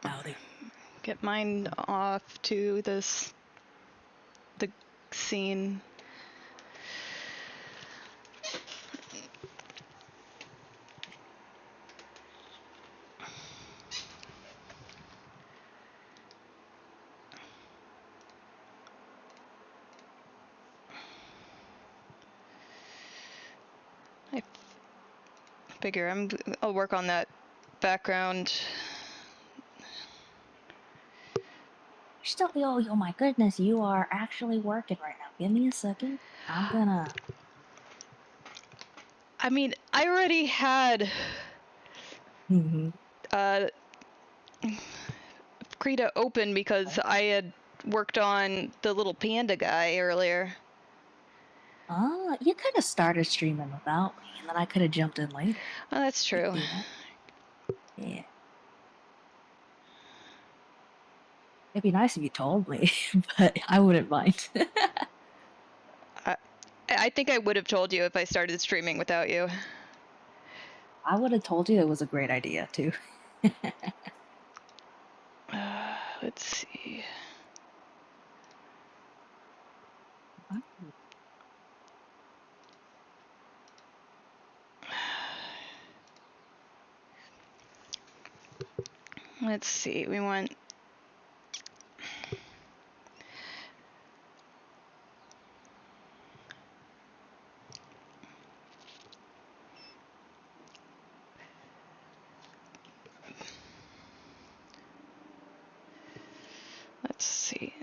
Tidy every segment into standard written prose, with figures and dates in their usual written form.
Howdy. Get mine off to the scene. I figure I'll work on that background. Still, oh my goodness, you are actually working right now. Give me a second. I'm gonna. I mean, I already had Krita open because I had worked on the little panda guy earlier. You could have started streaming without me, and then I could have jumped in later. Oh, that's true. Do that. Yeah. It'd be nice if you told me, but I wouldn't mind. I think I would have told you if I started streaming without you. I would have told you it was a great idea, too. Let's see. Let's see. We want. Let's see.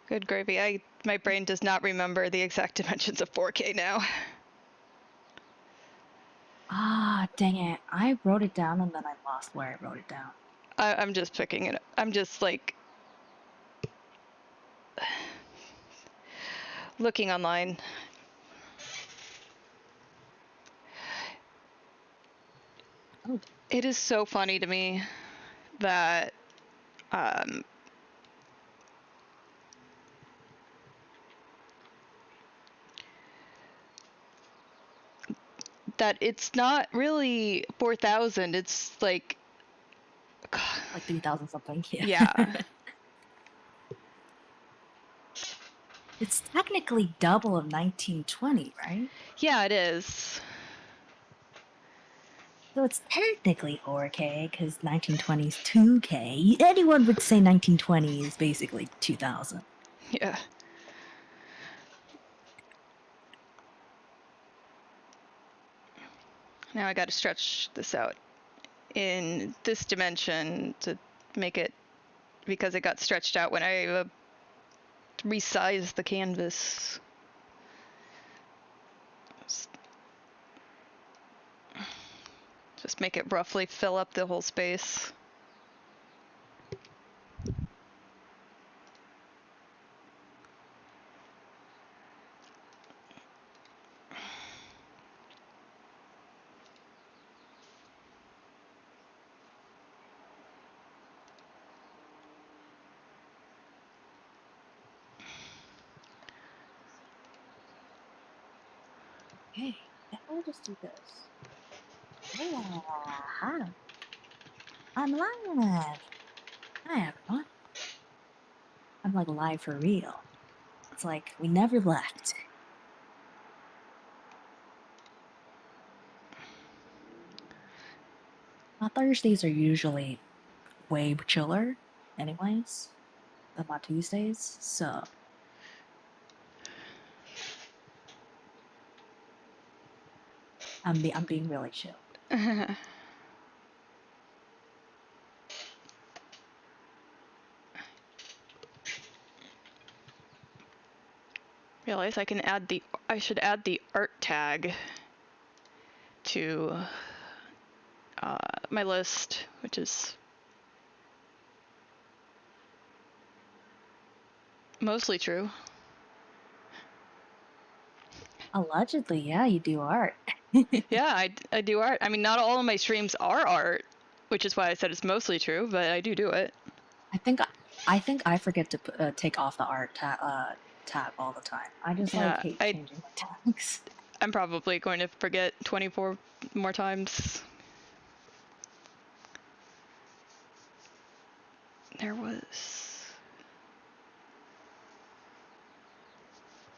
Good gravy. My brain does not remember the exact dimensions of 4K now. Ah, dang it. I wrote it down and then I lost where I wrote it down. I'm just picking it up. I'm just like looking online. Oh, It is so funny to me that that it's not really 4,000. It's like 3,000 something. Yeah. It's technically double of 1920, right? Yeah, it is. So it's technically 4K because 1920 is 2K. Anyone would say 1920 is basically 2000. Yeah. Now I got to stretch this out in this dimension to make it, because it got stretched out when I resized the canvas. Just make it roughly fill up the whole space. Okay, now we'll just do this. Yeah, hi. I'm live. Hi, everyone. I'm like live for real. It's like we never left. My Thursdays are usually way chiller, anyways, than my Tuesdays, so I'm being really chill. Realize I should add the art tag to my list, which is mostly true. Allegedly, yeah, you do art. Yeah, I do art. I mean, not all of my streams are art, which is why I said it's mostly true, but I do it. I think I forget to take off the art tag all the time. I just like Yeah, hate changing my tags. I'm probably going to forget 24 more times. There was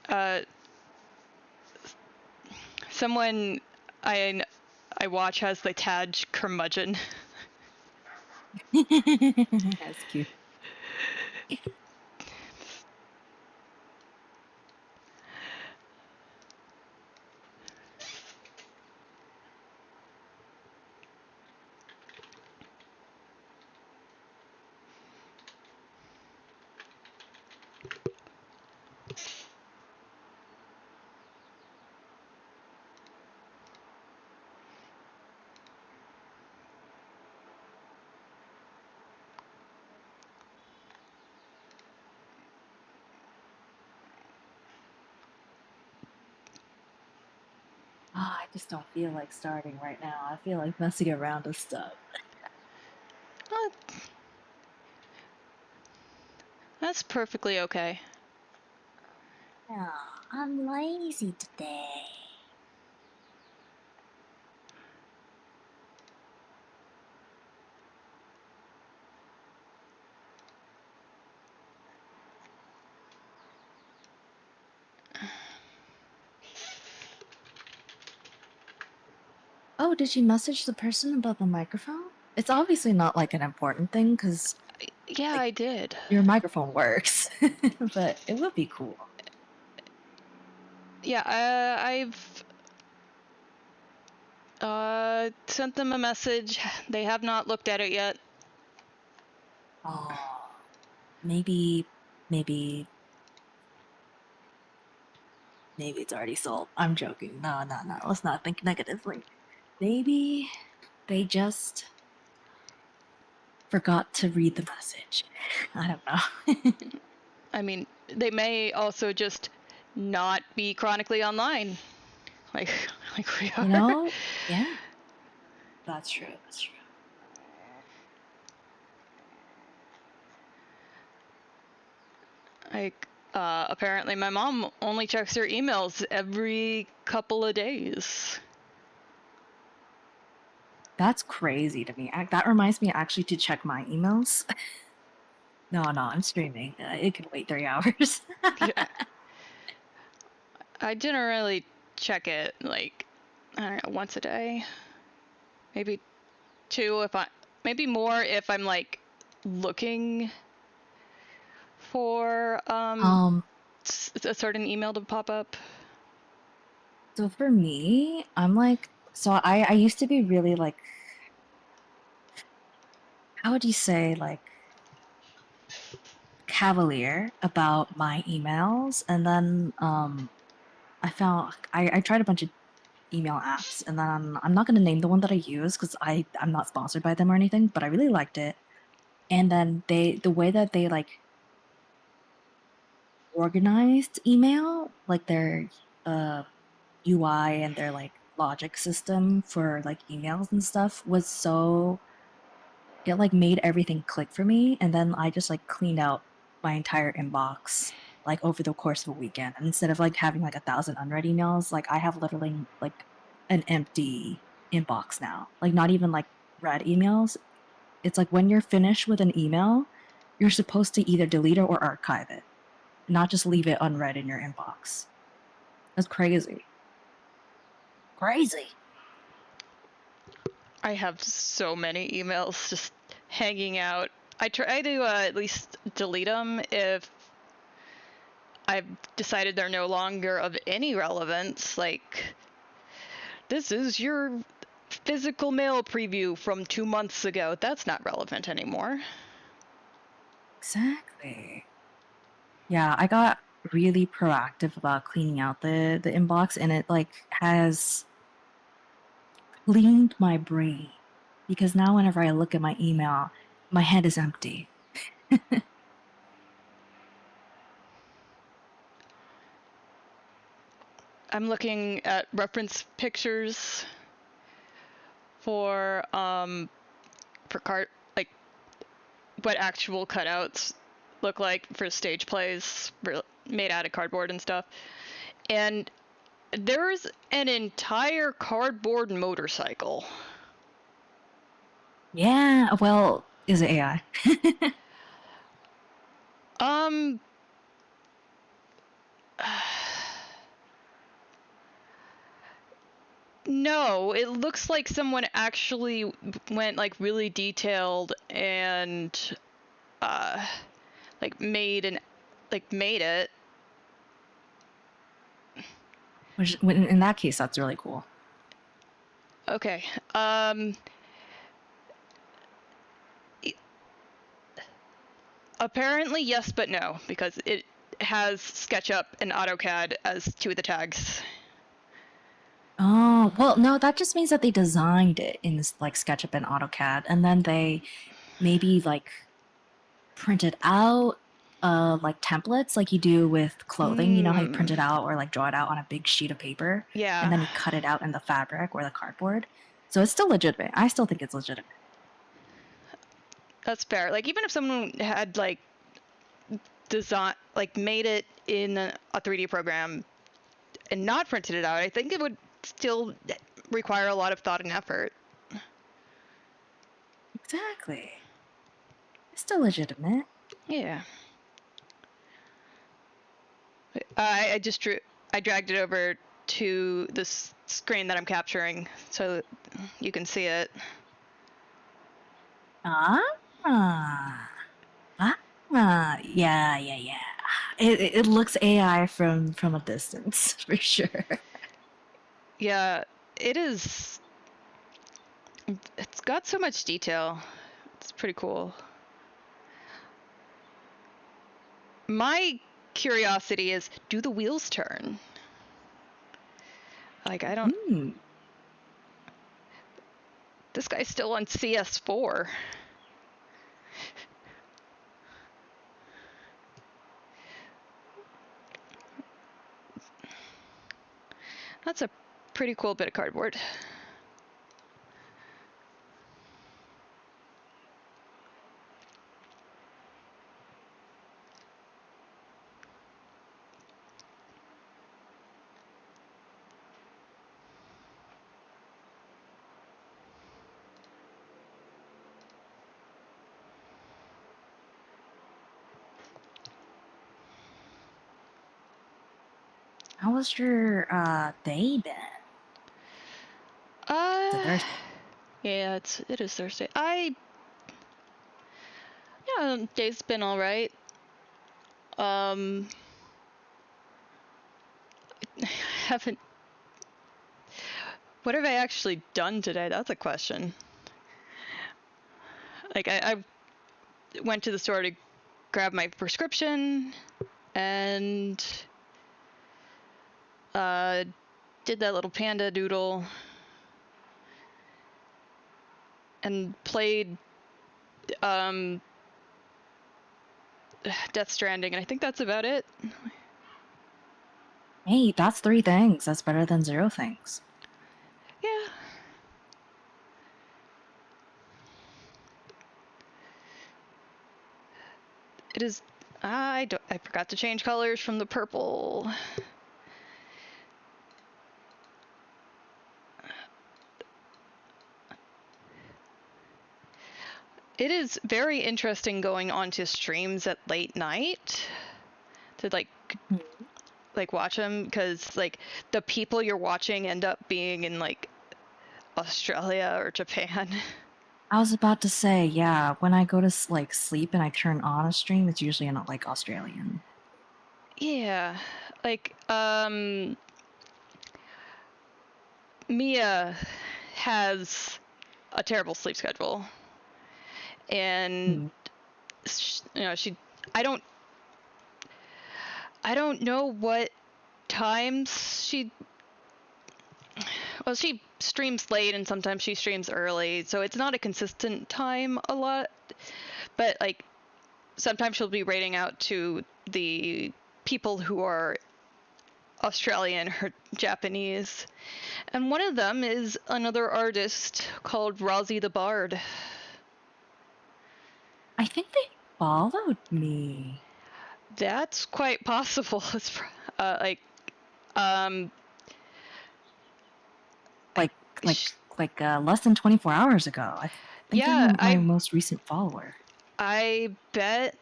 uh someone I I watch has the tag curmudgeon. That's cute. I just don't feel like starting right now. I feel like messing around with stuff. Well, that's perfectly okay. Yeah, I'm lazy today. Oh, did you message the person about the microphone? It's obviously not like an important thing because Yeah, like I did. your microphone works, but it would be cool. Yeah, I've sent them a message. They have not looked at it yet. Oh, maybe, maybe, maybe it's already sold. I'm joking. No, no, no. Let's not think negatively. Maybe they just forgot to read the message. I don't know. I mean, they may also just not be chronically online, like like we You are. know? Yeah, that's true. That's true. Like, apparently my mom only checks her emails every couple of days. That's crazy to me. That reminds me actually to check my emails. No, no, I'm streaming. It can wait 3 hours. Yeah, I generally check it like, I don't know, once a day, maybe two if I, maybe more if I'm like looking for um, a certain email to pop up. so for me, I'm like, so I used to be really like, how would you say, like cavalier about my emails, and then I found I tried a bunch of email apps, and then I'm not gonna name the one that I use because I'm not sponsored by them or anything, but I really liked it. And then the way that they like organized email, like their uh UI and their like logic system for like emails and stuff was so it like made everything click for me, and then I just like cleaned out my entire inbox like over the course of a weekend. And instead of like having like 1,000 unread emails, like I have literally like an empty inbox now. Like not even like read emails. It's like when you're finished with an email, you're supposed to either delete it or archive it, not just leave it unread in your inbox. That's crazy. Crazy. I have so many emails just hanging out. I try to at least delete them if I've decided they're no longer of any relevance. Like, this is your physical mail preview from 2 months ago. That's not relevant anymore. Exactly. Yeah, I got really proactive about cleaning out the inbox, and it like has cleaned my brain because now whenever I look at my email, my head is empty. I'm looking at reference pictures for cart like what actual cutouts look like for stage plays, made out of cardboard and stuff. And there's an entire cardboard motorcycle. Yeah, well, is it AI? Um, no, it looks like someone actually went like really detailed and uh like made it. Which, in that case, that's really cool. Okay. Um Apparently yes, but no, because it has SketchUp and AutoCAD as two of the tags. Oh, well, no, that just means that they designed it in this, like SketchUp and AutoCAD, and then they maybe like printed out like templates like you do with clothing. You know how you print it out or like draw it out on a big sheet of paper and Yeah, then you cut it out in the fabric or the cardboard. So it's still legitimate. I still think it's legitimate. that's fair. Like even if someone had like made it in a 3D program and not printed it out, I think it would still require a lot of thought and effort. Exactly. It's still legitimate. Yeah. I dragged it over to this screen that I'm capturing so you can see it. Ah. Yeah. It looks AI from a distance for sure. Yeah, it is. It's got so much detail. It's pretty cool. My curiosity is, do the wheels turn? Like, I don't. Mm. This guy's still on CS4. That's a pretty cool bit of cardboard. How was your day been? It's a Uh, Thursday. yeah, it is Thursday. Yeah, day's been all right. Um, haven't. What have I actually done today? That's a question. Like I went to the store to grab my prescription and uh, did that little panda doodle and played um, Death Stranding, and I think that's about it. Hey, that's 3 things. That's better than 0 things. Yeah. It is. I forgot to change colors from the purple. It is very interesting going onto streams at late night to like watch them, because like the people you're watching end up being in like Australia or Japan. I was about to say, yeah, when I go to like sleep and I turn on a stream, it's usually not like Australian. Yeah, like Mia has a terrible sleep schedule, and Hmm. she I don't know what times she streams late and sometimes she streams early, so it's not a consistent time a lot, but like sometimes she'll be rating out to the people who are Australian or Japanese. And one of them is another artist called Rosie the Bard. I think they followed me. That's quite possible. Like, um, Like sh- less than 24 hours ago. I think they're yeah, my most recent follower. I bet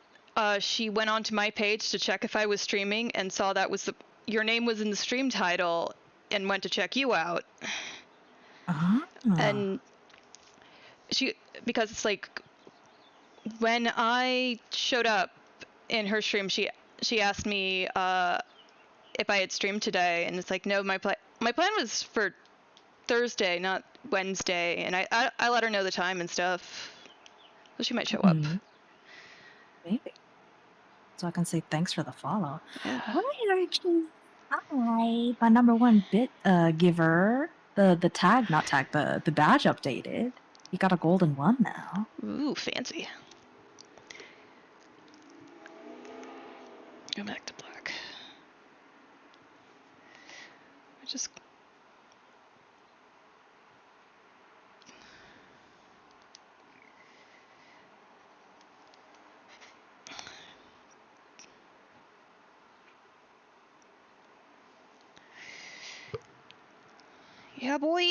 she went onto my page to check if I was streaming and saw that was your name was in the stream title and went to check you out. Ah. And she because it's like when I showed up in her stream, she asked me if I had streamed today, and it's like no, my plan was for Thursday, not Wednesday, and I let her know the time and stuff, so she might show up. Mhm. Maybe. So I can say thanks for the follow. Yeah. What are you actually? Hi, my number one bit giver. The tag, not tag, the badge updated. You got a golden one now. Ooh, fancy. Go back to black. I just yeah, boy.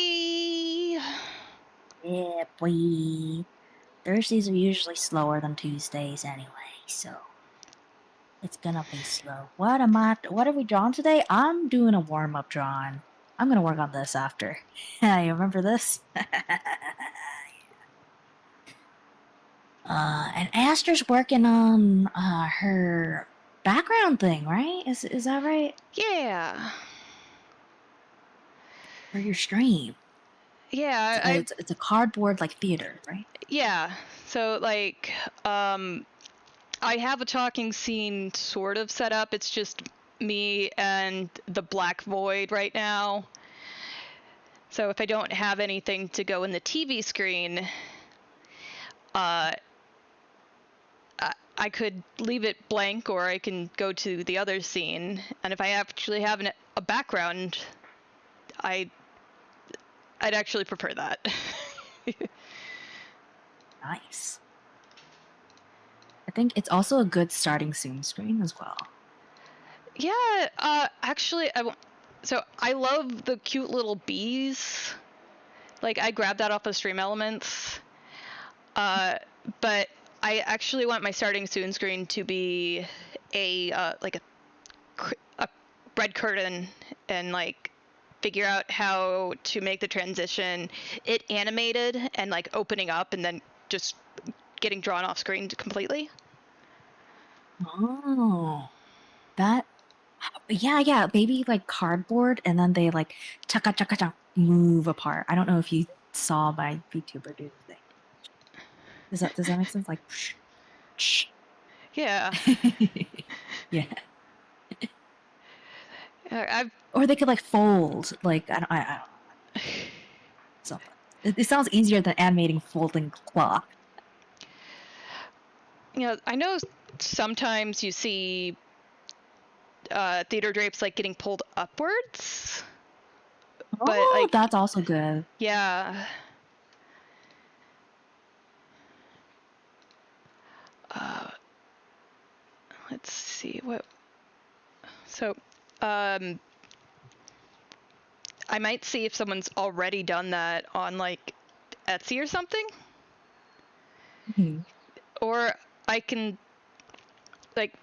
Yeah, boy. Thursdays are usually slower than Tuesdays anyway, so it's gonna be slow. What are we drawing today? I'm doing a warm-up drawing. I'm gonna work on this after. You remember this? And Aster's working on her background thing, right? Is that right? Yeah. For your stream. Yeah, It's a cardboard like theater, right? yeah. So like I have a talking scene sort of set up. It's just me and the black void right now. So if I don't have anything to go in the TV screen, uh, I could leave it blank, or I can go to the other scene. And if I actually have a background, I I'd actually prefer that. Nice. I think it's also a good starting soon screen as well. Yeah, actually, so I love the cute little bees. Like I grabbed that off of Stream Elements. Uh, but I actually want my starting soon screen to be like a red curtain, and like figure out how to make the transition it animated and like opening up and then just getting drawn off screen completely. Oh, that yeah, maybe like cardboard and then they like chaka chaka chaka move apart. I don't know if you saw my VTuber do the thing. Does that make sense? Like, Yeah. yeah. I've Or they could like fold. Like I don't know. Something. It sounds easier than animating folding cloth. I know sometimes you see theater drapes like getting pulled upwards, but Oh, like that's also good. yeah. Uh, let's see what. So, um, I might see if someone's already done that on like Etsy or something, Mhm. or I can like.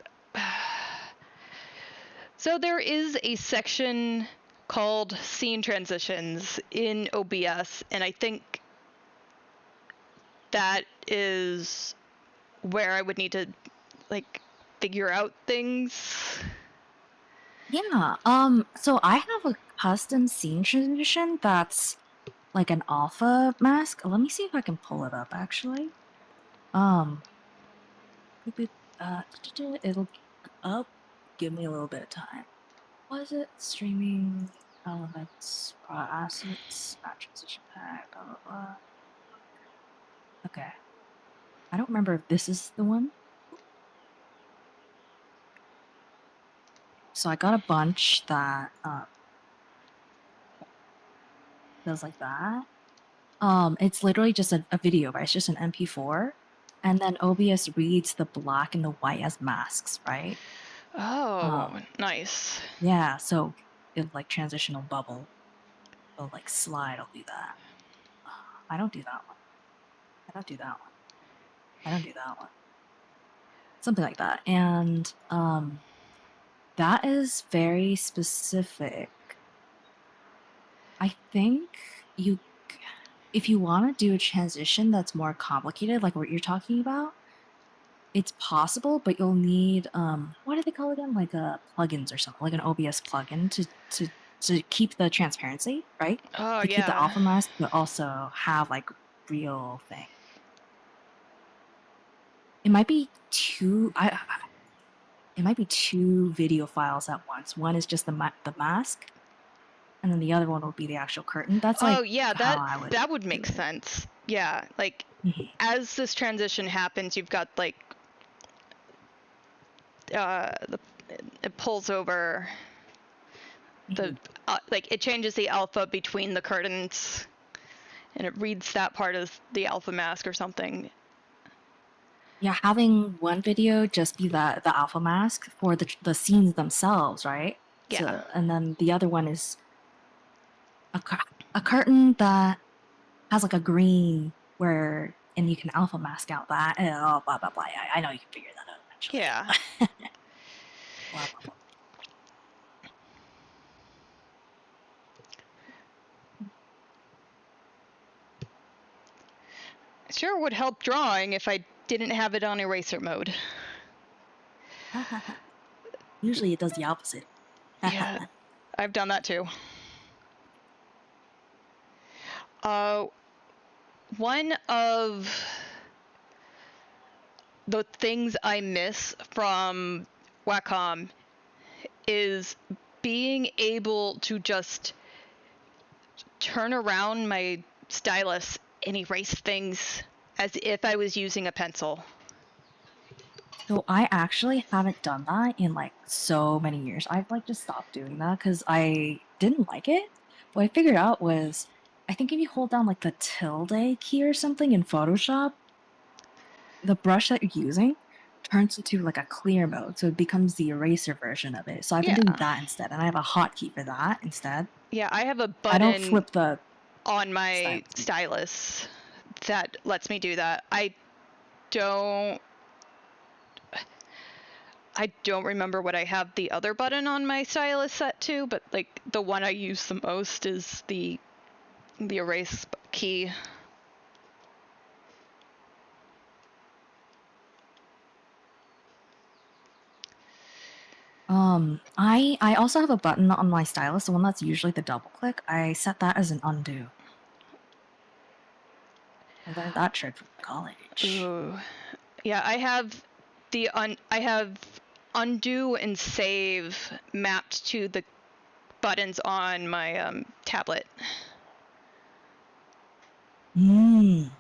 So there is a section called scene transitions in OBS, and I think that is where I would need to like figure out things. Yeah. So I have a custom scene transition that's like an alpha mask. Let me see if I can pull it up actually. Um, boop, boop, it'll up. Give me a little bit of time. Was it streaming elements, assets, not transition pack, blah blah blah. Okay. I don't remember if this is the one. So I got a bunch that does like that. It's literally just a video, right? It's just an MP4. And then OBS reads the black and the white as masks, right? Oh, Um, nice. yeah, so if like transitional bubble, it'll like slide, I'll do that. I don't do that one. I don't do that one. I don't do that one. Something like that. And that is very specific. I think you if you want to do a transition that's more complicated, like what you're talking about, it's possible, but you'll need what do they call it again? Like plugins or something, like an OBS plugin to keep the transparency, right? Oh, To keep the yeah. alpha mask, but also have like real thing. It might be it might be two video files at once. One is just the mask, and then the other one will be the actual curtain. That's Oh, like yeah, how that I would that would do make it. sense. Yeah, like Mhm. as this transition happens, you've got like the it pulls over the Mhm. like it changes the alpha between the curtains and it reads that part of the alpha mask or something. Yeah, having one video just be the alpha mask for the scenes themselves, right? Yeah. And then the other one is a curtain that has like a green where and you can alpha mask out that and oh blah blah blah. Yeah, I know you can figure that out Yeah. eventually. Blah blah blah. Sure would help drawing if I didn't have it on eraser mode. Usually it does the opposite. Yeah, I've done that too. Uh, one of the things I miss from Wacom is being able to just turn around my stylus and erase things as if I was using a pencil. So I actually haven't done that in like so many years. I've like just stopped doing that because I didn't like it. What I figured out was I think if you hold down like the tilde key or something in Photoshop, the brush that you're using turns into like a clear mode. So it becomes the eraser version of it. So I've been Yeah. doing that instead. And I have a hotkey for that instead. Yeah, I have a I don't button flip the on my stylus. stylus that lets me do that. Don't I don't remember what I have the other button on my stylus set to, but like the one I use the most is the erase key. I also have a button on my stylus, the one that's usually the double click. I set that as an undo. I learned that trick from college. Ooh. Yeah, I have undo and save mapped to the buttons on my tablet. Mm.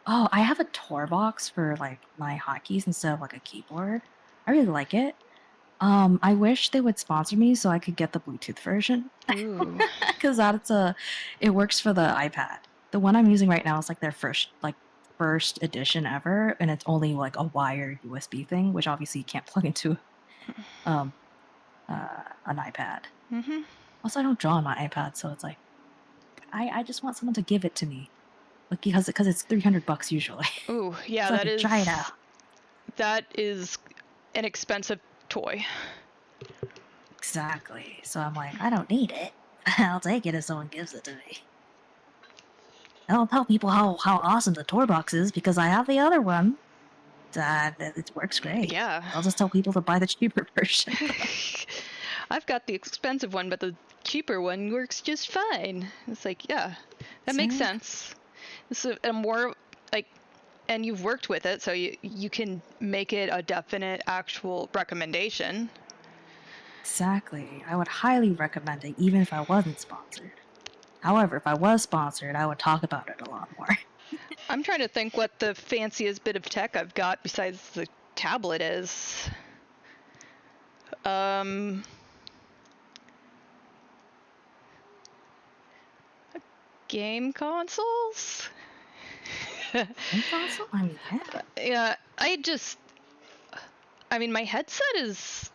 Oh, I have a Tor box for like my hotkeys instead of like a keyboard. I really like it. I wish they would sponsor me so I could get the Bluetooth version Ooh. because it works for the iPad. The one I'm using right now is like their first edition ever, and it's only like a wired USB thing, which obviously you can't plug into um an iPad. Mhm. Also, I don't draw on my iPad, so it's like I just want someone to give it to me, like because it's $300 usually, Ooh, yeah, so I could try it out. that is an expensive toy. Exactly. So I'm like, I don't need it. I'll take it if someone gives it to me. I'll tell people how awesome the tour box is because I have the other one. It works great. Yeah. I'll just tell people to buy the cheaper version. I've got the expensive one, but the cheaper one works just fine. It's like, yeah, that makes Exactly. sense. This is a more like, and you've worked with it, so you can make it a definite actual recommendation. Exactly. I would highly recommend it even if I wasn't sponsored. However, if I was sponsored, I would talk about it a lot more. I'm trying to think what the fanciest bit of tech I've got besides the tablet is. Um, game consoles? Game console? I mean, yeah. Yeah, I mean, my headset is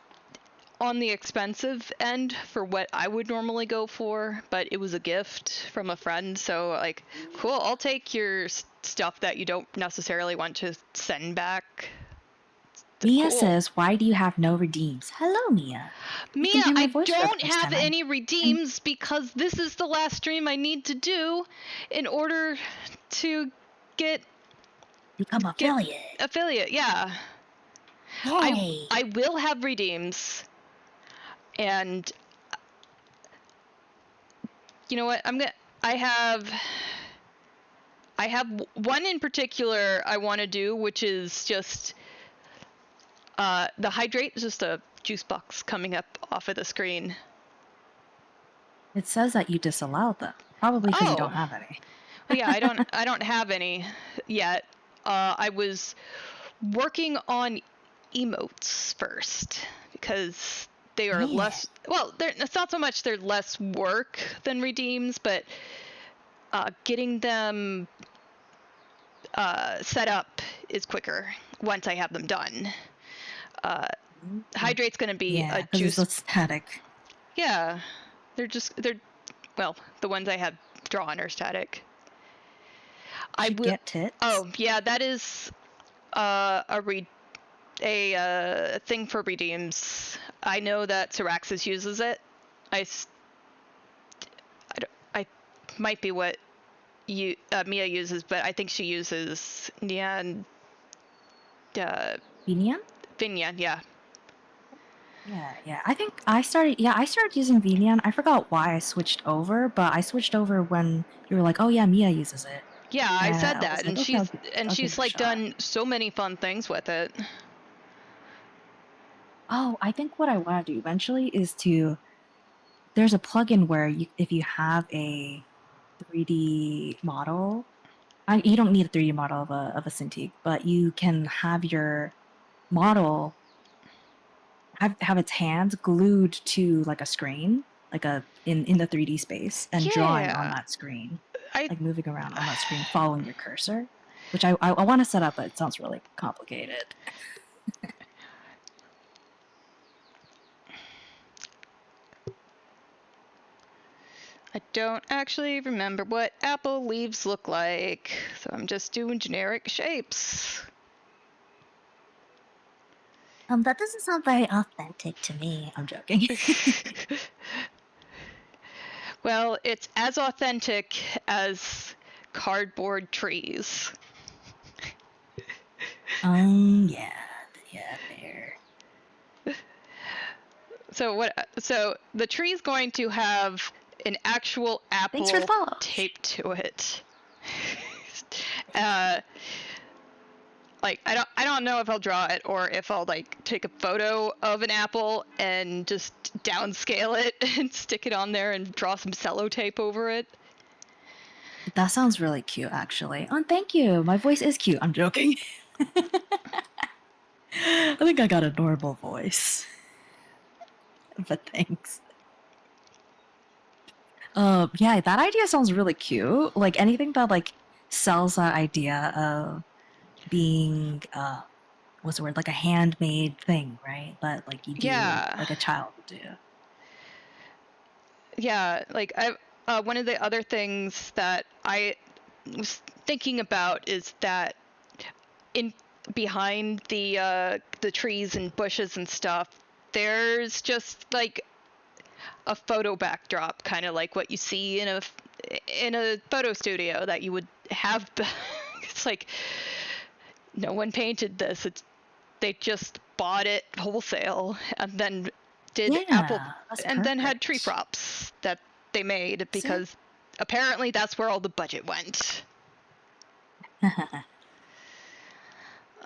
on the expensive end for what I would normally go for, but it was a gift from a friend, so like, cool, I'll take your stuff that you don't necessarily want to send back. Mia Cool. says, "Why do you have no redeems?" Hello, Mia. You can Mia, hear my I voice for the don't first have time. any redeems because this is the last stream I need to do in order to get Become affiliate. affiliate. Yeah. I Yay! I will have redeems. And you know what? I have one in particular I want to do, which is just the hydrate is just a juice box coming up off of the screen. It says that you disallowed them, probably because you don't Oh, have any. well, yeah, I don't have any yet. I was working on emotes first because they are Yeah. less. Well, it's not so much they're less work than redeems, but getting them set up is quicker once I have them done. Hydrate's gonna be Yeah, a because it's juice. so static. Yeah, they're well, the ones I have drawn are static. You I should will. get tits. Oh yeah, that is a thing for redeems. I know that Syraxis uses it. I, I might be what Mia uses, but I think she uses Nyan Venian? Vinyan. Yeah. Yeah. I think I started. Yeah, I started using Venian. I forgot why I switched over, but I switched over when you were like, "Oh yeah, Mia uses it." Yeah, I And said I was that, like, and "Okay, I'll give she's it a like shot." done so many fun things with it. Oh, I think what I want to do eventually is to. There's a plugin where if you have a 3D model, you don't need a 3D model of a Cintiq, but you can have your model have its hands glued to like a screen, like in the 3D space, and drawing on Yeah, that screen, I like moving around on that screen, following your cursor. Which I want to set up, but it sounds really complicated. I don't actually remember what apple leaves look like, so I'm just doing generic shapes. That doesn't sound very authentic to me. I'm joking. Well, it's as authentic as cardboard trees. Yeah, yeah, fair. So what? So the tree's going to have an actual Thanks for the apple follows. taped to it. uh, like I don't know if I'll draw it or if I'll like take a photo of an apple and just downscale it and stick it on there and draw some cello tape over it. That sounds really cute, actually. Oh, thank you. My voice is cute. I'm joking. I think I got a normal voice, but thanks. Yeah, that idea sounds really cute. Like anything that like sells that idea of being what's the word? Like a handmade thing, right? That like you do, Yeah, like a child would do. yeah. Like I, one of the other things that I was thinking about is that in behind the trees and bushes and stuff, there's just like a photo backdrop, kind of like what you see in a photo studio that you would have. It's like no one painted this. They just bought it wholesale and then did apple Yeah, that's and then had tree perfect. props that they made Sick. because apparently that's where all the budget went.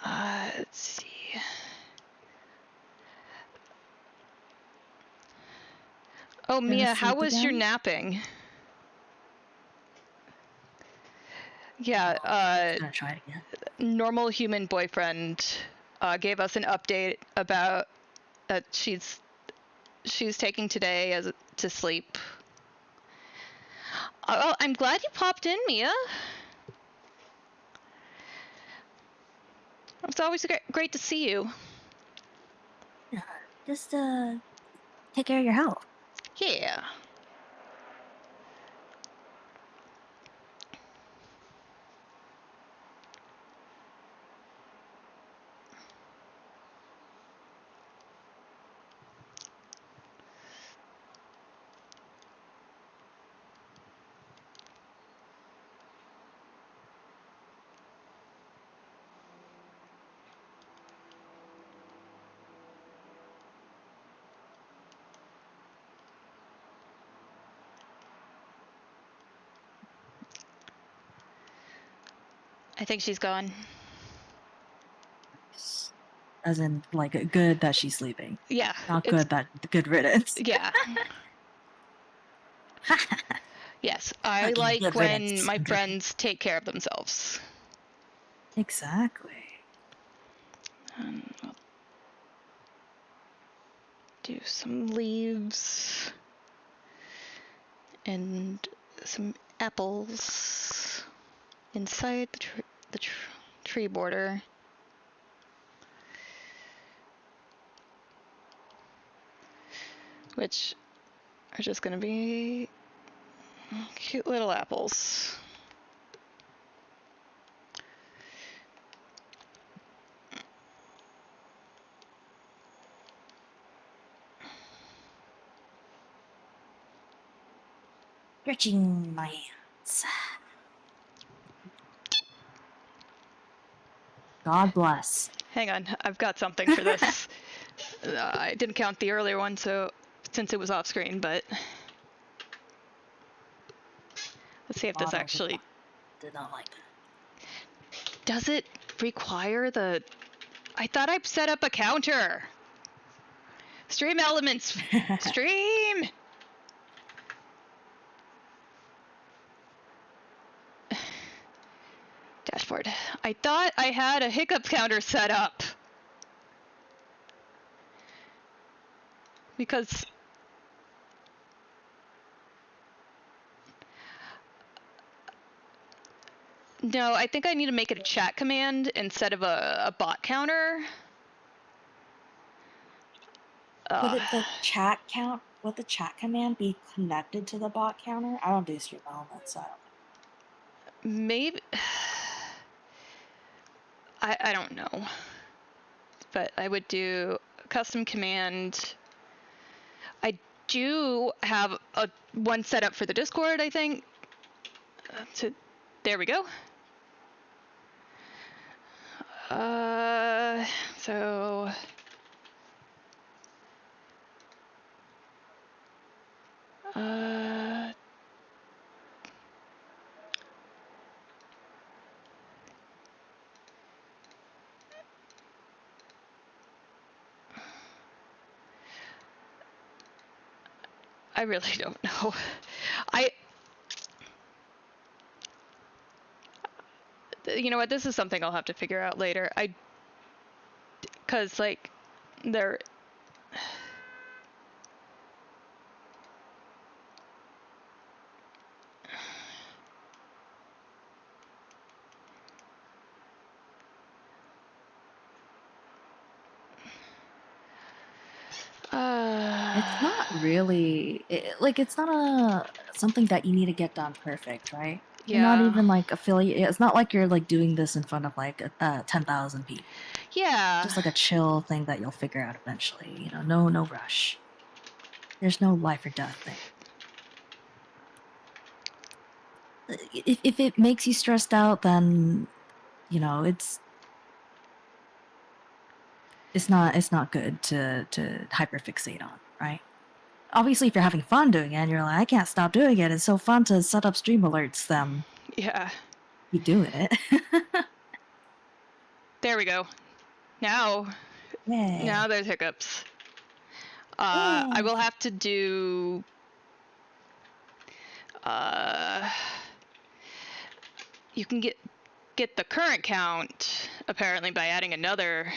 Let's see. Oh, Go to Mia, how sleep was your again? napping? Yeah, Oh, I'm just gonna try it again. normal human boyfriend gave us an update about that she's taking today as to sleep. Oh, I'm glad you popped in, Mia. It's always great to see you. Just take care of your health. Yeah. I think she's gone. As in, like, good that she's sleeping. Yeah. Not It's good that good riddance. yeah. Yes. I Fucking like good when riddance. my I'm joking. friends take care of themselves. Exactly. I'll do some leaves and some apples inside the tree border. Which are just gonna be cute little apples. Stretching my hands. God bless. Hang on, I've got something for this. I didn't count the earlier one, so since it was off screen, but let's see if this Model actually did not like that. does it require the. I thought I set up a counter. Stream elements. Stream. Dashboard. I thought I had a hiccup counter set up. Because no, I think I need to make it a chat command instead of a bot counter. Would the chat count? Would the chat command be connected to the bot counter? I don't do stream elements, so I don't know. Maybe. I don't know. But I would do a custom command. I do have one set up for the Discord, I think. There we go. So I really don't know. You know what? This is something I'll have to figure out later. Cause like, there. It's not really it's not something that you need to get done perfect, right? You're not Yeah. even like affiliate. It's not like you're like doing this in front of like 10,000 people. Yeah. Just like a chill thing that you'll figure out eventually. You know, no rush. There's no life or death thing. If it makes you stressed out, then you know it's not good to hyperfixate on, right? Obviously, if you're having fun doing it and you're like, I can't stop doing it, it's so fun to set up stream alerts, then Yeah. keep doing it. There we go. Now Yay. there's hiccups. I Yay. will have to do. You can get the current count apparently by adding another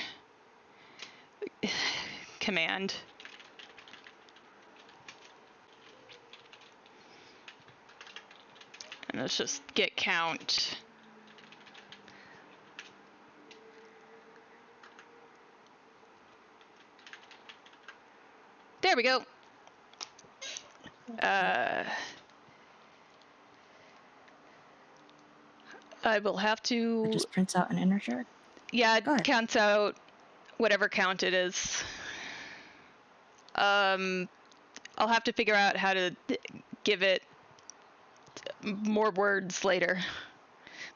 command. And let's just get count. we go. I will have It to. just prints out an integer. Yeah, Go it ahead. counts out whatever count it is. I'll have to figure out how to give it more words later.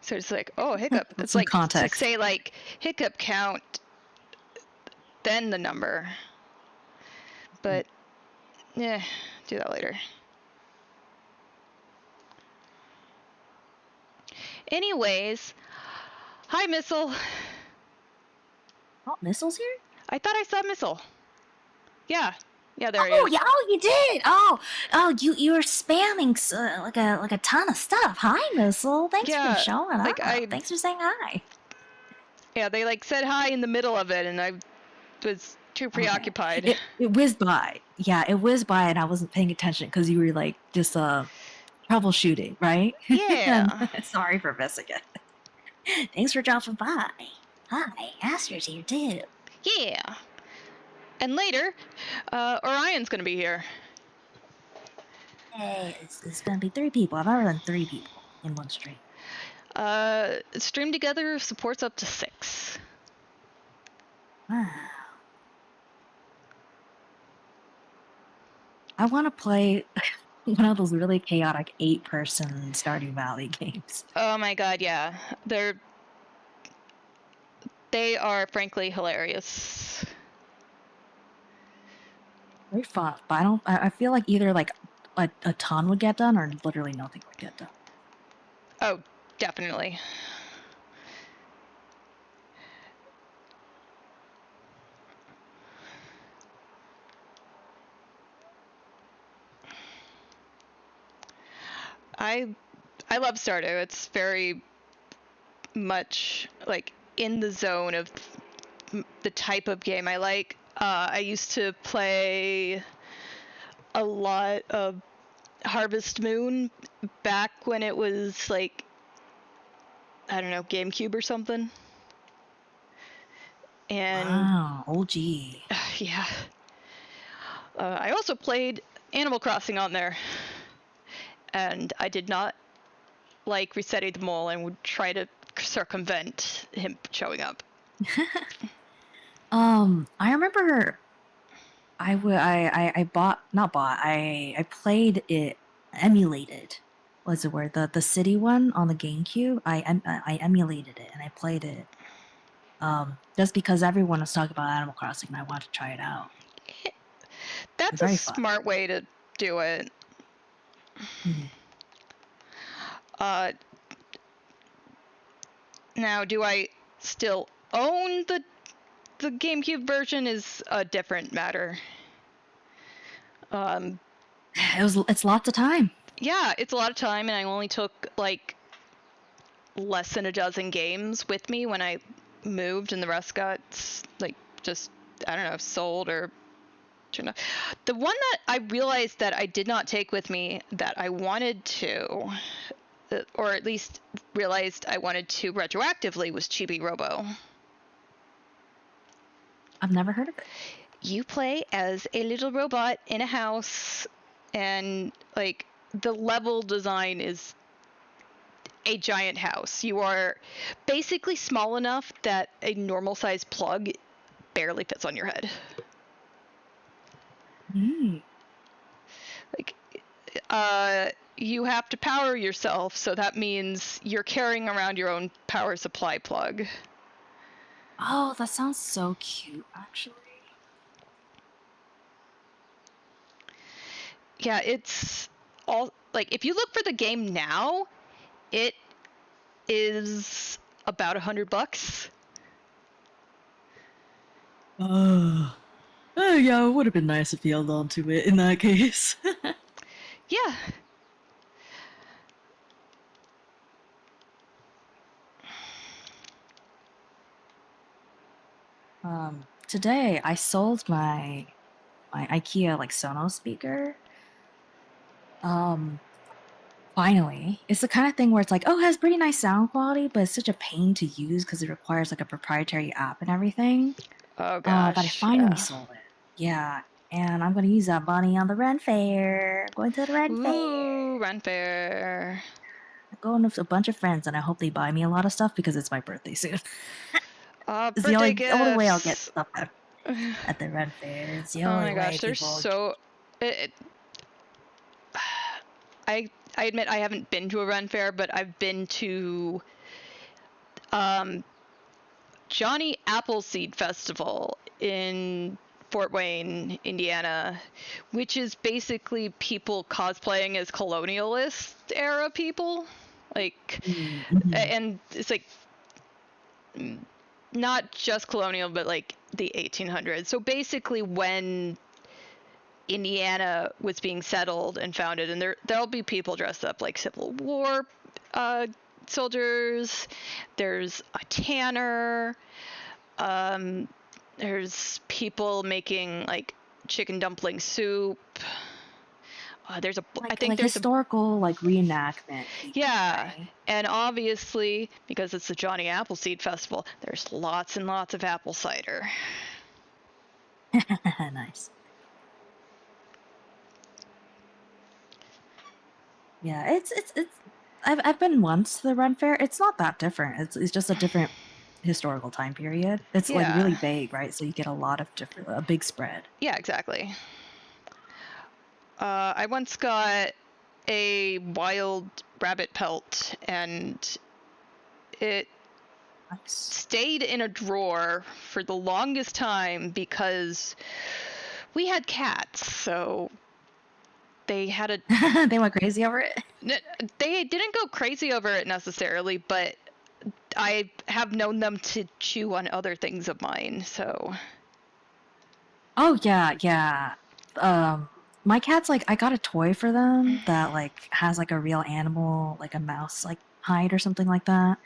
So it's like, oh, hiccup. With It's some like to context. say like hiccup count, then the number. But yeah, do that later. Anyways, hi Missile. Oh, Missile's here? I thought I saw Missile. Yeah, there he Oh, is. yeah, oh, you did. Oh, you were spamming like a ton of stuff. Hi, Missile. Thanks for Yeah, showing like up. Thanks for saying hi. Yeah, they like said hi in the middle of it, and I was too preoccupied. Okay. It whizzed by. Yeah, it whizzed by, and I wasn't paying attention because you were like just troubleshooting, right? Yeah. Sorry for missing it. Thanks for dropping by. Hi, Aster's here too. Yeah. And later, Orion's gonna be here. Hey, it's gonna be 3 people. I've ever done 3 people in one stream. Stream Together supports up to 6. Wow. I want to play one of those really chaotic 8-person Stardew Valley games. Oh my god, yeah. They are frankly hilarious. Very fun, but I feel like either like a ton would get done or literally nothing would get done. Oh, definitely. I love Stardew. It's very much like in the zone of the type of game I like. I used to play a lot of Harvest Moon back when it was like, I don't know, GameCube or something. And Wow, OG. yeah. I also played Animal Crossing on there. And I did not like Resetti the Mole and would try to circumvent him showing up. I remember I played it emulated. What's the word? The city one on the GameCube. I emulated it and I played it. Just because everyone was talking about Animal Crossing and I wanted to try it out. That's a Very fun. smart way to do it. Mm-hmm. Now, do I still own the GameCube version? Is a different matter. It's lots of time. Yeah, it's a lot of time, and I only took like less than a dozen games with me when I moved, and the rest got like just, I don't know, sold or turned off. The one that I realized that I did not take with me that I wanted to, or at least realized I wanted to retroactively, was Chibi Robo. I've never heard of it. You play as a little robot in a house, and like the level design is a giant house. You are basically small enough that a normal sized plug barely fits on your head. Like, you have to power yourself, so that means you're carrying around your own power supply plug. Oh, that sounds so cute, actually. Yeah, it's all like, if you look for the game now, it is about $100. Yeah, it would have been nice if you held on to it in that case. Yeah. Today I sold my IKEA like Sonos speaker. Finally. It's the kind of thing where it's like, oh, it has pretty nice sound quality, but it's such a pain to use because it requires like a proprietary app and everything. Oh But I gosh. finally Yeah. sold it. Yeah. And I'm gonna use that money on the Ren Fair. I'm going to the Ren Fair. Ooh, run fair. I'm going with a bunch of friends, and I hope they buy me a lot of stuff because it's my birthday soon. It's the Birthday only way I'll get gifts. stuff at the Ren Fair. It's the Oh only my way gosh, they're people. so. I I admit I haven't been to a run fair, but I've been to um, Johnny Appleseed Festival in Fort Wayne, Indiana, which is basically people cosplaying as colonialist era people. Like, Mm-hmm. and it's like not just colonial, but like the 1800s. So basically, when Indiana was being settled and founded, and there'll be people dressed up like Civil War uh, soldiers. There's a tanner. Um, there's people making like chicken dumpling soup. There's a I think Like there's a historical reenactment people, yeah, right? and obviously because it's the Johnny Appleseed Festival, there's lots and lots of apple cider. Nice. Yeah, it's. I've been once to the Ren Fair. It's not that different. It's just a different historical time period. It's like really Yeah, vague, right? So you get a lot of different, a big spread. yeah, exactly. I once got a wild rabbit pelt, and it Nice. stayed in a drawer for the longest time because we had cats, so they had a They went crazy over it. they didn't go crazy over it necessarily, but I have known them to chew on other things of mine, so Oh yeah, yeah. Um, my cats I got a toy for them that has a real animal, like a mouse hide or something like that,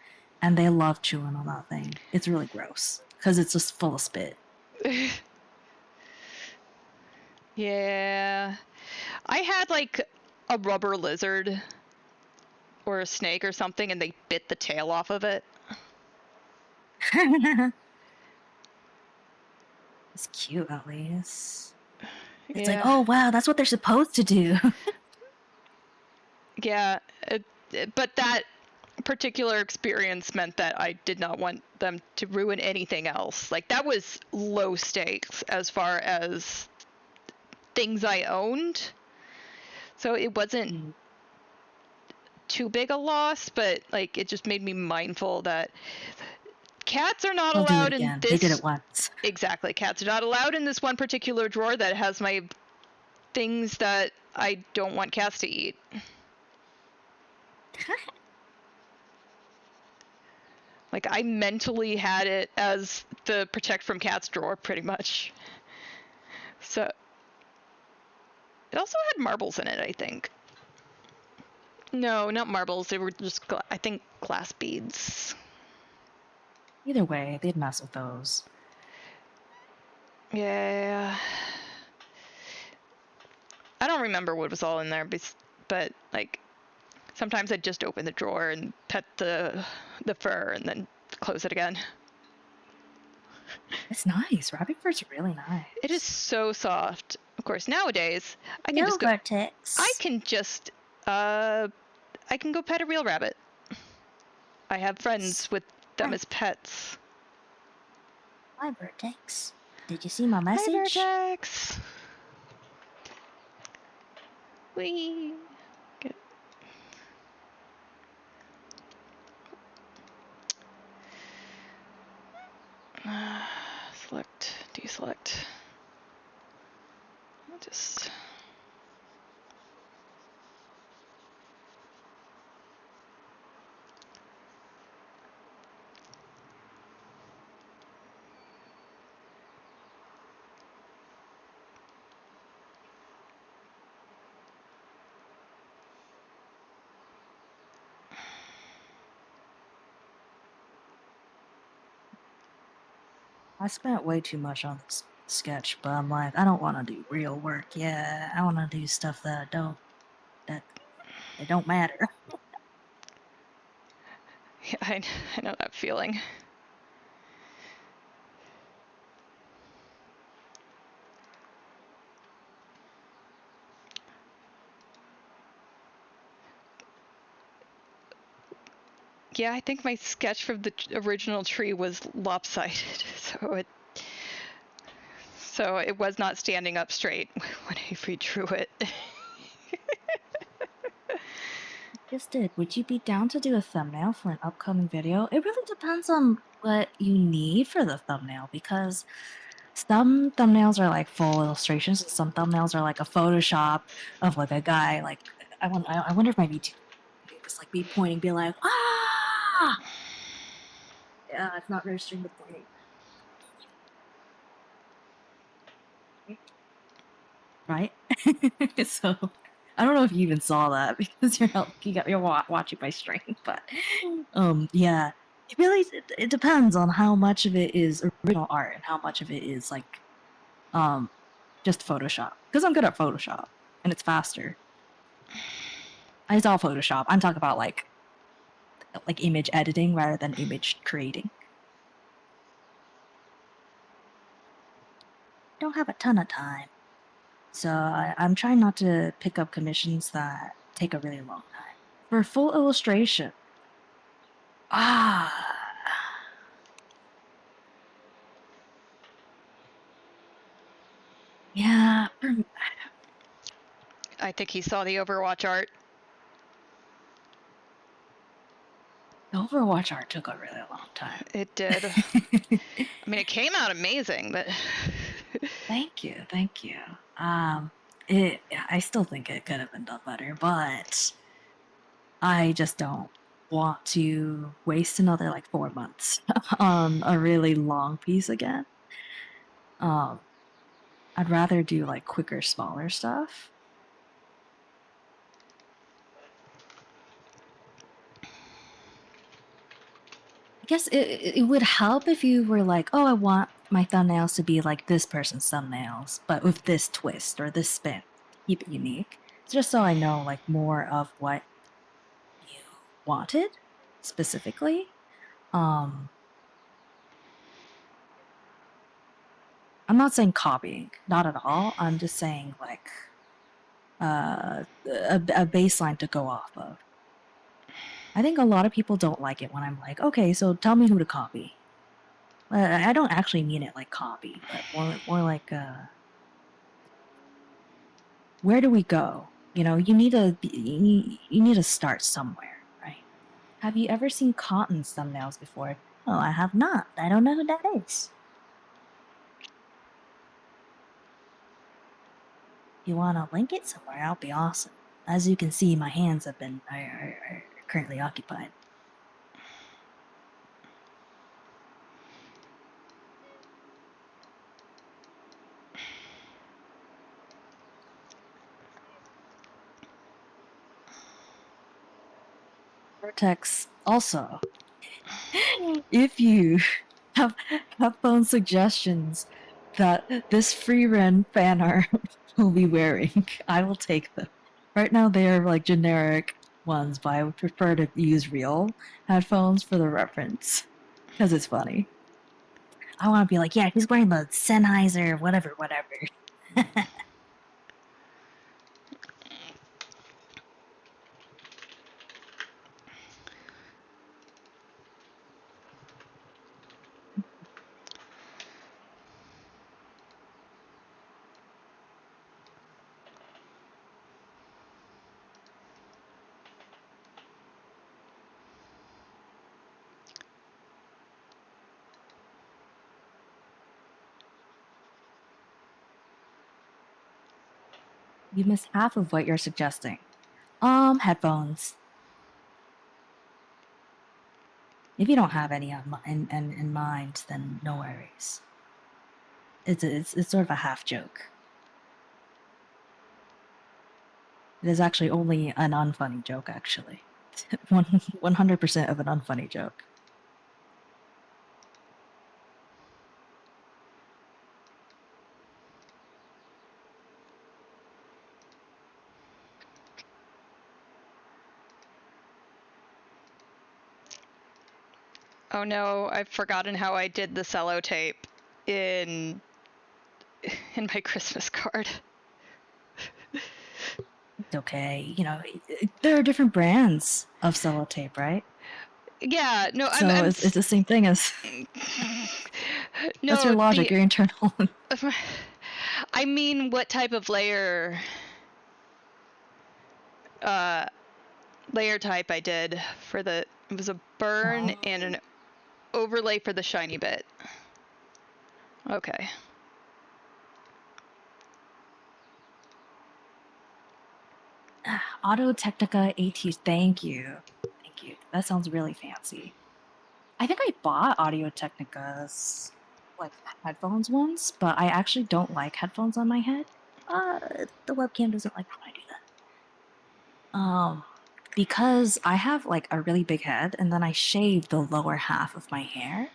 and they love chewing on that thing. It's really gross because it's just full of spit. yeah. I had like a rubber lizard or a snake or something, and they bit the tail off of it. It's cute at least. It's like, Yeah. oh wow, that's what they're supposed to do. Yeah, but that particular experience meant that I did not want them to ruin anything else. Like, that was low stakes as far as things I owned. So it wasn't Mm, too big a loss, but like it just made me mindful that cats are not They'll do it allowed in again. They did it this. once. Exactly, cats are not allowed in this one particular drawer that has my things that I don't want cats to eat. Like, I mentally had it as the protect from cats drawer pretty much. So it also had marbles in it, I think. No, not marbles. They were just, I think, glass beads. Either way, they'd mess with those. Yeah. I don't remember what was all in there, but like sometimes I'd just open the drawer and pet the fur and then close it again. It's nice. Rabbit fur's really It is nice. so soft. Of course, nowadays I can Hello, just go. I Vertex. can just I can go pet a real rabbit. I have friends with them Hi, as pets. hi, Vertex. Did you see my Hi, message? Vertex. Wee. Get. Select, deselect. I'll just. I spent way too much on this sketch, but I'm like, I don't want to do real work. Yeah, I want to do stuff that it don't matter. Yeah, I know that feeling. Yeah, I think my sketch from the original tree was lopsided, so it was not standing up straight when I redrew it. Just did. Would you be down to do a thumbnail for an upcoming video? It really depends on what you need for the thumbnail because some thumbnails are like full illustrations and some thumbnails are like a Photoshop of like a guy like I wonder if my VT is like me pointing, be like, ah, yeah, it's not registering the pointing, right? So I don't know if you even saw that because you're watching my stream, but yeah, it really it depends on how much of it is original art and how much of it is like um just Photoshop because I'm good at Photoshop and it's faster. It's all Photoshop. I'm talking about like image editing rather than image creating. Don't have a ton of time, so I'm trying not to pick up commissions that take a really long time. For full illustration, ah, yeah, I think he saw the Overwatch art. the Overwatch art took a really long time. It did. I mean, it came out amazing, but Thank you. I still think it could have been done better, but I just don't want to waste another like 4 months on a really long piece again. I'd rather do like quicker, smaller stuff. I guess it would help if you were like, oh, I want my thumbnails to be like this person's thumbnails, but with this twist or this spin. Keep it unique. Just so I know like more of what you wanted specifically. I'm not saying copying, not at all. I'm just saying like a baseline to go off of. I think a lot of people don't like it when I'm like, okay, so tell me who to copy. I don't actually mean it like copy, but more like where do we go? You need to start somewhere, right? Have you ever seen Cotton's thumbnails before? Oh, I have not. I don't know who that is. If you want to link it somewhere, that'll be awesome. As you can see, my hands are currently occupied. Vertex also, if you have phone suggestions that this free run fan art will be wearing, I will take them. Right now they are like generic ones, but I would prefer to use real headphones for the reference because it's funny. I want to be like, yeah, he's wearing the Sennheiser, whatever. You missed half of what you're suggesting. Headphones. If you don't have any in mind, then no worries. It's sort of a half joke. It is actually only an unfunny joke, actually. 100% of an unfunny joke. oh no, I've forgotten how I did the cello tape in my Christmas card. It's okay. There are different brands of sellotape, right? Yeah, no, So it's the same thing as that's your no, logic, your internal. I mean, what type of layer type I did for it was a burn and an overlay for the shiny bit. Okay. Auto Technica AT. Thank you. Thank you. That sounds really fancy. I think I bought Audio Technica's like headphones once, but I actually don't like headphones on my head. The webcam doesn't like when I do that. Because I have like a really big head, and then I shave the lower half of my hair,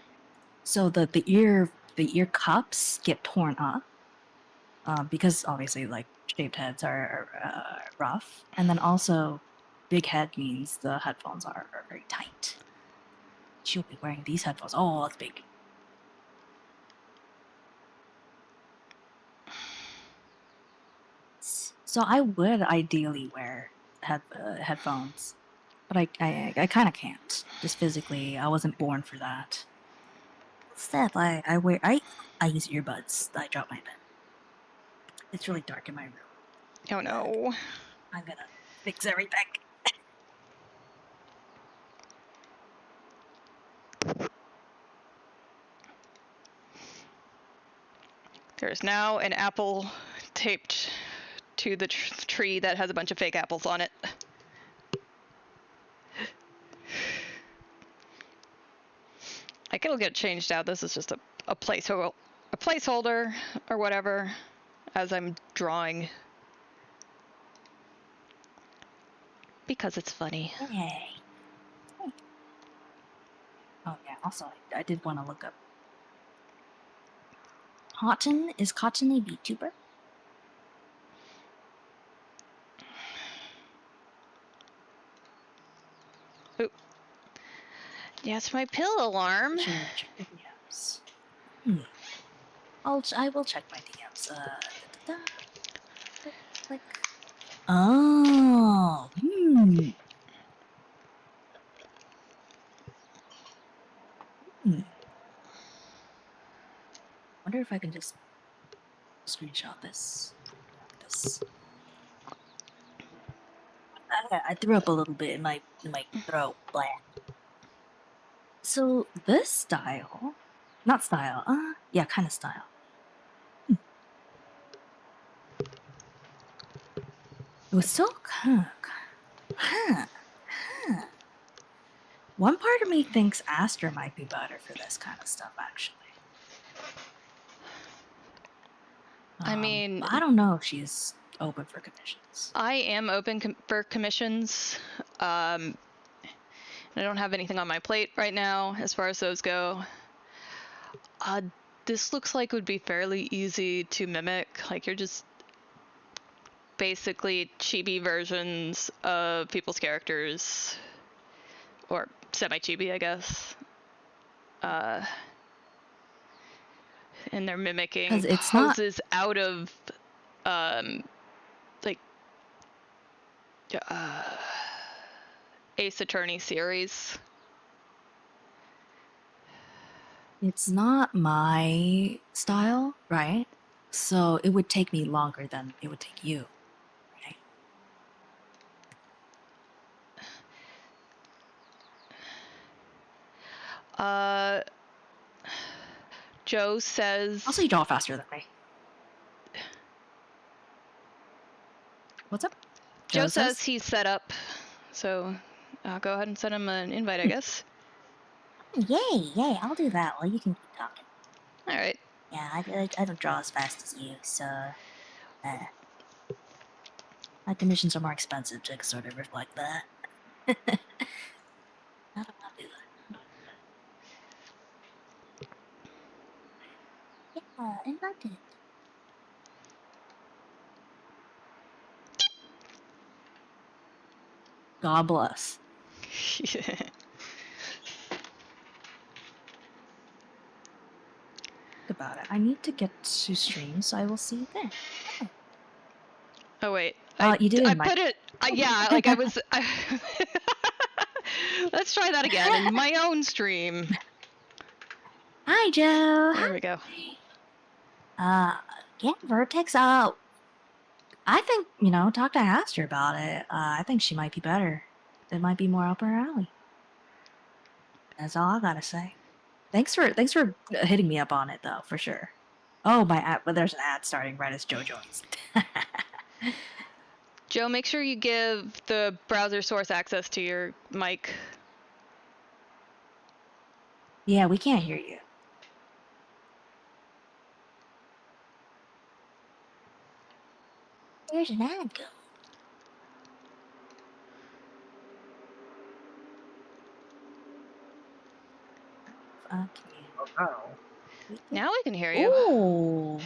so the ear cups get torn up. Because obviously, like shaved heads are rough, and then also big head means the headphones are very tight. She'll be wearing these headphones. Oh, it's big. So I would ideally wear headphones, but I kind of can't. Just physically, I wasn't born for that. Instead, I use earbuds. I drop my pen. It's really dark in my room. Oh no. I'm gonna fix everything. There's now an apple taped to the tree that has a bunch of fake apples on it. I think it'll get changed out. This is just a placeholder or whatever as I'm drawing. Because it's funny. Yay. Oh yeah. Also, I did want to look up. Cotton, is Cotton a VTuber? Ooh. Yes, my pill alarm. Sure, check your DMs. I will check my DMs. Click. Oh. Wonder if I can just screenshot this. Like this. I threw up a little bit in my throat. Blah. So this style, not style. Yeah, kind of style. It was still kind of. One part of me thinks Astra might be better for this kind of stuff, actually. I mean, I don't know if she's open for commissions. I am open for commissions. I don't have anything on my plate right now as far as those go. This looks like it would be fairly easy to mimic. Like you're just basically chibi versions of people's characters, or semi-chibi, I guess. And they're mimicking It's poses out of, like, Ace Attorney series. It's not my style, right? So it would take me longer than it would take you, right? Joe says... Also, you draw faster than me. What's up? Joe says he's set up, so I'll go ahead and send him an invite, I guess. Yay, I'll do that while you can keep talking. Alright. Yeah, I don't draw as fast as you, so... my commissions are more expensive to sort of reflect that. I don't want to do that. Yeah, invited. God bless. About it. I need to get to stream, so I will see you there. Oh wait, you did. I put it. Yeah, like I was. Let's try that again in my own stream. Hi, Joe. There we go. Yeah, Vertex. I think talk to Aster about it. I think she might be better. It might be more up her alley. That's all I gotta say. Thanks for hitting me up on it though, for sure. Oh, my ad, but there's an ad starting right as Joe joins. Joe, make sure you give the browser source access to your mic. Yeah, we can't hear you. There's an ad going. Okay. Oh. Now we can hear you. Ooh.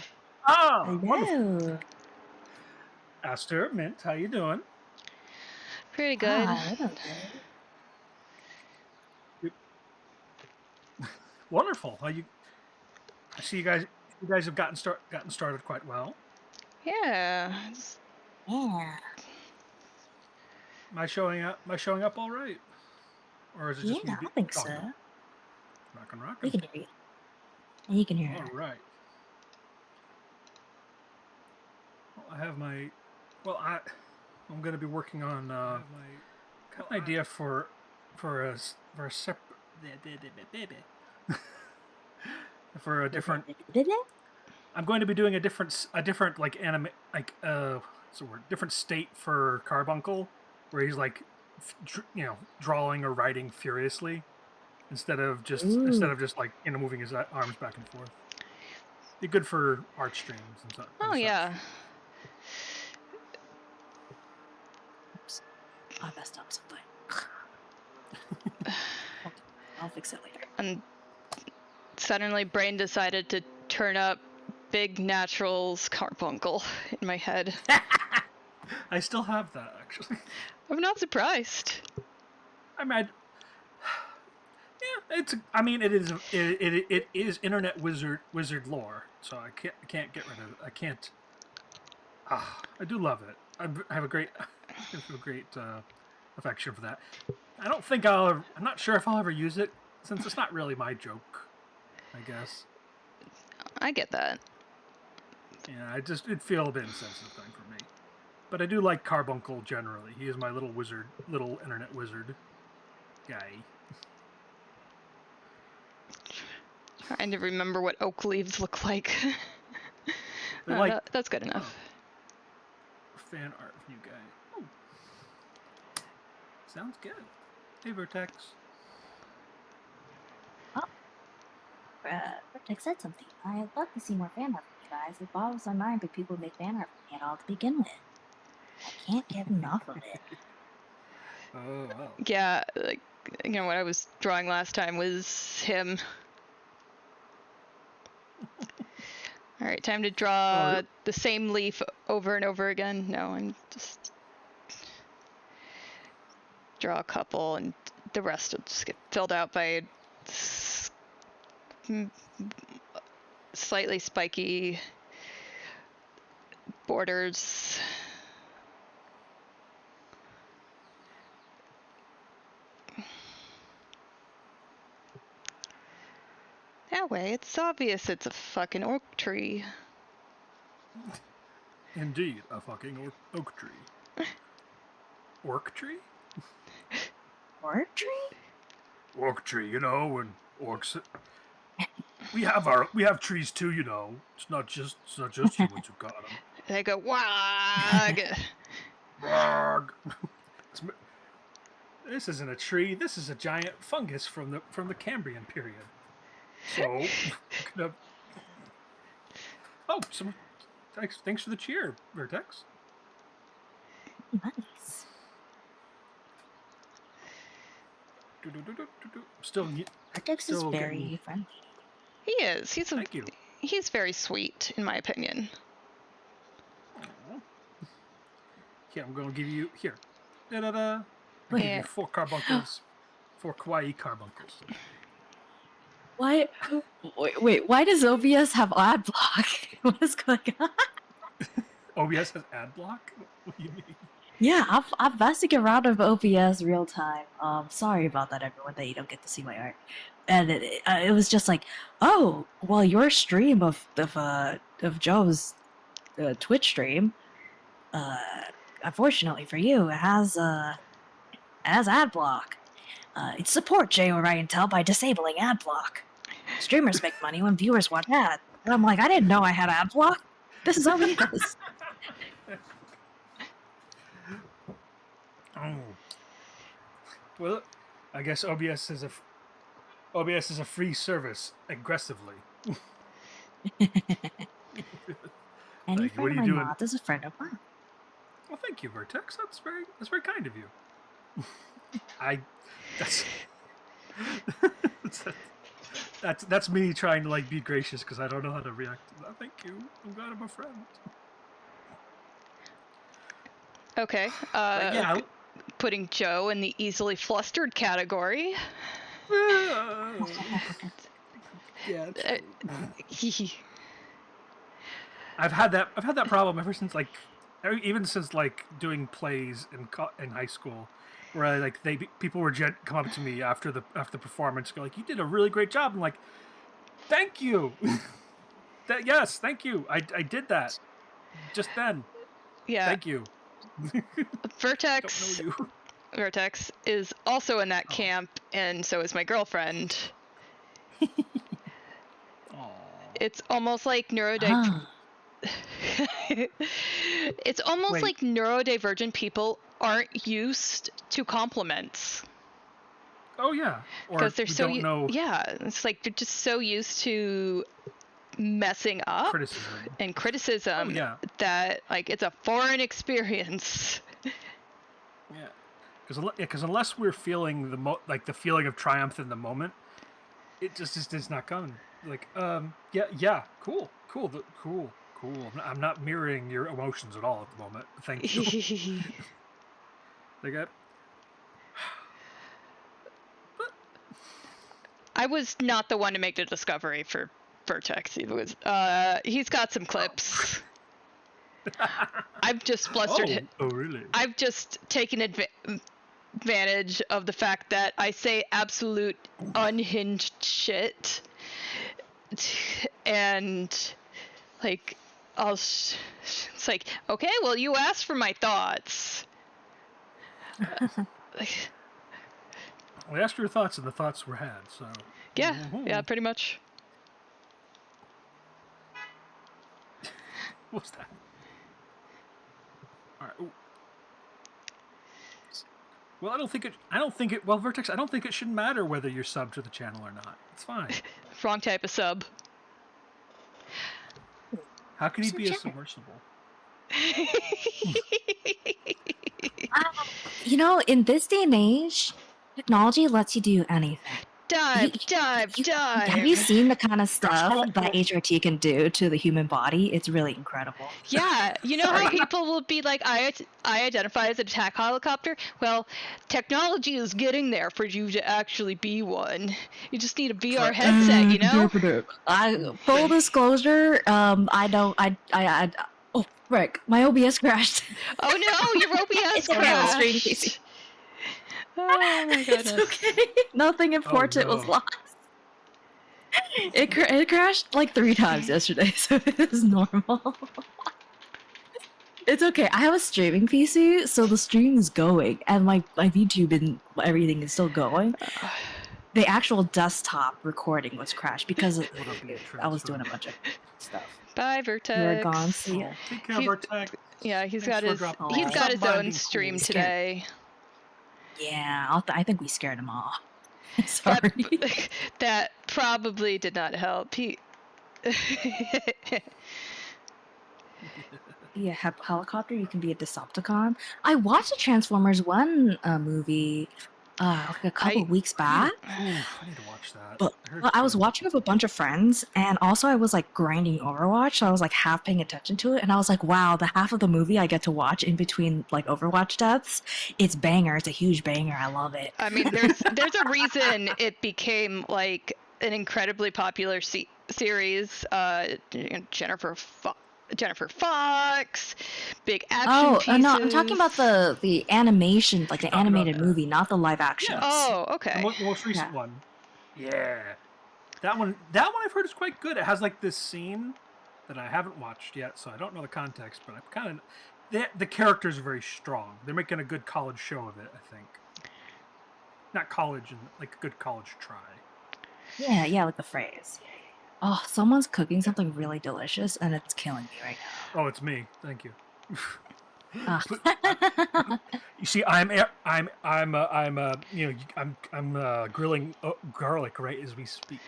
Ah, wonderful. Hello. Aster, Mint, how you doing? Pretty good. Hi, I'm okay. Wonderful. How you? I see you guys. You guys have gotten started quite well. Yeah. Yeah. Am I showing up? Am I showing up all right? Or is it just me Yeah, I think so. talking? Rockin', We rockin'. can hear you. And you can hear All her. right. Well, I have my. Well, I'm going to be working on got an idea for a separate for a different. I'm going to be doing a different like anime what's the word? Different state for Carbuncle, where he's like, drawing or writing furiously, instead of just like moving his arms back and forth. Be good for art streams and such. Oh, yeah. Oops. I messed up something. I'll fix it later. And suddenly brain decided to turn up Big Natural's Carbuncle in my head. I still have that, actually. I'm not surprised. I mean, yeah, it is internet wizard lore, so I can't get rid of it. I can't. I do love it. I have a great affection for that. I don't think I'm not sure if I'll ever use it, since it's not really my joke, I guess. I get that. Yeah, it'd feel a bit insensitive thing for me. But I do like Carbuncle generally. He is my little internet wizard guy. Trying to remember what oak leaves look like. That's good enough. Fan art of you guys. Oh. Sounds good. Hey, Vertex. Oh. Vertex said something. I'd love to see more fan art from you guys. It boggles my mind that people make fan art from me at all to begin with. I can't get enough of it. Oh, wow. Yeah, like, what I was drawing last time was him. All right, time to draw the same leaf over and over again. No, I'm just draw a couple, and the rest will just get filled out by slightly spiky borders. That way, it's obvious it's a fucking oak tree. Indeed, a fucking oak tree. Orc tree? Orc tree? Orc tree, when orcs. We have trees too, It's not just humans who got them. They go wag. Wag. This isn't a tree. This is a giant fungus from the Cambrian period. So, thanks for the cheer, Vertex. Nice. Vertex is very friendly. He is. Thank you. He's very sweet, in my opinion. Aww. Yeah, I'm going to give you here. Da-da-da. I'll give you 4 carbuncles. 4 kawaii carbuncles. Why? Wait. Why does OBS have ad block? What is going on? OBS has ad block? What do you mean? Yeah, I'm messing around with OBS real time. Sorry about that, everyone, that you don't get to see my art. And it was just like, oh, well, your stream of Joe's Twitch stream, uh, unfortunately for you, it has ad block. It supports J Tell by disabling ad block. Streamers make money when viewers watch ads. And I'm like, I didn't know I had ad block. This is OBS. Oh. Well, I guess OBS is a free service aggressively. Any Like, friend what are of you my doing? mod is a friend of mine. Well, thank you, Vertex. That's very kind of you. That's that's me trying to like be gracious because I don't know how to react to that. Thank you. I'm glad I'm a friend. Okay. Yeah. Putting Joe in the easily flustered category. Yeah. Uh, I've had that problem ever since even since like doing plays in high school, where like people would come up to me after the performance, go like, "You did a really great job." I'm like, "Thank you." Yes, thank you. I did that just then. yeah. Thank you. Vertex Don't know you. Vertex is also in that Oh. camp, and so is my girlfriend. Aww. It's almost like it's almost Wait. like neurodivergent people aren't used to compliments. Oh yeah. Or Because they're we so don't know yeah, it's like they're just so used to messing up criticism. and criticism Oh yeah. that like it's a foreign experience. Yeah. Because unless we're feeling the feeling of triumph in the moment, it just is not coming. Like yeah, cool. I'm not mirroring your emotions at all at the moment. Thank you. Like I was not the one to make the discovery for Vertex. It was he's got some clips. I've just flustered him. Oh really? I've just taken advantage of the fact that I say absolute unhinged shit, and like it's like, okay, well, you asked for my thoughts. We asked your thoughts, and the thoughts were had. So yeah, pretty much. What's that? All right. Ooh. Well, I don't think it. Well, Vertex, I don't think it should matter whether you're sub to the channel or not. It's fine. Wrong type of sub. How can he be a submersible? You know, in this day and age, technology lets you do anything. Dive. Have you seen the kind of stuff that HRT can do to the human body? It's really incredible. Yeah, you know how people will be like, I identify as an attack helicopter? Well, technology is getting there for you to actually be one. You just need a VR headset, you know? Full disclosure, oh, frick, my OBS crashed. Oh no, your OBS crashed. Oh my goodness. It's okay. Nothing important was lost. It crashed like 3 times yesterday, so it's normal. It's okay. I have a streaming PC, so the stream is going, and my YouTube and everything is still going. The actual desktop recording was crashed because I was doing a bunch of stuff. Bye, Vertex. You're gone. See ya. Take care, Vertex. Yeah, he's got his own stream today. Yeah, I think we scared him off. Sorry. That probably did not help. Yeah, helicopter. You can be a Decepticon. I watched the Transformers 1 movie like a couple weeks back. I need to watch that. But I was watching with a bunch of friends, and also I was like grinding Overwatch, so I was like half paying attention to it, and I was like, wow, the half of the movie I get to watch in between like Overwatch deaths, it's banger. It's a huge banger. I love it. I mean, there's a reason it became like an incredibly popular series. Jennifer Jennifer Fox, big action Oh, pieces. no, I'm talking about the animation, like the Talking about animated movie, not the live actions. Oh, the okay. most recent Yeah. one. Yeah, that one I've heard is quite good. It has like this scene that I haven't watched yet, so I don't know the context, but I kind of the characters are very strong. They're making a good college show of it, I think. Not college, and like a good college try. Yeah, like the phrase. Oh, someone's cooking something really delicious, and it's killing me right Oh, it's me. Thank you. now. But you see, I'm grilling garlic right as we speak.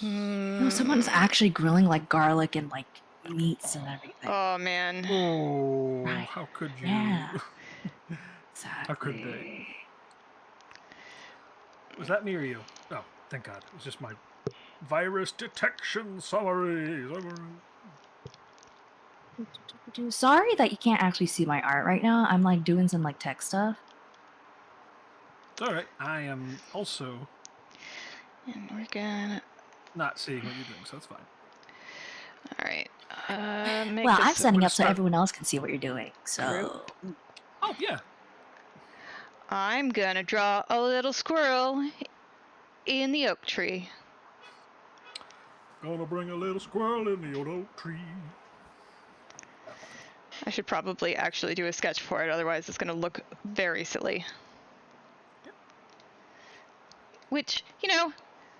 No, someone's actually grilling like garlic and like meats and everything. Oh man. Oh, Right. how could you? Yeah. How could they? Exactly. Was that me or you? Oh, thank God. It was just my virus detection summary. Sorry that you can't actually see my art right now. I'm like doing some like tech stuff. It's all right. I am also And we're gonna. not seeing what you're doing, so that's fine. All right. Make Well, this I'm setting gonna up so start- everyone else can see what you're doing. So Oh yeah. I'm gonna draw a little squirrel in the oak tree. Gonna bring a little squirrel in the old oak tree. I should probably actually do a sketch for it, otherwise it's gonna look very silly. Which, you know,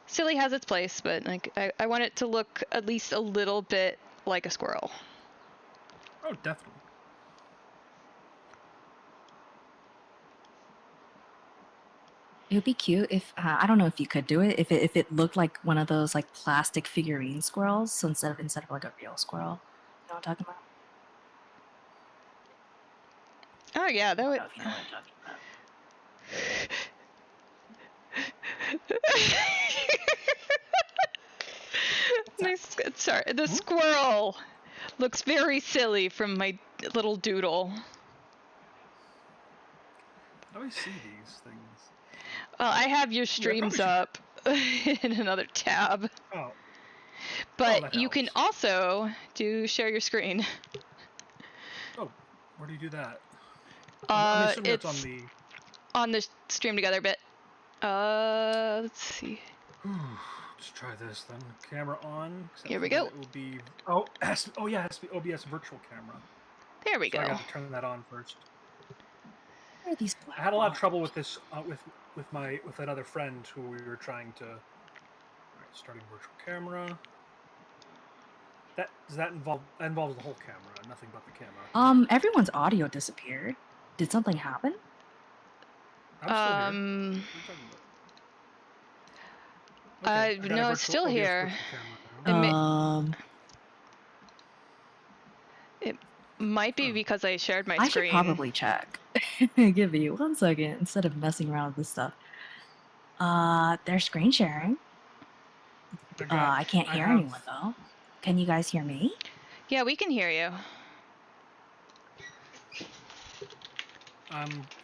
silly has its place, but like I want it to look at least a little bit like a squirrel. Oh, definitely. it would be cute if I don't know if you could do it if it looked like one of those like plastic figurine squirrels so instead of like a real squirrel. You know what I'm talking about? Oh yeah, that I don't would. know if you know what I'm talking about. Sorry, the squirrel looks very silly from my little doodle. How do I see these things? Well, I have your streams should- up in another tab, Oh, but that you can helps. also do share your screen. oh, where do you do that? I'm assuming It's it's on the stream together bit. Let's see. Let's try this then. Camera on. Here we for that go. It will be. Oh, it has to be OBS virtual camera. There we So I go. got to turn that on first. Where are these black I had a lot of balls? trouble with this with another friend who we were trying to. All right, starting virtual camera. That involves the whole camera, nothing but the camera. Everyone's audio disappeared. Did something happen? I'm still here. What are you talking about? Okay, I got a no, it's still OBS here. virtual camera now. It might be because I shared my I screen. should probably check. Give me 1 second instead of messing around with this stuff. They're screen sharing. I can't hear anyone though. Can you guys hear me? Yeah, we can hear you.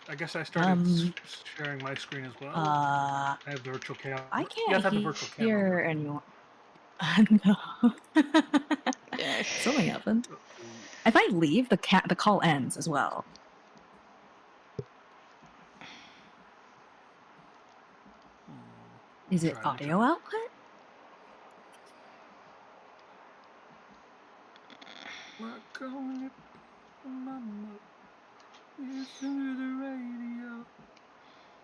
I guess I started sharing my screen as well. I have the virtual camera. I You can't have to have the virtual hear camera. anyone. No. Yeah. Something happened. If I leave, the call ends as well. Is it audio output?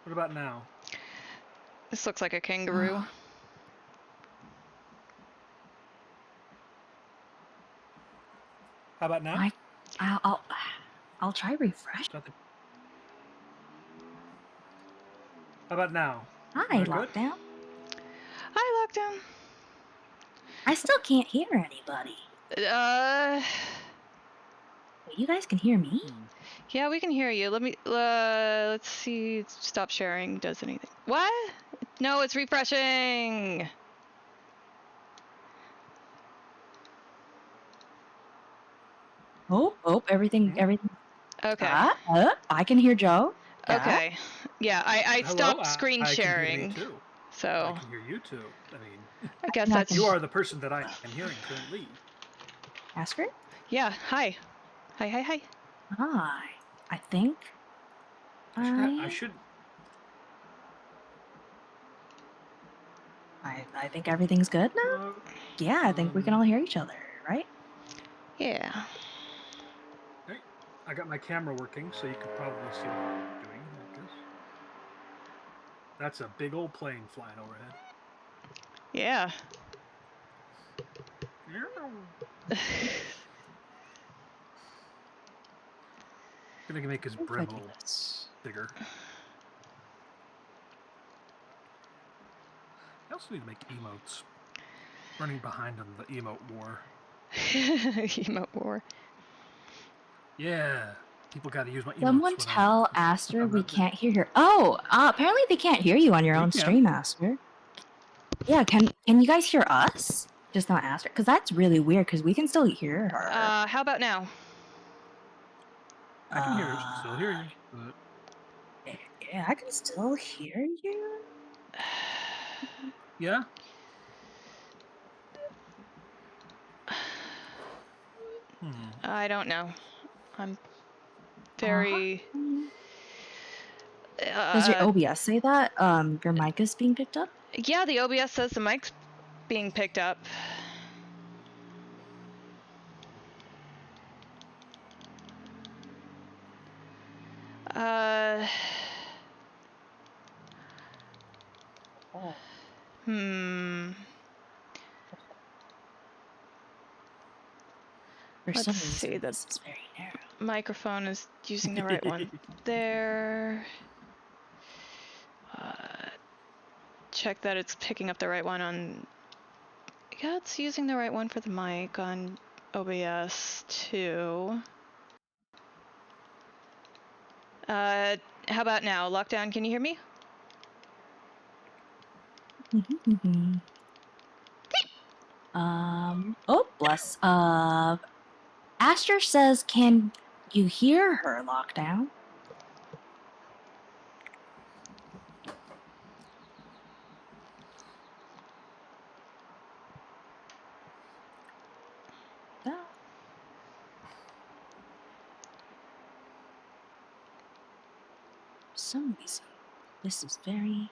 What about now? This looks like a kangaroo. How about now? I'll try refresh. How about now? Hi, Am I good? Lockdown. Hi, Lockdown. I still can't hear anybody. Wait, you guys can hear me? Yeah, we can hear you. Let me, let's see. Stop sharing does anything. What? No, it's refreshing. Oh, everything. Okay. I can hear Joe. Okay. Yeah, I Hello? stopped screen I can hear sharing. me too. So I can hear you too. I mean, I guess that's. you are the person that I am hearing currently. Asker? Yeah, hi. Hi, hi, hi. Hi. I think I should. I think everything's good now. Yeah, I think we can all hear each other, right? Yeah. Hey, I got my camera working, so you could probably see what I'm doing. I guess. That's a big old plane flying overhead. Yeah. Gonna make his Oh, brim a little goodness. bigger. I also need to make emotes. Running behind on the emote war. Emote war. Yeah, people got to use my emotes. Someone when tell I'm Aster we not there. can't hear her. Oh, apparently they can't hear you on your We own can. stream, Aster. Yeah, can you guys hear us? Just not Aster? Because that's really weird, because we can still hear her. How about now? I can hear you. Still hear you. But Yeah, I can still hear you. yeah. I don't know. I'm Uh-huh. very... Does your OBS say that your mic is being picked up? Yeah, the OBS says the mic's being picked up. Oh. For some Let's reason, see, the this is very narrow. microphone is using the right one there. Check that it's picking up the right one on... Yeah, it's using the right one for the mic on OBS too. How about now? Lockdown, can you hear me? Oh, bless. Aster says, can you hear her, Lockdown? No. For some reason, this is very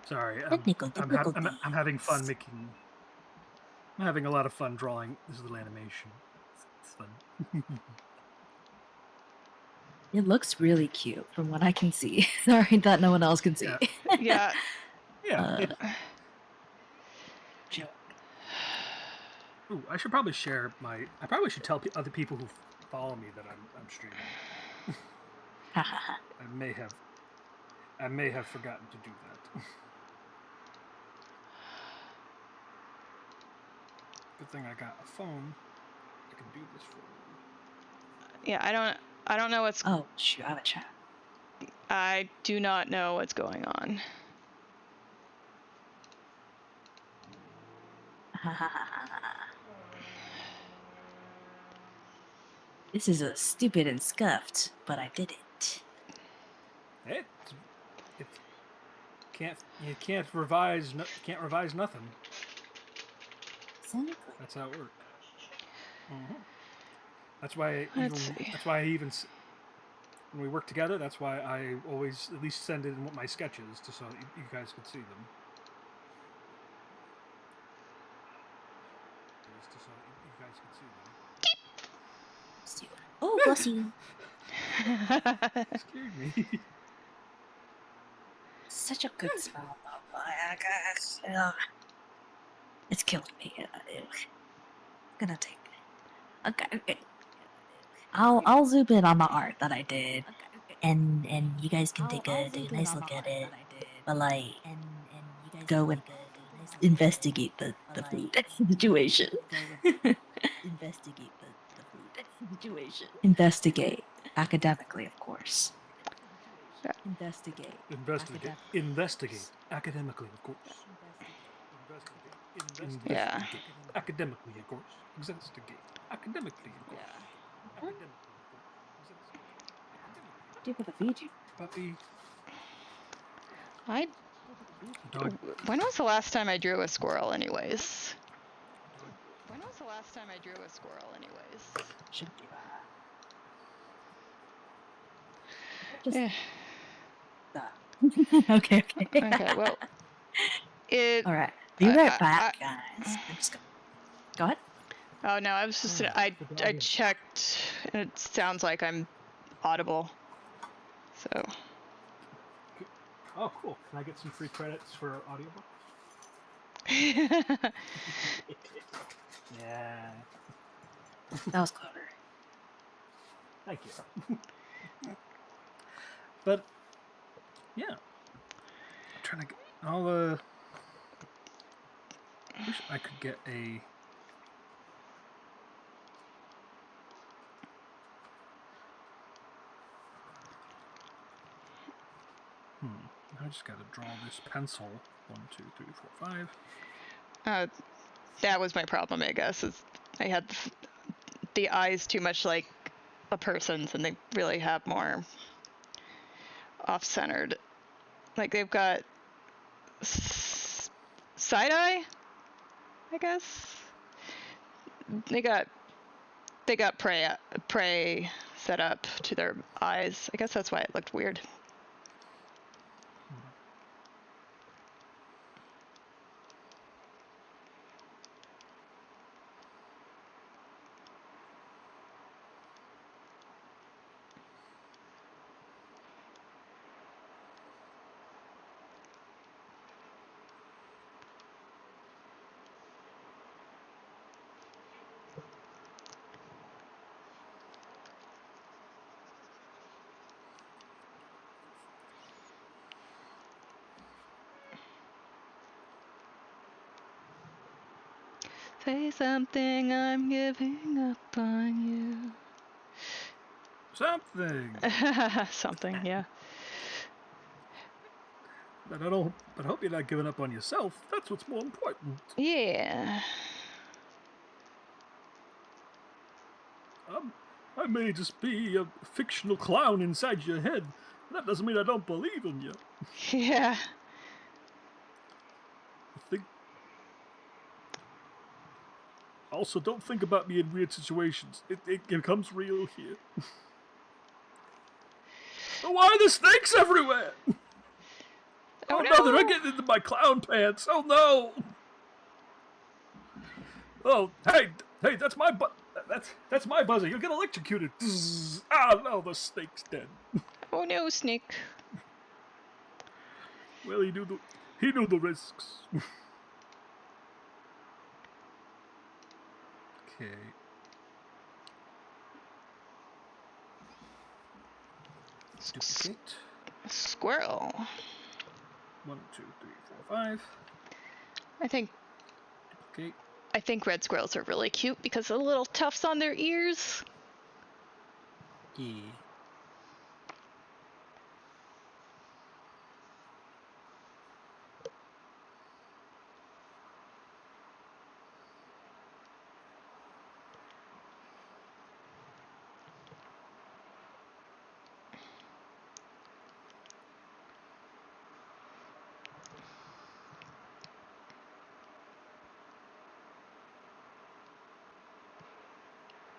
Sorry, technical I'm having fun difficulties. making. I'm having a lot of fun drawing this little animation. It's fun. It looks really cute from what I can see. Sorry that no one else can see. Yeah. Yeah. Joke. Ooh, I should probably share my. I probably should tell other people who follow me that I'm streaming. I may have forgotten to do that. Good thing I got a phone. I can do this for you. Yeah, I don't know what's... Oh, shoot, I have a chat. I do not know what's going on. This is a stupid and scuffed, but I did it. Hey, you can't revise nothing. Exactly. That's how it works. That's why Let's see. when we work together, that's why I always at least send in my sketches so you guys could see them. Oh, bless you. Scared me. Such a good smell, though. It's killing me. I'm gonna take it. Okay. I'll zoom in on the art that I did, and you guys can take a nice look at it. But like, go and investigate the food situation. Investigate academically, of course. Investigate academically, of course. Yeah. Academically, of course. Investigate academically, of course. Do for the Fiji. Puppy. When was the last time I drew a squirrel, anyways? last time I drew a squirrel, anyways. Should do just Eh. okay. Okay, well, All right. Be right back, guys. I'm just gonna go ahead. Oh no, I was just I checked, and it sounds like I'm audible. So. Oh, cool. Can I get some free credits for audiobook? Yeah. That was clever. Thank you. But yeah, I'm trying to get all wish I could get a. I just gotta draw this pencil. 1, 2, 3, 4, 5. That was my problem, I guess. Is I had the eyes too much like a person's, and they really have more off-centered. Like they've got side eye, I guess. They got prey set up to their eyes. I guess that's why it looked weird. Say something, I'm giving up on you. Something. Something, yeah. But I hope you're not giving up on yourself. That's what's more important. Yeah. I may just be a fictional clown inside your head. But that doesn't mean I don't believe in you. Yeah. Also, don't think about me in weird situations. It becomes real here. Oh, why are the snakes everywhere? Oh no, they're not getting into my clown pants. Oh no. Oh, hey, that's my that's my buzzer. You'll get electrocuted. Ah, no, the snake's dead. Oh no, snake. Well, he knew the risks. Okay. Duplicate. Squirrel. 1, 2, 3, 4, 5. I think Duplicate. I think red squirrels are really cute because of the little tufts on their ears. Yeah.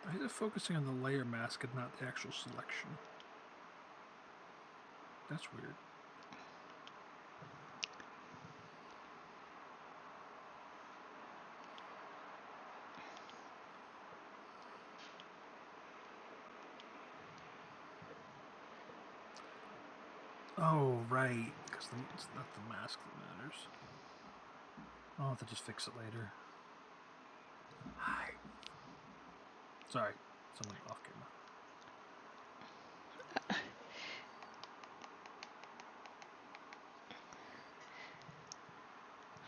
Why is it focusing on the layer mask and not the actual selection? That's weird. Oh, right. Because it's not the mask that matters. I'll have to just fix it later. Hi. Sorry. Someone off camera.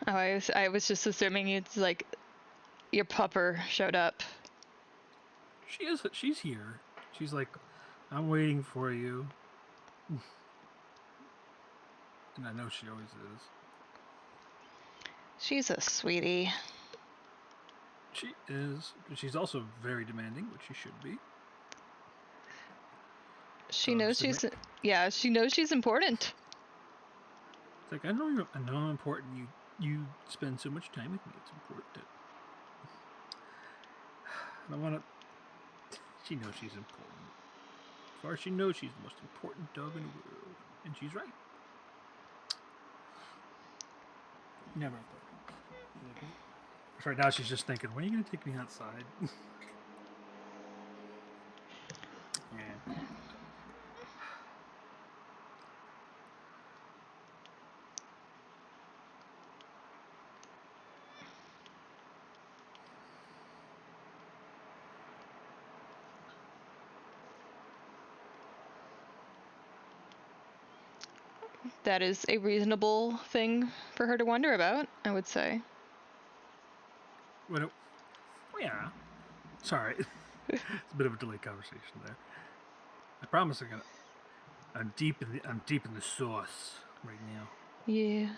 Oh, I was just assuming it's like your pupper showed up. She's here. She's like, I'm waiting for you. And I know she always is. She's a sweetie. She is. She's also very demanding, which she should be. She knows she knows she's important. It's like, I know I'm important. You spend so much time with me. It's important. I don't want to. She knows she's important. As far as she knows, she's the most important dog in the world, and she's right. Never important. Right now, she's just thinking, "When are you going to take me outside?" Yeah. That is a reasonable thing for her to wonder about, I would say. What? Yeah. Sorry, it's a bit of a delayed conversation there. I promise I'm deep in the sauce right now. Yeah.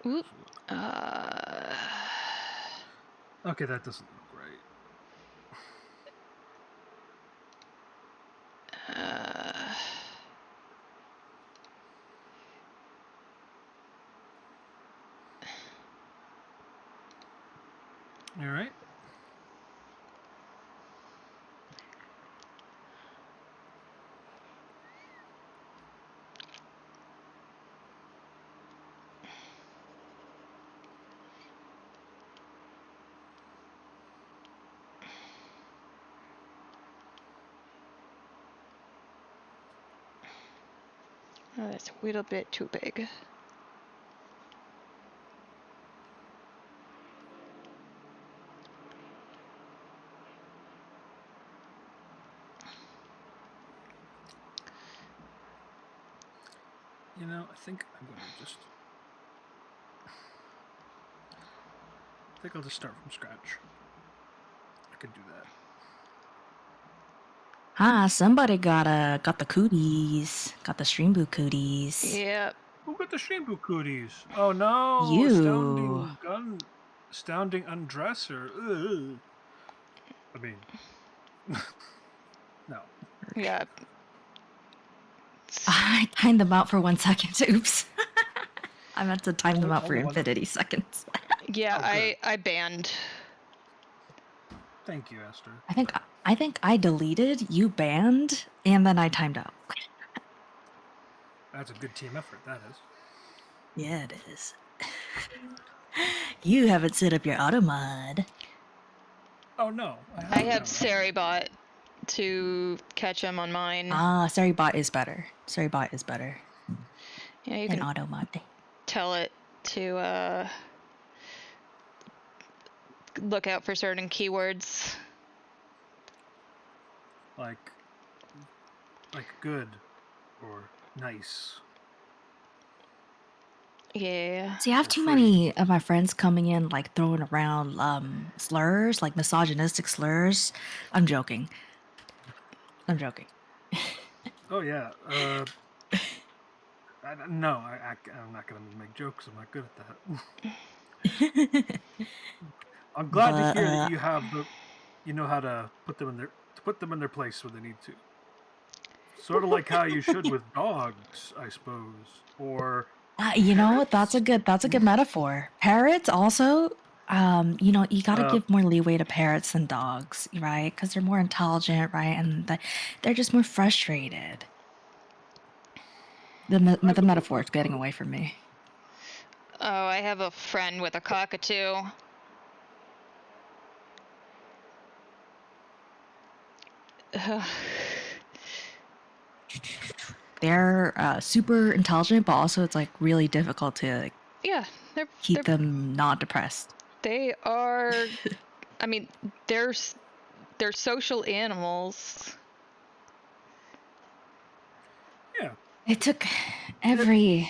Oop. Okay, that doesn't look right. All right. Oh, that's a little bit too big. You know, I think I'm going to just. I think I'll just start from scratch. I could do that. Somebody got the cooties. Got the stream boot cooties. Yep. Who got the stream boot cooties? Oh no! You. Astounding undresser. Ugh. I mean, no. Yeah. I timed them out for 1 second. Oops. I meant to time them out for Only one. infinity seconds. Yeah, Oh, good. I banned. Thank you, Esther. I think I deleted, you banned, and then I timed out. That's a good team effort. That is. Yeah, it is. You haven't set up your auto mod. Oh no! I have Saribot to catch him on mine. Saribot is better. Saribot is better Yeah, you than can auto mod. tell it to look out for certain keywords. Like good or nice. Yeah. See, I have too many of my friends coming in, like throwing around slurs, like misogynistic slurs. I'm joking. I'm joking. Oh yeah. I'm not gonna make jokes. I'm not good at that. I'm glad to hear that you know how to put them in their place when they need to. Sort of like how you should with dogs, I suppose, or You know, parrots. that's a good metaphor. Parrots also, you know, you got to give more leeway to parrots than dogs, right? Because they're more intelligent, right? And they're just more frustrated. The metaphor is getting away from me. Oh, I have a friend with a cockatoo. They're super intelligent, but also it's like really difficult to Yeah, keep them not depressed. They are. I mean, they're social animals. Yeah. It took every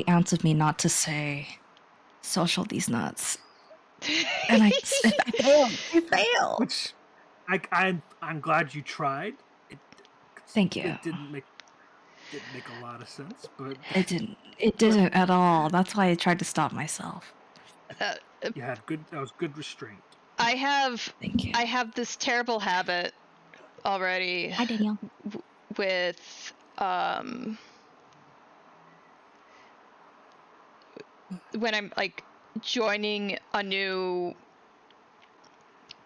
ounce of me not to say social these nuts. And I failed. I failed. Which I'm glad you tried. Thank you. It didn't make a lot of sense, but It didn't. It didn't at all. That's why I tried to stop myself. you had that was good restraint. Thank you. I have this terrible habit already. Hi, Danielle. With when I'm like joining a new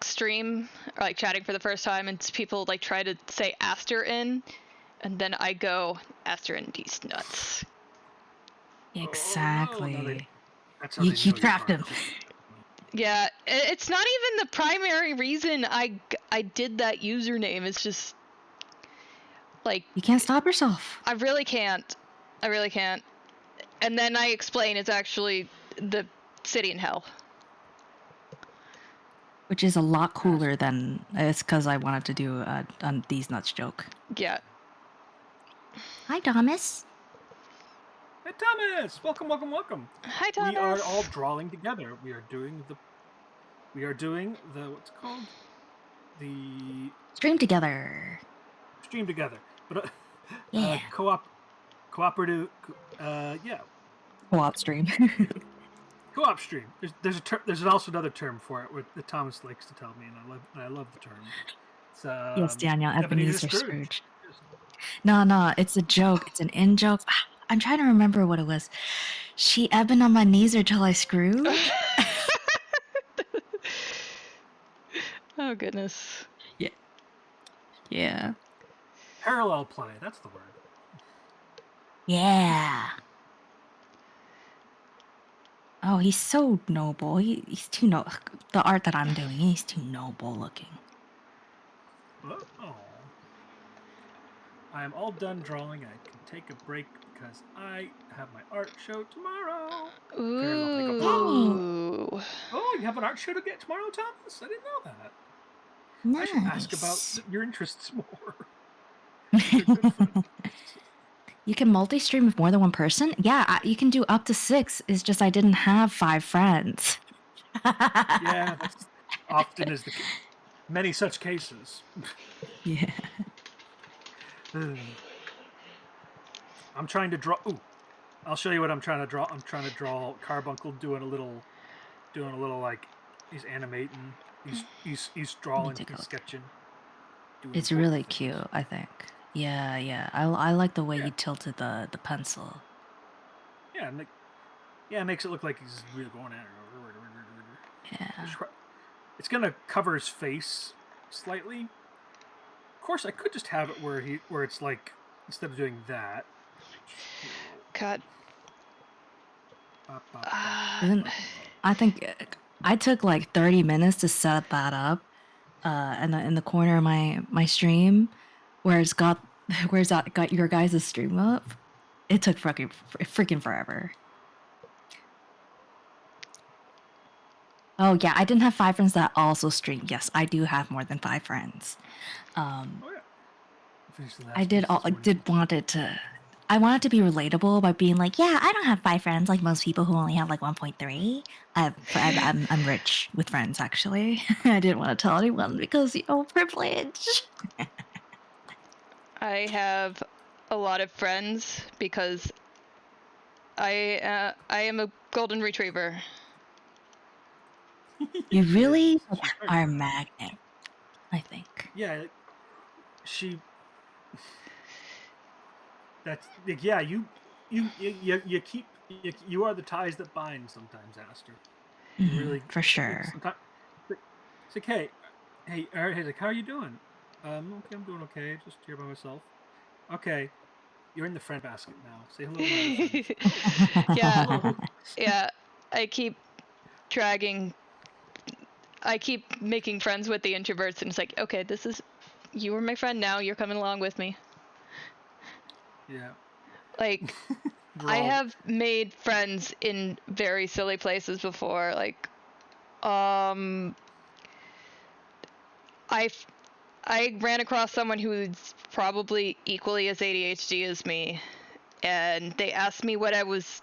stream or like chatting for the first time, and people like try to say Aster in, and then I go Aster in these nuts. Exactly. Oh, no, that's how You they know you're trapped him. hard. Yeah, it's not even the primary reason I did that username. It's just like You can't stop yourself. I really can't. I really can't. And then I explain it's actually the city in hell. Which is a lot cooler than it's because I wanted to do a these nuts joke. Yeah. Hi, Thomas. Hey, Thomas! Welcome, welcome, welcome. Hi, Thomas. We are all drawing together. We are doing the what's it called? The Stream together. stream together. But Yeah. cooperative. Yeah, Co-op stream. co-op stream. There's also another term for it that Thomas likes to tell me, and I love the term. It's Yes, Daniel. Ebenezer Scrooge. Scrooge. No, it's a joke. It's an in joke. I'm trying to remember what it was. She ebbing on my knees until I Scrooge. Oh goodness. Yeah. Parallel play. That's the word. Yeah. Oh, he's so noble. He's too noble. The art that I'm doing, he's too noble looking. Oh. I am all done drawing. I can take a break because I have my art show tomorrow. Very lovely. Ooh. Oh, you have an art show to get tomorrow, Thomas? I didn't know that. Nice. I should ask about your interests more. You're good friends. You can multi-stream with more than one person? Yeah, you can do up to 6. It's just I didn't have 5 friends. Yeah, that's often is the many such cases. Yeah. I'm trying to draw. Ooh, I'll show you what I'm trying to draw. I'm trying to draw Carbuncle doing a little like he's animating. He's drawing. He's sketching. It's really cute, I think. Yeah. I like the way you tilted the pencil. Yeah, it makes it look like he's really going at it. Yeah. It's gonna cover his face slightly. Of course, I could just have it where it's like instead of doing that. God. I think I took like 30 minutes to set that up in the corner of my stream where's got your guys' stream up. It took freaking forever. Oh yeah, I didn't have 5 friends that also stream. Yes, I do have more than 5 friends. I wanted to be relatable by being like, yeah, I don't have 5 friends like most people who only have like 1.3. I'm rich with friends actually. I didn't want to tell anyone because privilege. I have a lot of friends because I am a golden retriever. You really are a magnet, I think. Yeah, that's yeah. You keep you are the ties that bind. Sometimes, Aster. Really, for sure. It's like, hey, like, how are you doing? Okay, I'm doing okay. Just here by myself. Okay, you're in the friend basket now. Say hello to my friends. Yeah, yeah. I keep making friends with the introverts, and it's like, okay, you were my friend now. You're coming along with me. Yeah. Like, I have made friends in very silly places before. Like, I ran across someone who's probably equally as ADHD as me, and they asked me what I was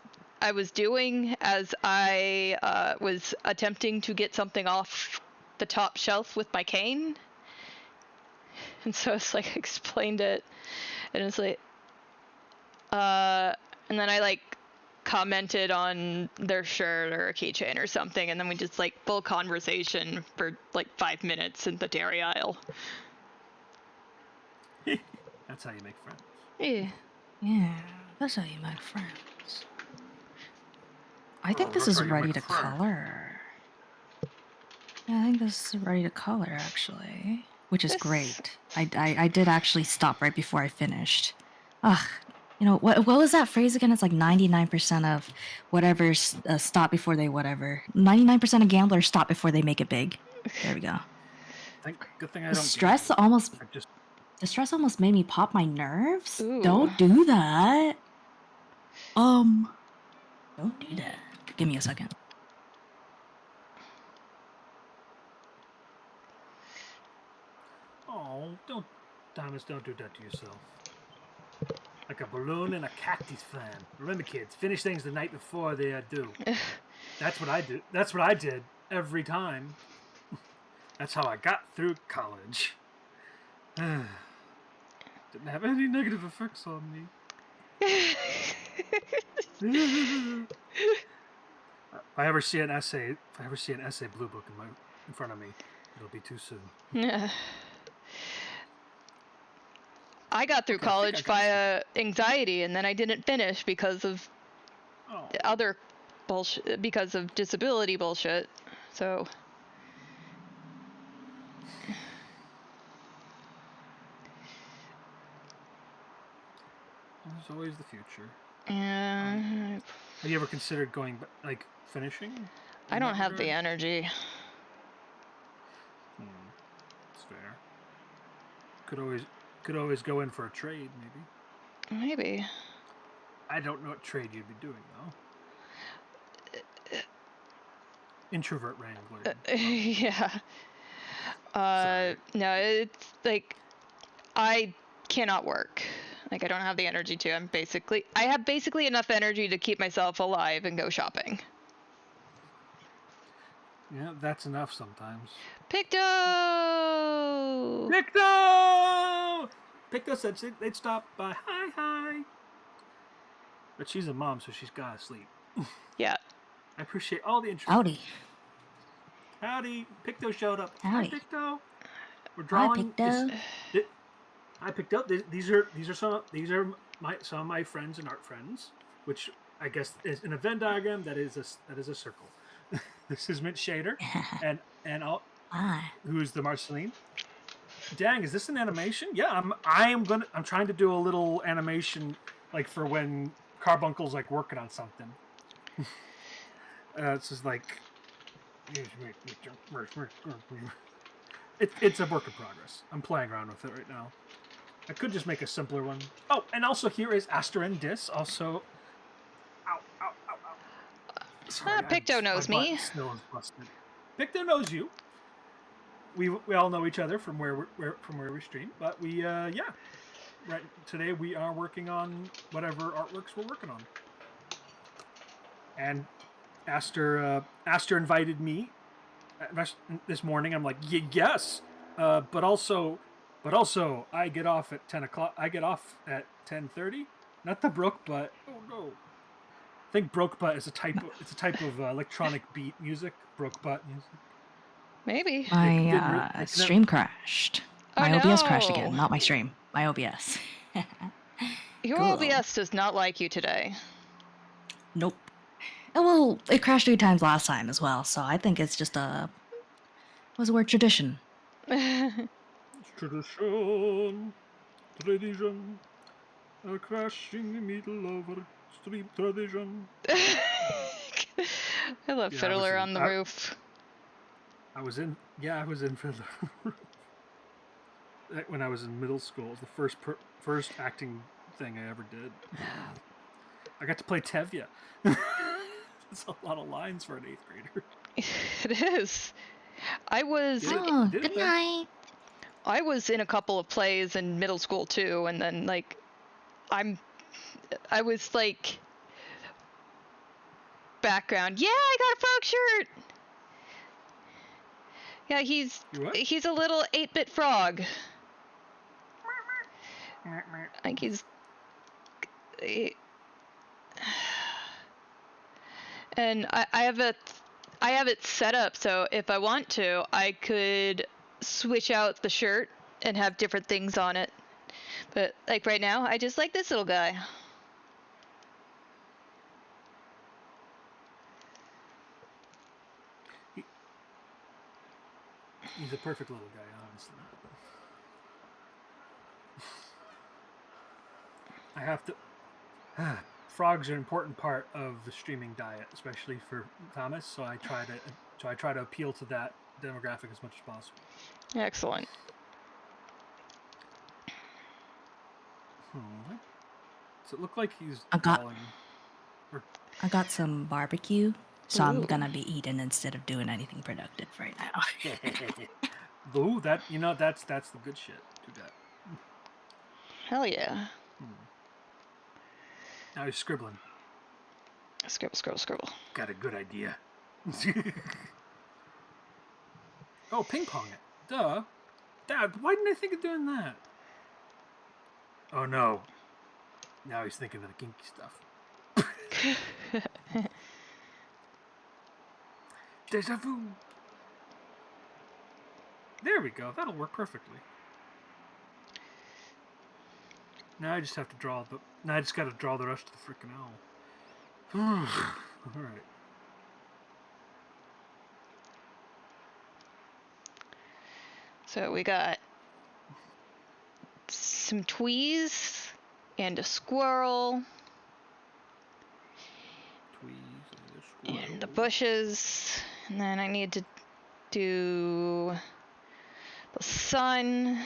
doing as I was attempting to get something off the top shelf with my cane. And so it's like I explained it, and it's like, and then I like commented on their shirt or a keychain or something, and then we just like full conversation for like 5 minutes in the dairy aisle. That's how you make friends. Yeah, that's how you make friends. I think this is ready to color. Yeah, I think this is ready to color actually, which is This great. I did actually stop right before I finished. Ugh, you know what was that phrase again? It's like 99% of whatever's stop before they whatever. 99% of gamblers stop before they make it big. There we go. Good thing I The don't stress gamble. almost I just the stress almost made me pop my nerves. Ooh. Don't do that. Um, don't do that. Give me a second. don't, Thomas, don't do that to yourself. Like a balloon and a cactus fan. Remember, kids, finish things the night before they are due. That's what I do. That's what I did every time. That's how I got through college. Didn't have any negative effects on me. If I ever see an essay blue book in front of me, it'll be too soon. I got through Okay, I think I college got via anxiety, and then I didn't finish because of Oh, other bullshit, because of disability bullshit. So there's always the future. uh, Have you ever considered going, like, finishing? I In don't that have the regard? energy. It's fair. Could always go in for a trade, maybe. Maybe. I don't know what trade you'd be doing though. Introvert wrangler. Yeah. Sorry. No, it's like I cannot work. Like I don't have the energy to. I have basically enough energy to keep myself alive and go shopping. Yeah, that's enough sometimes. Picto! Picto! Picto said they'd stop by. Hi. But she's a mom, so she's gotta sleep. Yeah. I appreciate all the interest. Howdy. Howdy, Picto showed up. Hi, Howdy. Picto. We're Hi, drawing this. Picto. I picked up these are some of my friends and art friends, which I guess is in a Venn diagram that is a circle. This is Mint Shader, and I'll, Hi. who's the Marceline. Dang, is this an animation? Yeah, I'm trying to do a little animation like for when Carbuncle's like working on something. It's just like it's a work in progress. I'm playing around with it right now. I could just make a simpler one. Oh, and also here is Aster and Dis. Also, ow. Sorry, Picto my knows butt me. still is busted. Picto knows you. We all know each other from where we stream, but right today we are working on whatever artworks we're working on. And Aster invited me this morning. I'm like, yes, but also I get off at 10 o'clock. I get off at 10:30. Not the Brook, but oh no, I think Broke Butt is a type of electronic beat music. Broke Butt music. Maybe. My stream crashed. Oh My OBS crashed again, no. not my stream. My OBS. Your Cool. OBS does not like you today. Nope. Oh, well, it crashed 3 times last time as well, so I think it's just what's the word, tradition. Tradition, a crashing in the middle of a stream tradition. I love Yeah, Fiddler on the Roof. I was in Fiddler when I was in middle school. It was the first acting thing I ever did. I got to play Tevye. That's a lot of lines for an 8th grader. It is. I was Good night. I was in a couple of plays in middle school too, and then like I was like background. Yeah, I got a frog shirt. Yeah, he's a little 8-bit frog. Like and I have it set up so if I want to, I could switch out the shirt and have different things on it. But like right now, I just like this little guy. He's a perfect little guy, honestly. I have to. Frogs are an important part of the streaming diet, especially for Thomas. So I try to appeal to that demographic as much as possible. Excellent. So it looked like he's I got- falling. I got some barbecue, so I'm Ooh. gonna be eating instead of doing anything productive right now. Ooh, that's the good shit. Do that. Hell yeah. Now he's scribbling. Scribble. Got a good idea. Oh, ping pong it. Duh. Dad, why didn't I think of doing that? Oh no. Now he's thinking of the kinky stuff. Deja vu. There we go. That'll work perfectly. Now I just have to draw the. Now I just got to draw the rest of the freaking owl. All right. So we got some tweez and a squirrel and the bushes, and then I need to do the sun.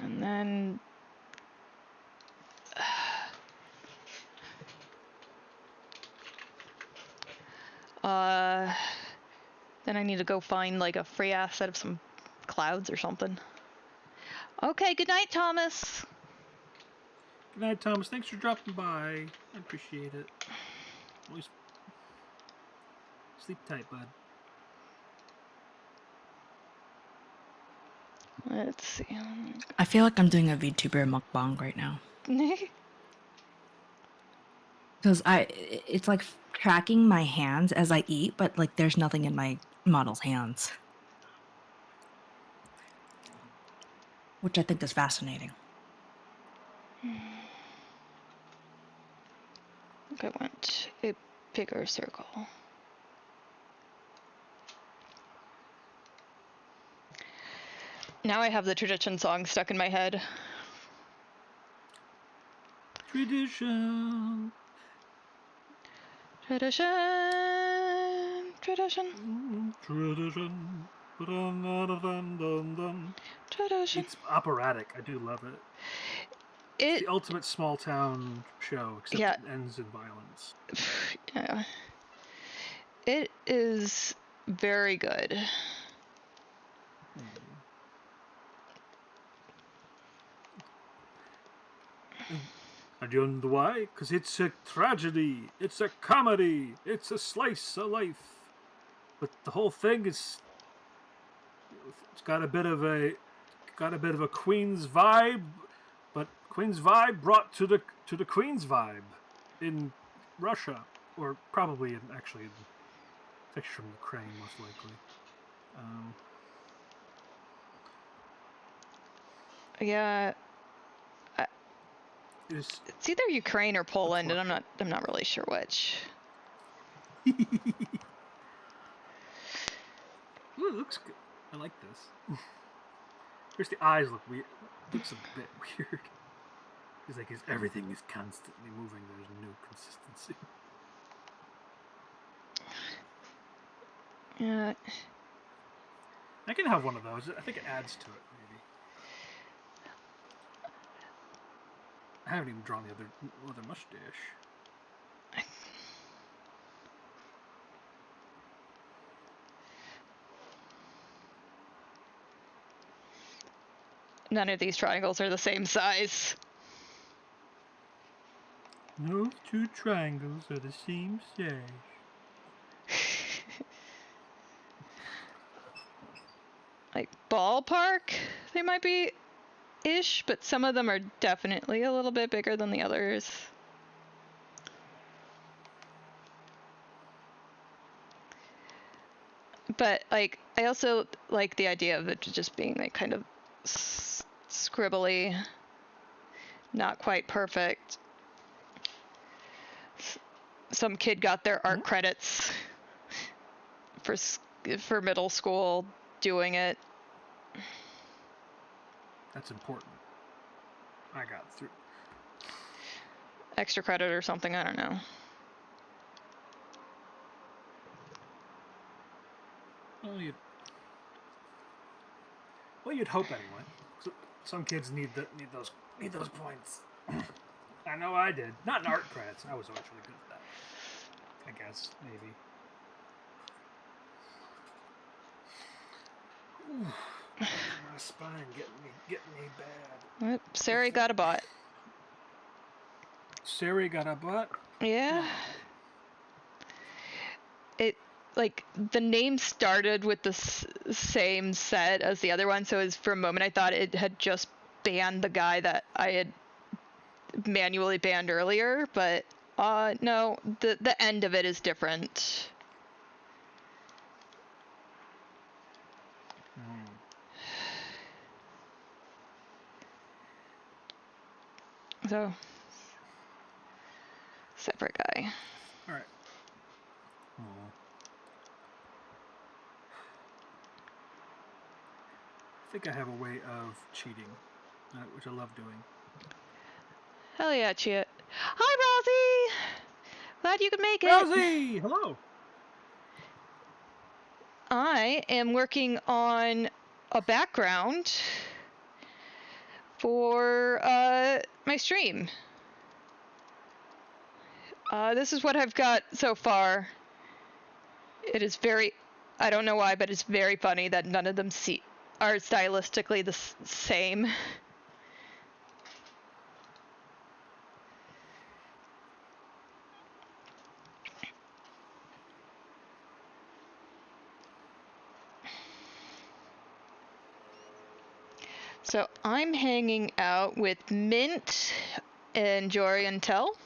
And then then I need to go find like a free asset of some clouds or something. Okay, good night, Thomas. Good night, Thomas. Thanks for dropping by. I appreciate it. Always sleep tight, bud. Let's see. I feel like I'm doing a VTuber mukbang right now. Because it's like tracking my hands as I eat, but like there's nothing in my model's hands. Which I think is fascinating. I want a bigger circle. Now I have the tradition song stuck in my head. Tradition. Tradition. Tradition. Tradition. It's operatic. I do love it. It's the ultimate small town show, except it ends in violence. Yeah. It is very good. And you know why? Because it's a tragedy. It's a comedy. It's a slice of life. But the whole thing is, it's got a bit of a Queen's vibe, but Queen's vibe brought to the Queen's vibe in Russia, or probably it's actually from Ukraine, most likely. Yeah. It's either Ukraine or Poland, and I'm not really sure which. Ooh, it looks good. I like this. Here's the eyes look weird. It looks a bit weird. It's like everything is constantly moving. There's no consistency. Yeah. I can have one of those. I think it adds to it, maybe. I haven't even drawn the other mustache. None of these triangles are the same size. No two triangles are the same size. Like ballpark, they might be ish, but some of them are definitely a little bit bigger than the others. But like, I also like the idea of it just being like kind of scribbly, not quite perfect. some kid got their art credits for middle school doing it. That's important. I got through. Extra credit or something, I don't know. Well, you'd hope anyway. Some kids need those points. I know I did. Not in art credits. I was always really good at that. I guess maybe. Ooh, my spine getting me bad. Sari got a bot. Sari got a bot? Yeah. It, like, the name started with the same set as the other one, so for a moment I thought it had just banned the guy that I had manually banned earlier, but no, the end of it is different. So, separate guy. All right. I think I have a way of cheating, which I love doing. Hell yeah, Chia. Hi, Rosie! Glad you could make it. Rosie! Hello! I am working on a background for my stream. This is what I've got so far. It is I don't know why, but it's very funny that none of them are stylistically the same. So I'm hanging out with Mint and Jory and Tell.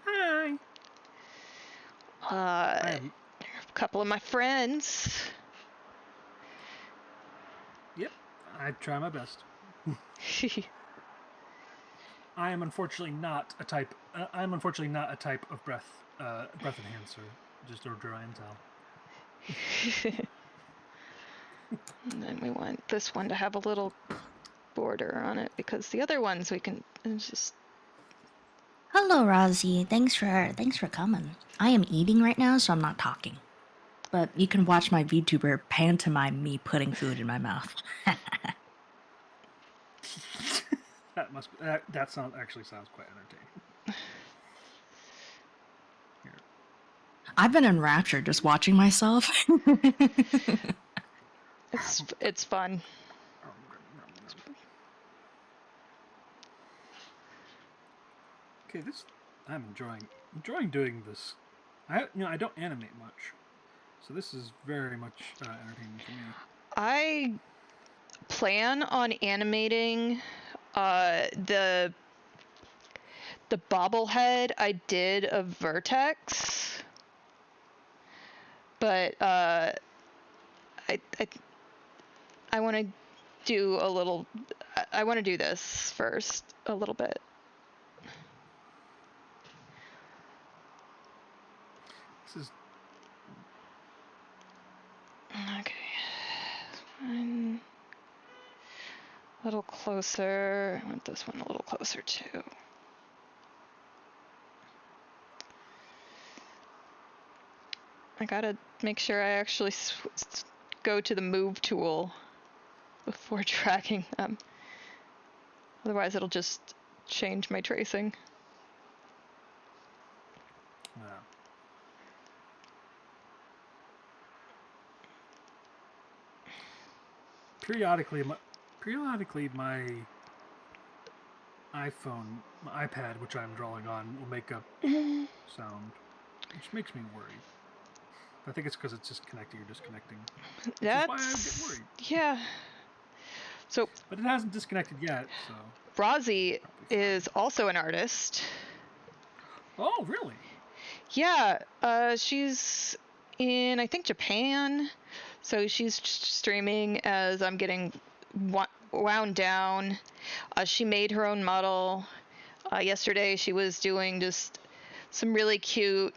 Hi! A couple of my friends. Yep, I try my best. I am unfortunately not a type. I'm unfortunately not a type of breath enhancer. Just a dry and tell. And then we want this one to have a little border on it because the other ones we can just. Hello, Rosie. Thanks for coming. I am eating right now, so I'm not talking. But you can watch my VTuber pantomime me putting food in my mouth. That actually sounds quite entertaining. Here. I've been enraptured just watching myself. It's fun. Okay, I'm enjoying doing this. I don't animate much, so this is very much entertaining for me. I plan on animating the bobblehead I did of Vertex, but I want to do a little. I want to do this first a little bit. This is okay. One. A little closer. I want this one a little closer too. I gotta make sure I actually go to the move tool before tracking them. Otherwise it'll just change my tracing. yeah. Periodically my iPad, which I'm drawing on, will make a sound, which makes me worried. I think it's because it's just connecting or disconnecting. That's why I get worried. Yeah. So, but it hasn't disconnected yet, so. Rosie is also an artist. Oh, really? Yeah. She's in, I think, Japan. So she's streaming as I'm getting wound down. She made her own model. Yesterday she was doing just some really cute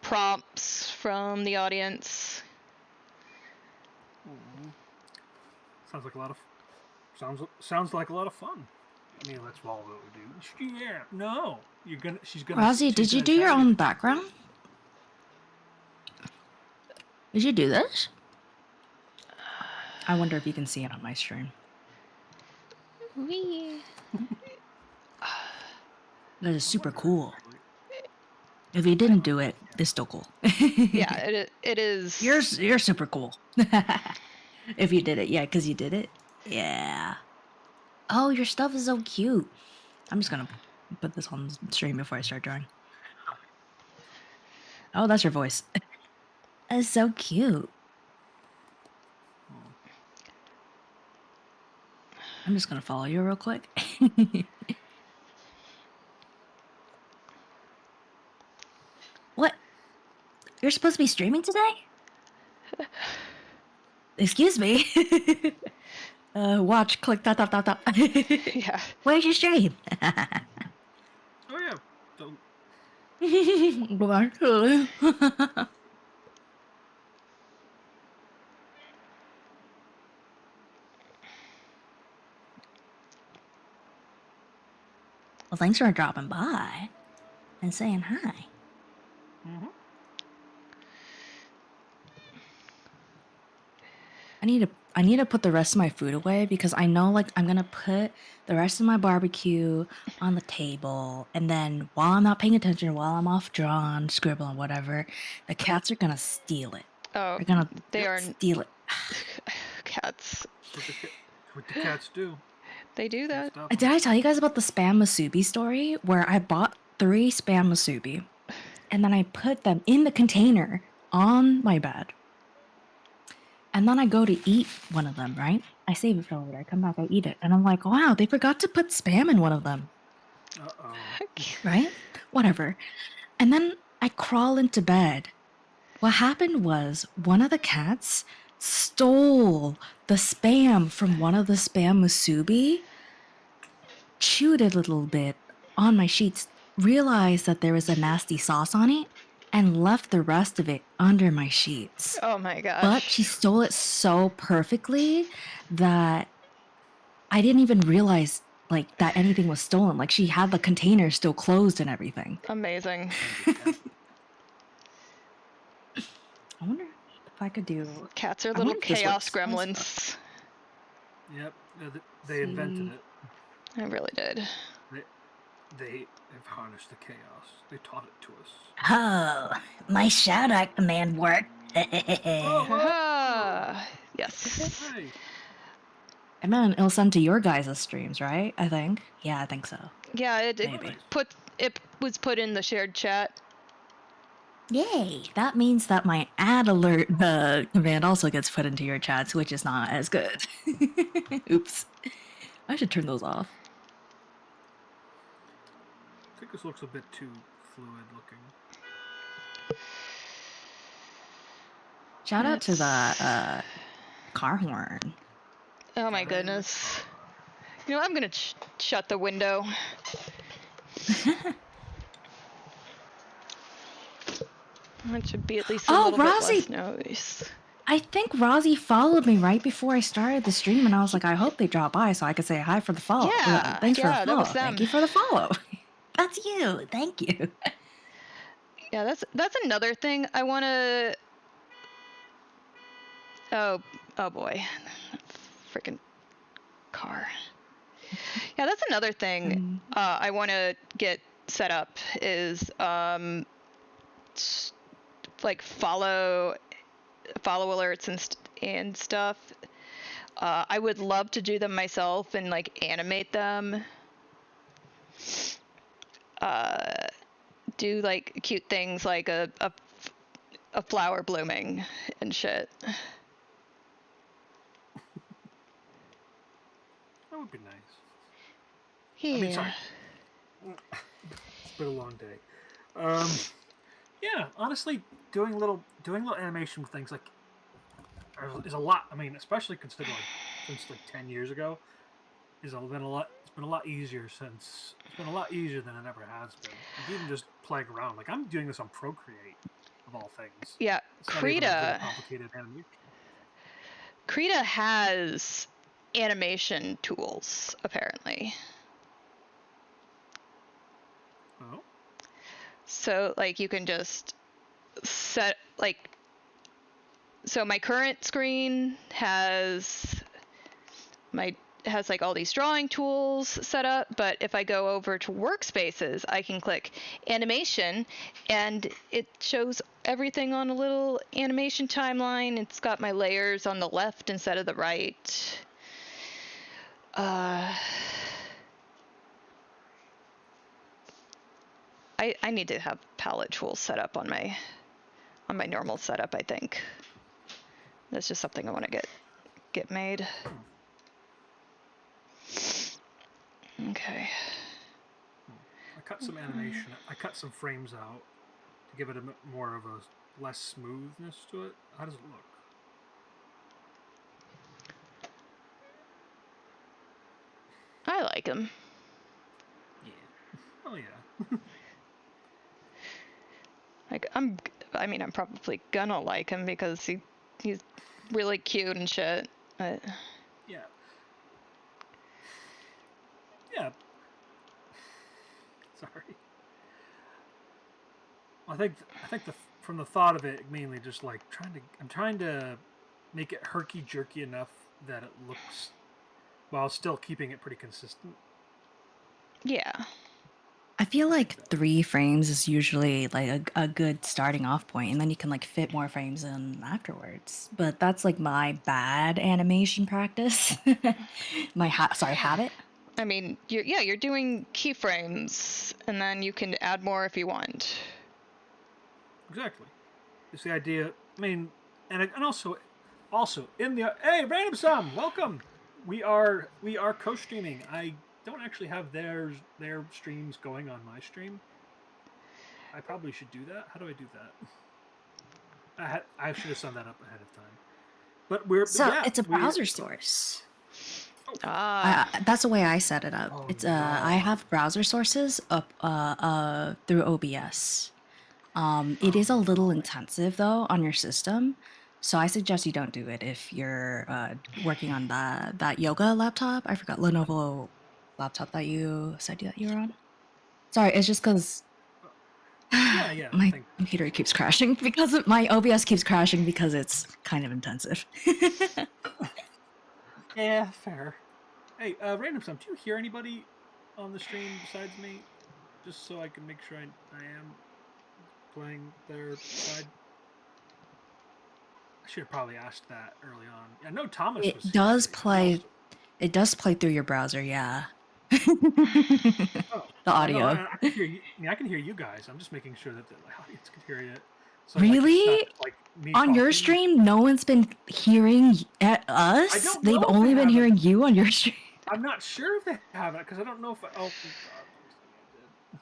prompts from the audience. Sounds like a lot of sounds like a lot of fun. I mean, that's all what we do. Yeah, no, she's gonna. Rosie, did you do your own background? Did you do this? I wonder if you can see it on my stream. Wee. That is super cool. If you didn't do it, it's still cool. Yeah, it is. You're super cool. If you did it, yeah, because you did it. Yeah. Oh, your stuff is so cute. I'm just gonna put this on stream before I start drawing. Oh, that's your voice. That's so cute. I'm just gonna follow you real quick. What? You're supposed to be streaming today? Excuse me. Watch, click, tap, tap, tap, tap. Yeah. Where's your stream? Oh yeah. Don't. Well, thanks for dropping by and saying hi. Mm-hmm. I need to put the rest of my food away because I know like I'm gonna put the rest of my barbecue on the table, and then while I'm not paying attention, while I'm off drawing, scribbling, whatever, the cats are gonna steal it. Oh, They're gonna they are steal it. cats. What the cats do. They do that. Did I tell you guys about the spam musubi story where I bought 3 spam musubi and then I put them in the container on my bed? And then I go to eat one of them, right? I save it for later. I come back, I eat it. And I'm like, wow, they forgot to put spam in one of them. Uh-oh. Right? Whatever. And then I crawl into bed. What happened was one of the cats stole the spam from one of the spam musubi, chewed it a little bit on my sheets, realized that there was a nasty sauce on it, and left the rest of it under my sheets. Oh my gosh. But she stole it so perfectly that I didn't even realize like that anything was stolen. Like she had the container still closed and everything. Amazing. I wonder if I could do. Cats are I little wonder if this chaos works. gremlins. Yep. They invented it. I really did. They have harnessed the chaos. They taught it to us. Oh, my shout out command worked. Ah, yes. Hey. And then it'll send to your guys' streams, right? I think. Yeah, I think so. Yeah, it Maybe. was put in the shared chat. Yay! That means that my ad alert command also gets put into your chats, which is not as good. Oops. I should turn those off. I think this looks a bit too fluid looking. Shout out to the car horn. Oh my goodness. You know, I'm gonna shut the window. That should be at least a little bit less noise. I think Rosie followed me right before I started the stream, and I was like, I hope they drop by so I could say hi for the follow. Yeah, Thanks for the that follow. was them. Thank you for the follow. That's you. Thank you. Yeah, that's another thing I want to. Oh boy, freaking car. Yeah, that's another thing I want to get set up is like follow alerts and stuff. I would love to do them myself and like animate them. Do like cute things like a flower blooming and shit. That would be nice. Yeah. I mean, sorry. It's been a long day. Yeah, honestly, doing little animation things like is a lot. I mean, especially considering since like 10 years ago, It's been a lot. It's been a lot easier since. It's been a lot easier than it ever has been. Like even just playing around. Like I'm doing this on Procreate, of all things. Yeah, It's not even a very complicated animation. Krita has animation tools, apparently. Oh. So, like, you can just set, like, so my current screen has like all these drawing tools set up, but if I go over to workspaces, I can click animation and it shows everything on a little animation timeline. It's got my layers on the left instead of the right. I need to have palette tools set up on my normal setup, I think. That's just something I want to get made. Okay. I cut some animation. I cut some frames out to give it more of a less smoothness to it. How does it look? I like him. Yeah. Oh yeah. Like I'm probably gonna like him because he's really cute and shit. But Yeah. Yeah. Sorry. I think from the thought of it, mainly just like I'm trying to make it herky jerky enough that it looks while still keeping it pretty consistent. yeah. I feel like 3 frames is usually like a good starting off point, and then you can like fit more frames in afterwards. But that's like my bad animation practice. My habit. I mean, you're doing keyframes, and then you can add more if you want. Exactly. It's the idea. I mean, and also in the hey, Random Sum, welcome. We are co-streaming. I don't actually have their streams going on my stream. I probably should do that. How do I do that? I should have signed that up ahead of time. But It's a browser source. Oh. That's the way I set it up. Oh, It's no. I have browser sources up through OBS. It is a little intensive though on your system, so I suggest you don't do it if you're working on that yoga laptop. I forgot Lenovo laptop that you said that you were on. Sorry, it's just because Yeah. my computer keeps crashing because my OBS keeps crashing because it's kind of intensive. Yeah, fair. Hey, Random Sum, do you hear anybody on the stream besides me? Just so I can make sure I am playing their side. I should have probably asked that early on. I know Thomas was. It does play. It does play through your browser, yeah. Oh, the audio. No, I can hear you. I can hear you guys. I'm just making sure that the audience can hear it. So, really? Like, me on your stream, no one's been hearing us? They've only been hearing you on your stream. I'm not sure if they have it because I don't know if. Oh, God.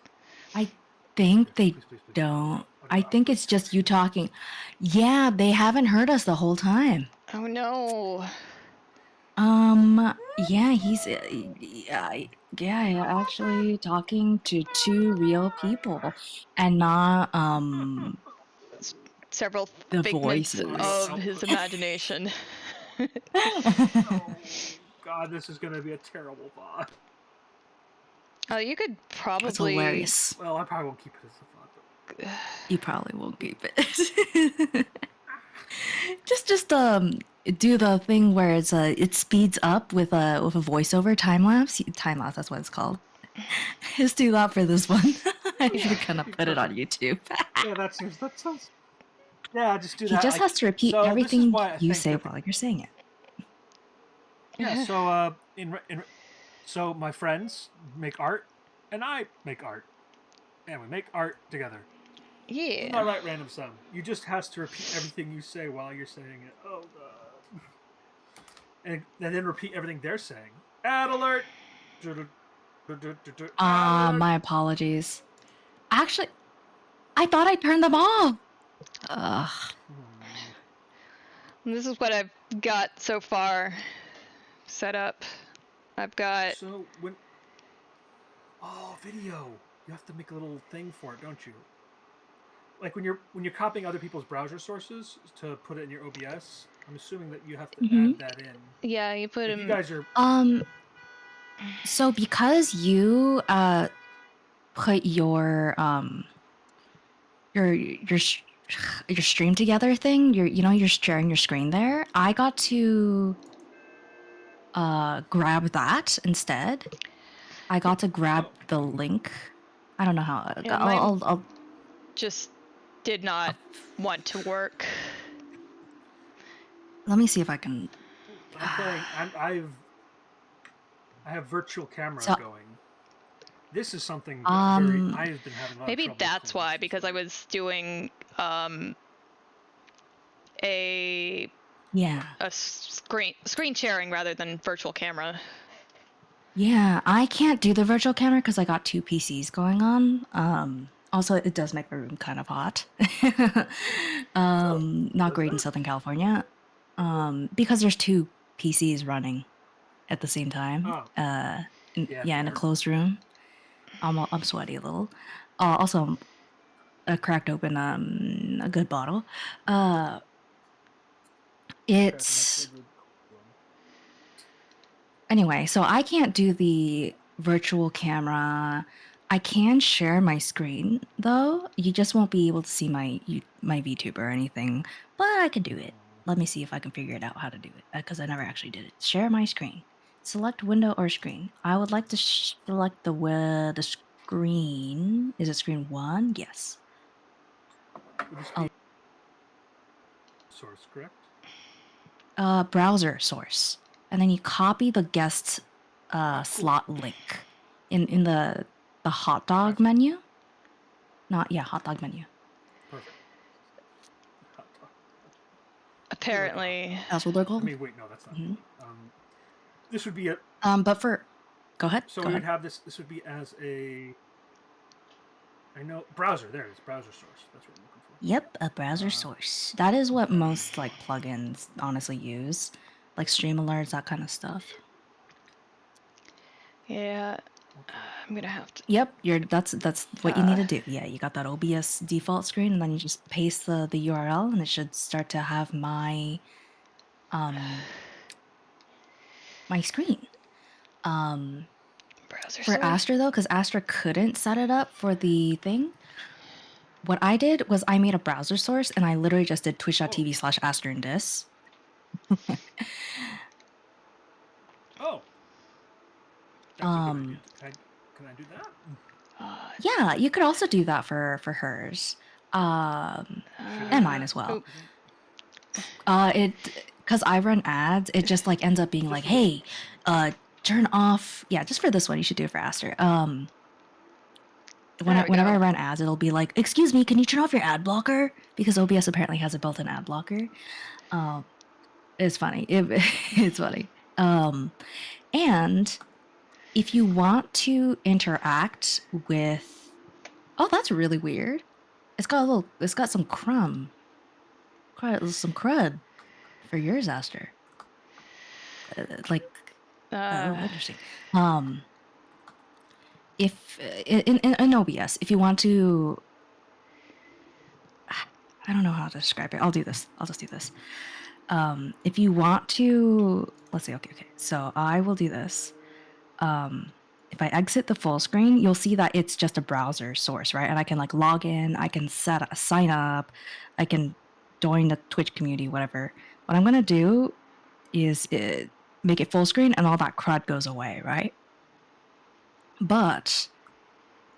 I think they don't. I think it's just you talking. Yeah, they haven't heard us the whole time. Oh no. Yeah, he's actually talking to 2 real people and not several the figments voices of his imagination. Oh God, this is gonna be a terrible VOD. Oh, you could probably. That's hilarious. Well, I probably won't keep it as a VOD. But... You probably won't keep it. just do the thing where it speeds up with a voiceover time lapse. That's what it's called. Just do that for this one. You're gonna put it on YouTube. Yeah, that sounds. Yeah, just do that. He just has to repeat everything you say while you're saying it. Yeah. So my friends make art, and I make art, and we make art together. Yeah. Isn't that right, Random Sum? You just has to repeat everything you say while you're saying it. Oh God. And then repeat everything they're saying. Ad alert. My apologies. Actually, I thought I turned them off. Ugh. This is what I've got so far set up. I've got. So when video, you have to make a little thing for it, don't you? Like when you're copying other people's browser sources to put it in your OBS. I'm assuming that you have to Mm-hmm. add that in. Yeah, you put If you him. guys are So because you put your your stream together thing, you're sharing your screen there. I got to grab that instead. I got to grab the link. I don't know how. Yeah, mine I'll just did not want to work. let me see if I can. I'm playing. I have virtual camera So going. This is something very. um I've been having a lot of Maybe trouble. that's pulling why, this because I through. was doing a yeah. screen sharing rather than virtual camera. Yeah, I can't do the virtual camera because I got two PCs going on. Also, it does make my room kind of hot. Not great in Southern California. Because there's two PCs running at the same time. Oh, In a closed room. I'm sweaty a little. Also, I cracked open a good bottle. It's Anyway, so I can't do the virtual camera. I can share my screen though. You just won't be able to see my VTuber or anything, but I can do it. Let me see if I can figure it out how to do it because I never actually did it. Share my screen. Select window or screen. I would like to select the screen. Is it screen 1? Yes. would this be source correct? Browser source, and then you copy the guest Cool. slot link in the hot dog Gotcha. menu. Hot dog menu. Perfect. Hot dog. Apparently. That's what they're called. I mean, wait, no, that's not. This would be a. But for go ahead. So go we ahead. would have this. This would be as a. I know browser. There it is. Browser source. That's what I'm looking for. Yep, a browser source. That is what most like plugins honestly use, like stream alerts, that kind of stuff. Yeah. I'm gonna have to. Yep, that's what you need to do. Yeah, you got that OBS default screen, and then you just paste the URL, and it should start to have my my screen. Browser For source. Astra though, because Astra couldn't set it up for the thing. What I did was I made a browser source, and I literally just did twitch.tv/Astra and dis. Oh. That's a good idea. Can I do that? Yeah, you could also do that for hers, and mine as well. Because I run ads, it just like ends up being like, hey, turn off. Yeah, just for this one, you should do it for Aster. Whenever I run ads, it'll be like, excuse me, can you turn off your ad blocker? Because OBS apparently has a built-in ad blocker. It's funny. It's funny. And if you want to interact with, oh, that's really weird. It's got some some crud for yours, Aster. Interesting. If in OBS, if you want to, I don't know how to describe it. I'll do this. I'll just do this. If you want to, let's see. Okay. So I will do this. If I exit the full screen, you'll see that it's just a browser source, right? And I can like log in, I can sign up, I can join the Twitch community, whatever. What I'm gonna do is make it full screen, and all that crud goes away, right? But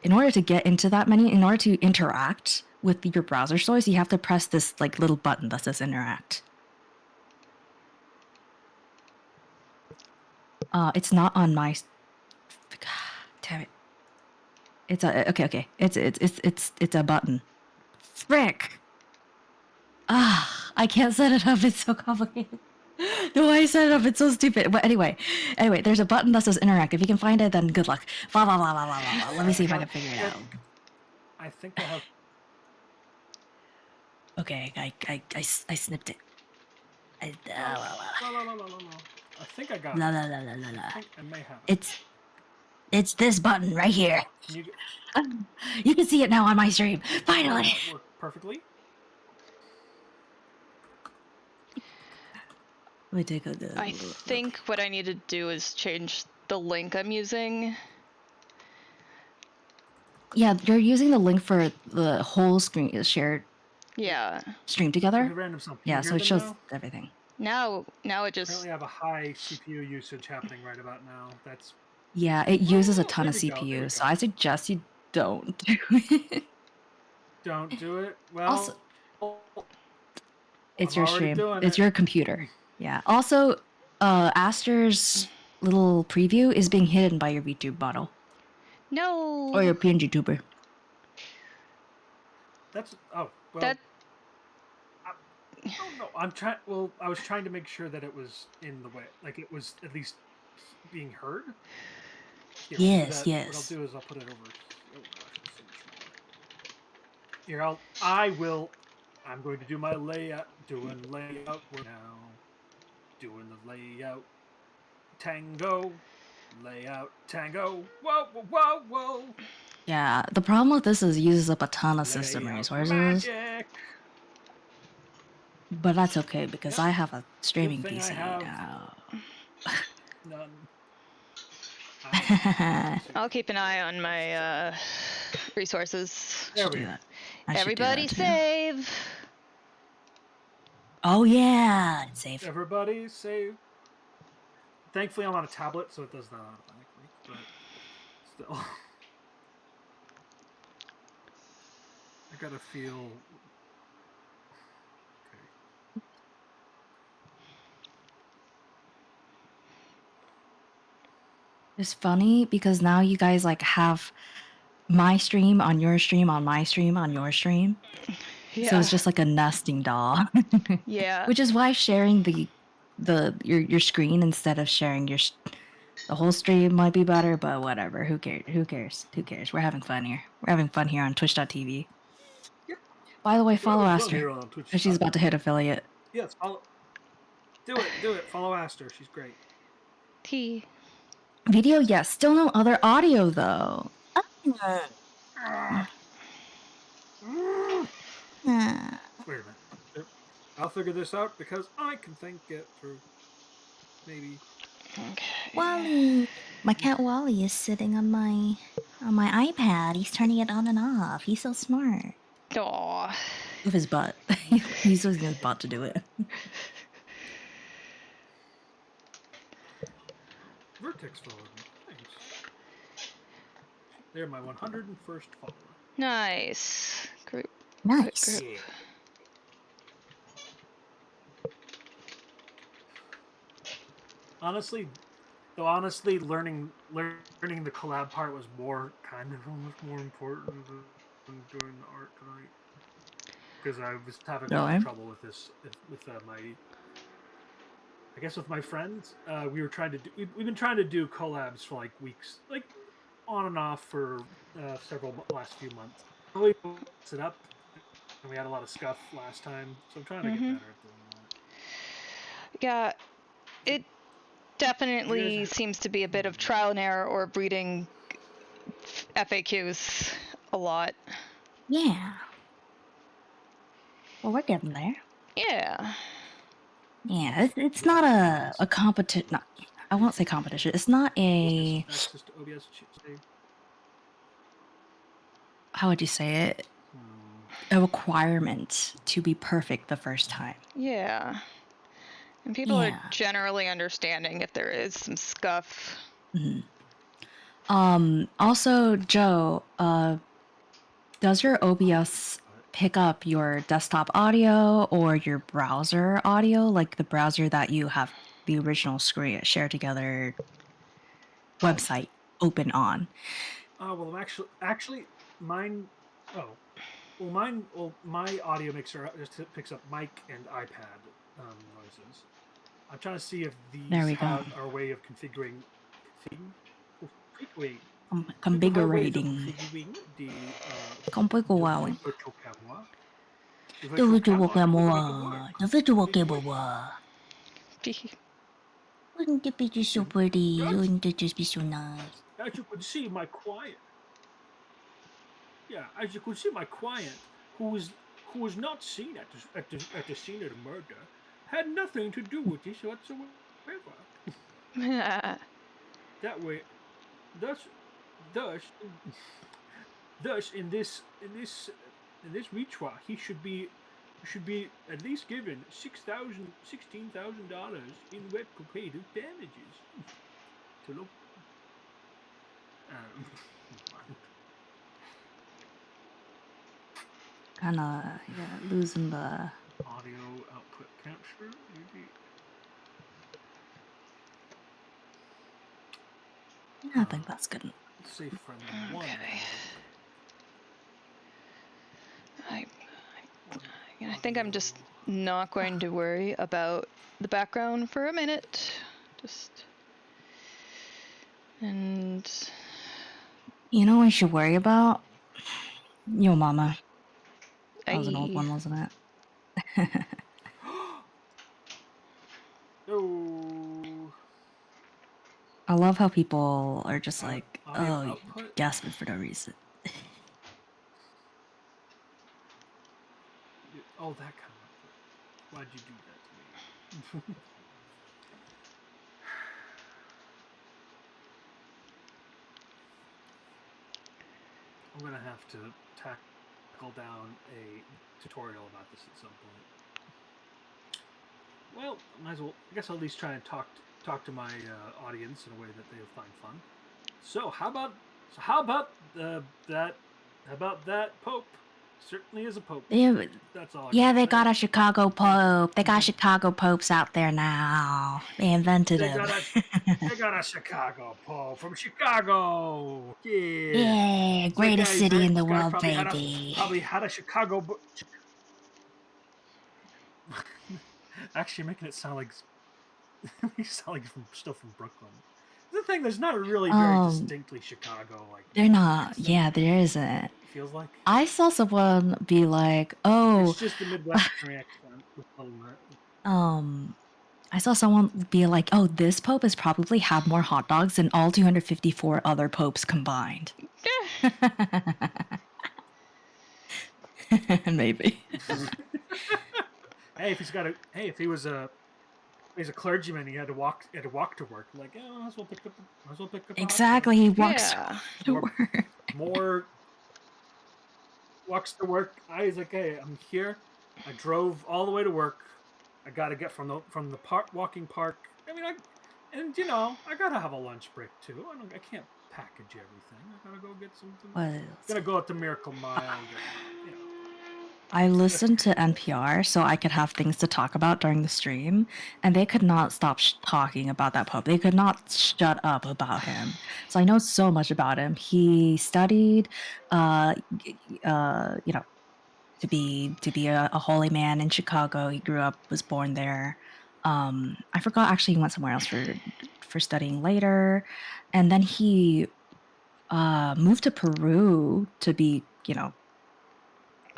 in order to get into that menu, in order to interact with your browser source, you have to press this like little button that says interact. It's not on my. Damn it! It's a okay. It's a button. Frick! I can't set it up. It's so complicated. The way I set it up, it's so stupid. But anyway, there's a button that says interact. If you can find it, then good luck. Blah blah blah blah blah blah. Let me see if I can figure it out. I think I have. Okay, I snipped it. I think I got La it. la la la la la. I think I may have it. It's this button right here. Can you? You can see it now on my stream. Finally. That worked perfectly. Let me take a look. I think what I need to do is change the link I'm using. Yeah, you're using the link for the whole screen shared Yeah. stream Okay, together. random song. Can Yeah, you so hear it them shows now? everything. Now it just Apparently, I have a high CPU usage happening right about now. That's Yeah, it uses a ton there of we go, there we CPU, so go. I suggest you don't do it. Don't do it. Well, Also, it's I'm your already stream. doing It's it. your computer. Yeah. Also, Aster's little preview is being hidden by your VTube model or your no. PNG tuber. That's well. That Oh no, I'm trying. Well, I was trying to make sure that it was in the way, like it was at least being heard. Here, we'll do Yes, that. What I'll yes. do is I'll put it over. Oh gosh, it's so much smaller. Here, I will. I'm going to do my layout. Doing layout work now. Doing the layout. Tango. Layout. Tango. Whoa, whoa, whoa, whoa. Yeah, the problem with this is it uses up a ton of system Layout resources, magic. but that's okay because Yep. I have a Good streaming thing I PC have now. none. I have I'll keep an eye on my resources. There should we do go. that. I should do Everybody that too. save. Oh yeah, it's safe. Everybody save. Thankfully, I'm on a tablet, so it does that automatically. But still, I gotta feel. Okay. It's funny because now you guys like have my stream on your stream on my stream on your stream. Yeah. So it's just like a nesting doll. Yeah. Which is why sharing your screen instead of sharing the whole stream might be better, but whatever. Who cares? Who cares? Who cares? We're having fun here. We're having fun here on twitch.tv. Yep. By the way, We're follow having fun Aster. here on Twitch. Because she's about to hit affiliate. Yes, follow. Do it. Do it. Follow Aster. She's great. T. Video, yes. Still no other audio though. Ah. Mm. Ah. Wait a minute. I'll figure this out because I can think it through. Maybe. Okay. Wally, my cat Wally is sitting on my iPad. He's turning it on and off. He's so smart. Aw. With his butt. He's using his butt to do it. Vertex followed me. Thanks. They're my 101st follower. Nice. Group. Nice. Group. Yeah. Honestly, learning the collab part was more kind of almost more important than doing the art tonight because I was having a lot of trouble with this with my. I guess with my friends, we were trying to do. We've been trying to do collabs for like weeks, like on and off for several last few months. Really mix it up, and we had a lot of scuff last time, so I'm trying to get better at doing that. Yeah. It definitely seems to be a bit of trial and error or reading FAQs a lot. Yeah. Well, we're getting there. Yeah. Yeah, it's not a competition. No, I won't say competition. It's not a. Access to OBS chips. How would you say it? A requirement to be perfect the first time. Yeah. And people are generally understanding if there is some scuff. Mm-hmm. Also, Joe, does your OBS pick up your desktop audio or your browser audio, like the browser that you have the original screen share together website open on? Well, I'm actually mine. Oh, well, my audio mixer just picks up mic and iPad noises. I'm trying to see if these have our way of configuring. Configuring. the virtual camera. Wouldn't it be just so pretty? Wouldn't it just be so nice? As you could see, my client. Yeah, as you could see, my client, who was not seen at the scene of the murder, had nothing to do with this whatsoever. That way, thus, thus, thus, in this retrial, he should be at least given $16,000 in retroactive damages. To look. Kind of, losing the. Audio output capture, maybe. I think that's good. Let's say friend one. Okay. I think I'm just not going to worry about the background for a minute. And You know what I should worry about? Your mama. That was an old one, wasn't it? Oh. I love how people are just like, audio oh, you're gasping for no reason. Oh, that kind of. Why'd you do that to me? I'm gonna have to tackle down a tutorial about this at some point. Well, might as well. I guess I'll at least try and talk to my audience in a way that they'll find fun. So how about that Pope? Certainly is a Pope. That's all. They got a Chicago Pope. They got Chicago Popes out there now. They invented him. They got a Chicago Pope from Chicago. Yeah, greatest city in the world, baby. Probably had a Chicago. Actually, making it sound like from stuff from Brooklyn. The thing, there's not really very distinctly Chicago like. They're not. Accent. Yeah, there isn't. Feels like. I saw someone be like, "Oh, it's just a Midwestern accent with a little bit." I saw someone be like, "Oh, this Pope has probably had more hot dogs than all 254 other popes combined." Maybe. Hey, if he was he's a clergyman, he had to walk to work. Like, oh, might as well pick up. Exactly, he walks to work. More walks to work. He's like, hey, I'm here. I drove all the way to work. I got to get from the walking park. I mean, I gotta have a lunch break too. I can't package everything. I gotta go get something. Gonna go out to Miracle Mile. I listened to NPR so I could have things to talk about during the stream, and they could not stop talking about that Pope. They could not shut up about him. So I know so much about him. He studied, to be a holy man in Chicago. He grew up, was born there. I forgot actually he went somewhere else for studying later, and then he moved to Peru to be, a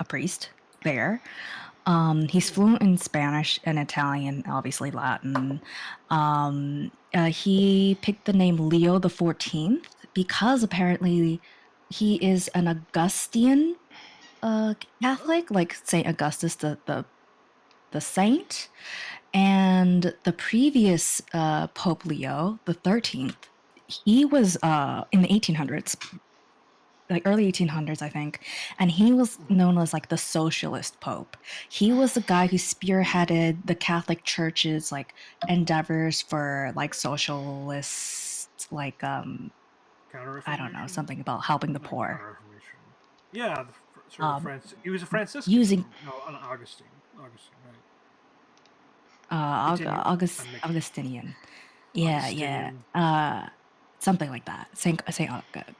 priest there. He's fluent in Spanish and Italian, obviously Latin. He picked the name Leo the 14th because apparently he is an Augustinian Catholic, like Saint Augustus, the saint. And the previous Pope Leo the 13th, he was in the 1800s. Like early 1800s, I think. And he was known as like the socialist pope. He was the guy who spearheaded the Catholic Church's like endeavors for like socialist, like I don't know, something about helping the poor. Yeah, he was a Franciscan. Augustine, right? Augustinian. Yeah. Something like that. Saint Augustine.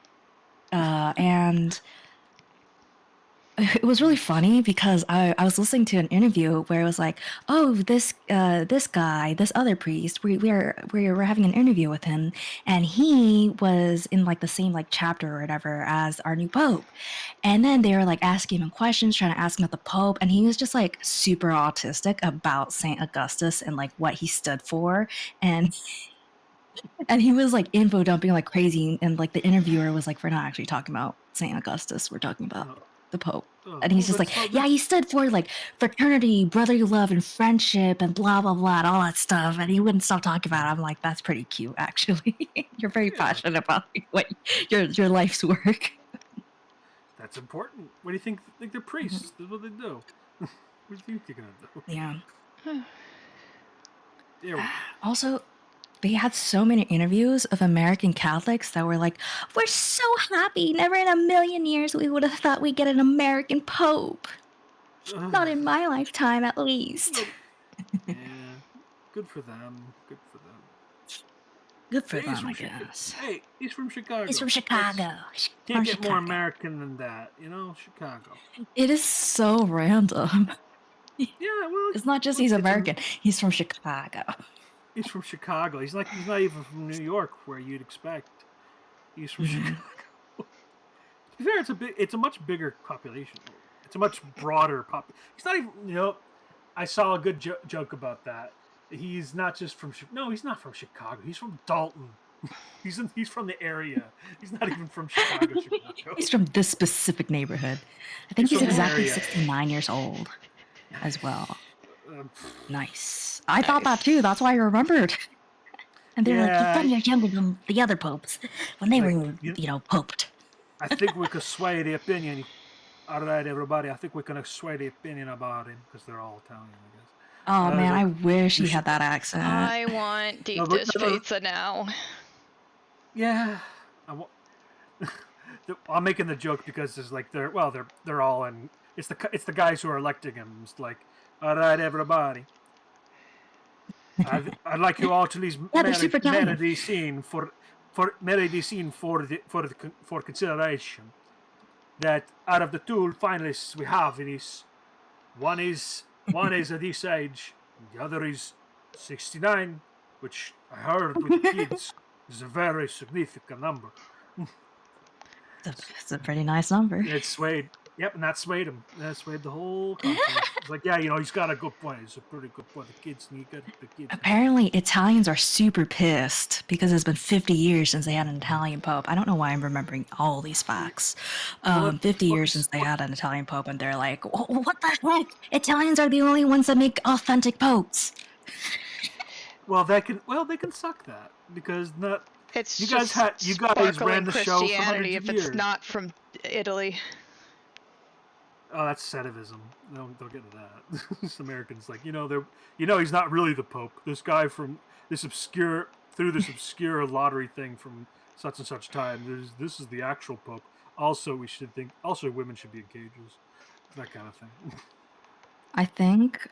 And it was really funny because I was listening to an interview where it was like, oh, this guy, this other priest, we're having an interview with him, and he was in like the same like chapter or whatever as our new pope, and then they were like asking him questions, trying to ask him about the pope, and he was just like super autistic about Saint Augustus and like what he stood for, and he was like info dumping like crazy, and like the interviewer was like, we're not actually talking about Saint Augustus, we're talking about Oh, the pope. oh, And he's well, just like, well, yeah, he stood for like fraternity, brotherly love, and friendship, and blah blah blah, and all that stuff. And he wouldn't stop talking about it. I'm like, that's pretty cute, actually. You're very yeah, passionate about what your life's work. that's important. What do you think? Like they're priests. That's what they do. What do you think they're gonna do? Yeah. There we go. Also, they had so many interviews of American Catholics that were like, we're so happy. Never in a million years we would have thought we'd get an American pope. Not in my lifetime, at least. Well, yeah, good for them. Good for them. Good for Hey, he's them, I from guess. Hey, he's from Chicago. He's from That's- Chicago. Can't From get more Chicago. American than that, you know, Chicago. It is so random. Yeah, well, It's not just look, he's it's American. He's from Chicago. he's from Chicago. He's not even from New York, where you'd expect. He's from Chicago. To be fair, it's a much bigger population. It's a much broader He's not even, I saw a good joke about that. He's not just from no, he's not from Chicago. He's from Dalton. He's from the area. He's not even from Chicago. He's from this specific neighborhood. I think he's from the exactly area. 69 years old as well. Um, Nice. I thought that too. That's why I remembered. And they were like, Yeah. 10 years younger than the other popes when they Like, were, poped. I think we could sway the opinion. All right, everybody. I think we can sway the opinion about him because they're all Italian, I guess. Oh man, like, I wish he you had that accent. I want deep dish pizza now. Yeah, I'm making the joke because it's like they're all in. It's the guys who are electing him. It's like, all right, everybody. I'd like you all to please marry the scene for consideration. That out of the two finalists we have one is at this age, the other is 69, which I heard with kids is a very significant number. It's a pretty nice number. It swayed. Yep, and that swayed him. That swayed the whole conference. It's like, yeah, he's got a good point. It's a pretty good point. The kids. Apparently, Italians are super pissed because it's been 50 years since they had an Italian pope. I don't know why I'm remembering all these facts. 50 years since they had an Italian pope, and they're like, what the heck? Italians are the only ones that make authentic popes. Well, they can suck that because not. It's you guys ran the show for hundreds of years. If it's not from Italy. Oh, that's sedivism. Don't get into that. This Americans like, he's not really the Pope. This guy from this obscure lottery thing from such and such time. This is the actual Pope. Also, women should be in cages. That kind of thing. I think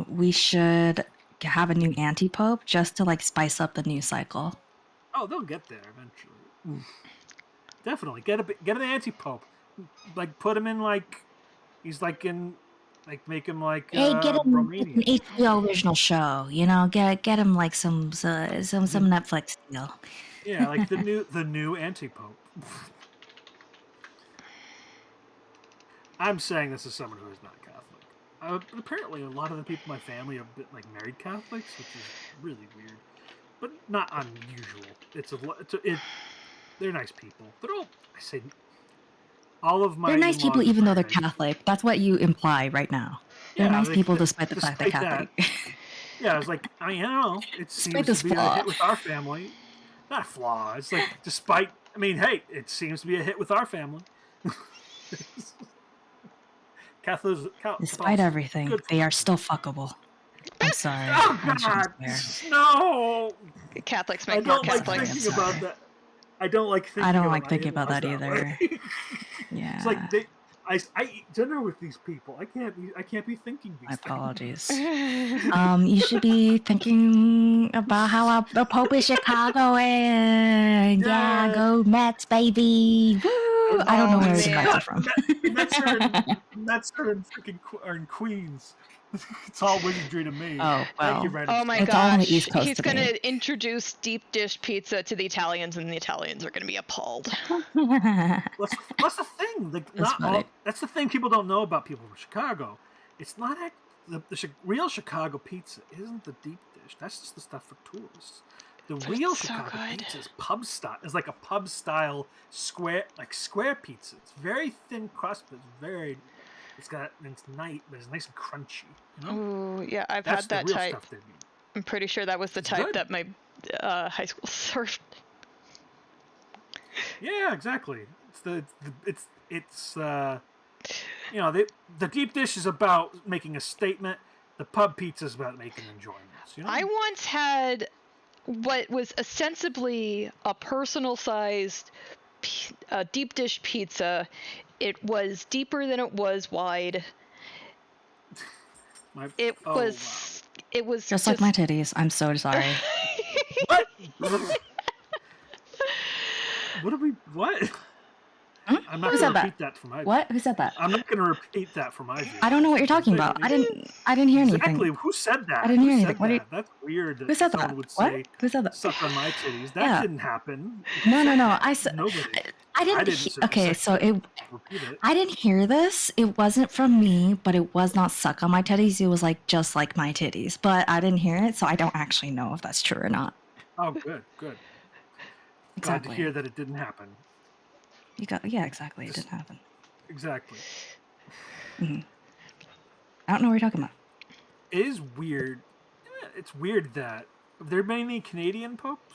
we should have a new anti-pope just to like spice up the news cycle. Oh, they'll get there eventually. Definitely get an anti-pope. Like put him in like. He's like in, like make him like. Hey, get him Romanian. an HBO original show. Get him like some Netflix deal. Yeah, like the new anti-pope. I'm saying this as someone who is not Catholic. But apparently, a lot of the people in my family are married Catholics, which is really weird, but not unusual. They're nice people. All of my. They're nice people, even though they're Catholic. That's what you imply right now. They're nice people, despite the fact they're Catholic. Yeah, I was like, it seems to be a hit with our family. Not a flaw. It's like, despite. I mean, hey, it seems to be a hit with our family. Despite everything, they are still fuckable. I'm sorry. Oh God, no! Catholics make more Catholics. Thinking about that. I don't like thinking. I don't like thinking about that either. Yeah. It's like I eat dinner with these people. I can't be thinking these My things. apologies. You should be thinking about how a Pope is Chicago and yeah, go Mets, baby. Woo! I don't know where the Mets are from. Mets are in freaking are in Queens. It's all wizardry to me. Oh, Thank you, well. random. Oh my It's all on the gosh. East Coast He's to going me. to introduce deep dish pizza to the Italians, and the Italians are going to be appalled. What's the thing? Like, That's not funny. all. That's the thing people don't know about people from Chicago. It's not the real Chicago pizza isn't the deep dish. That's just the stuff for tourists. The But real it's so Chicago good. pizza is pub style. It's like a pub style square pizza. It's very thin crust, but it's nice, but it's nice and crunchy. You know? Ooh, yeah, I've That's had the that real type. stuff they mean. I'm pretty sure that was the It's type good. that my high school served. Yeah, exactly. It's you know, the deep dish is about making a statement. The pub pizza is about making enjoyments. You know? I once had what was ostensibly a personal-sized deep dish pizza. It was deeper than it was wide. It was Just like my titties. I'm so sorry. What? What? Hmm? I'm not Who going said to that? repeat that for my view. What? Who said that? I'm not going to repeat that for my view. I don't know what you're talking about. I didn't hear anything. Exactly. Who said that? I didn't hear Who anything. said What are you- that? That's weird that Who said someone that? would What? say Who said that? suck on my titties. That Yeah. didn't happen. No. I said Nobody. I didn't. Okay, so repeat it. I didn't hear this. It wasn't from me, but it was not suck on my titties. It was like just like my titties, but I didn't hear it, so I don't actually know if that's true or not. Oh, good. Glad Exactly. to hear that it didn't happen. Exactly. It didn't happen. Exactly. Mm-hmm. I don't know what you're talking about. It is weird. It's weird that have there been any Canadian popes?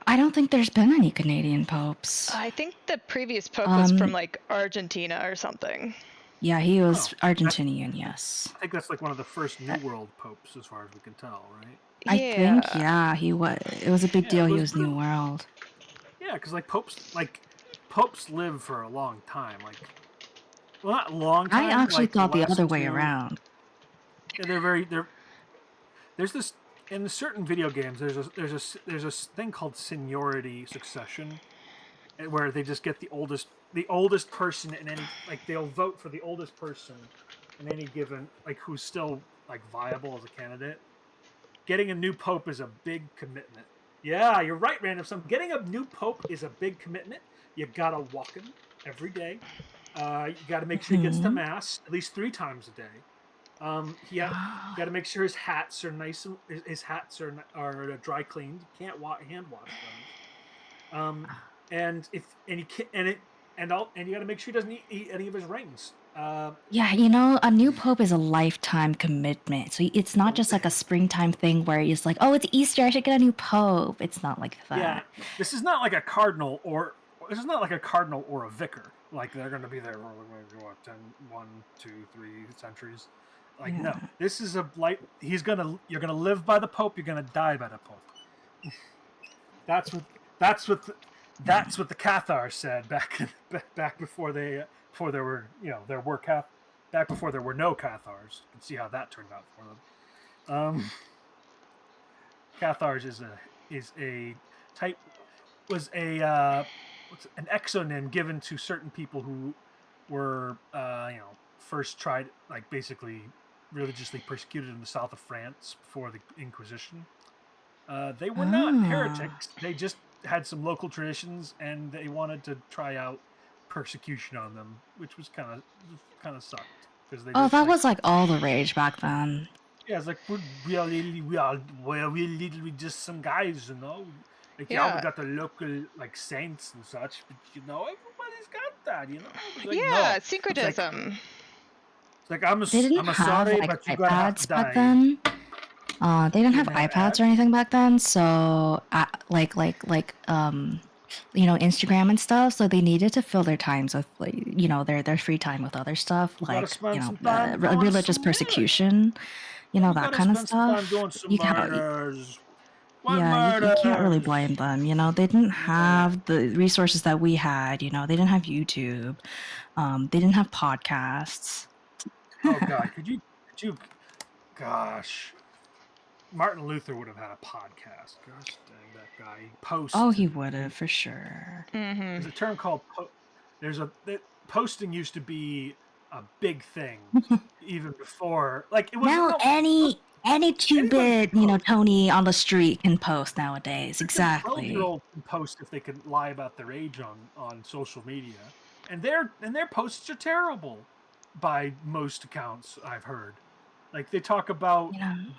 I don't think there's been any Canadian popes. I think the previous pope was from like Argentina or something. Yeah, he was Argentinian. Yes. I think that's like one of the first New World popes, as far as we can tell, right? I think he was. It was a big deal. He was New World. Yeah, because popes live for a long time. Like, well, not long time. I actually thought the other way around. Yeah, there's this in certain video games. There's a thing called seniority succession, where they just get the oldest person in any, like, they'll vote for the oldest person in any given, like, who's still like viable as a candidate. Getting a new pope is a big commitment. Yeah, you're right, Random. So getting a new pope is a big commitment. You gotta walk him every day. You gotta make sure he gets to mass at least 3 times a day. You gotta make sure his hats are nice and his hats are dry cleaned. You can't hand wash them. And you gotta make sure he doesn't eat any of his rings. Yeah, a new pope is a lifetime commitment. So it's not just like a springtime thing where it's like, oh, it's Easter, I should get a new pope. It's not like that. Yeah, this is not like a cardinal or a vicar. Like, they're going to be there for 10, 1, 2, 3 centuries. Like, no, this is you're going to live by the pope. You're going to die by the pope. That's what the Cathars said back before there were back before there were no Cathars. You can see how that turned out for them. Cathars was an exonym given to certain people who were first tried, like, basically religiously persecuted in the south of France before the Inquisition. They were not heretics. They just had some local traditions, and they wanted to try out persecution on them, which was kind of sucked, because they. Oh, that was like all the rage back then. Yeah, it's like we are literally just some guys, Like, we got the local, like, saints and such, but everybody's got that, Like, syncretism. It's like I'm They didn't have sorry, like but you're gonna have iPads to die. back then. They didn't have iPads or anything back then, so Instagram and stuff. So they needed to fill their times with, their free time with other stuff, like religious persecution, that kind of stuff. Doing some You can murders. What Yeah, you can't really murders? blame them. You know, they didn't Yeah. have the resources that we had. You know, they didn't have YouTube. They didn't have podcasts. Oh God, could you? Gosh, Martin Luther would have had a podcast. Gosh dang that guy. Oh, Post. he would have for sure. There's a term called posting used to be a big thing even before. Like it wasn't Now no any anybody two-bit, can post. Tony on the street can post nowadays. Freaking Exactly. 12-year-old can post if they can lie about their age on social media, and their posts are terrible by most accounts I've heard. Like they talk about. You know, I'm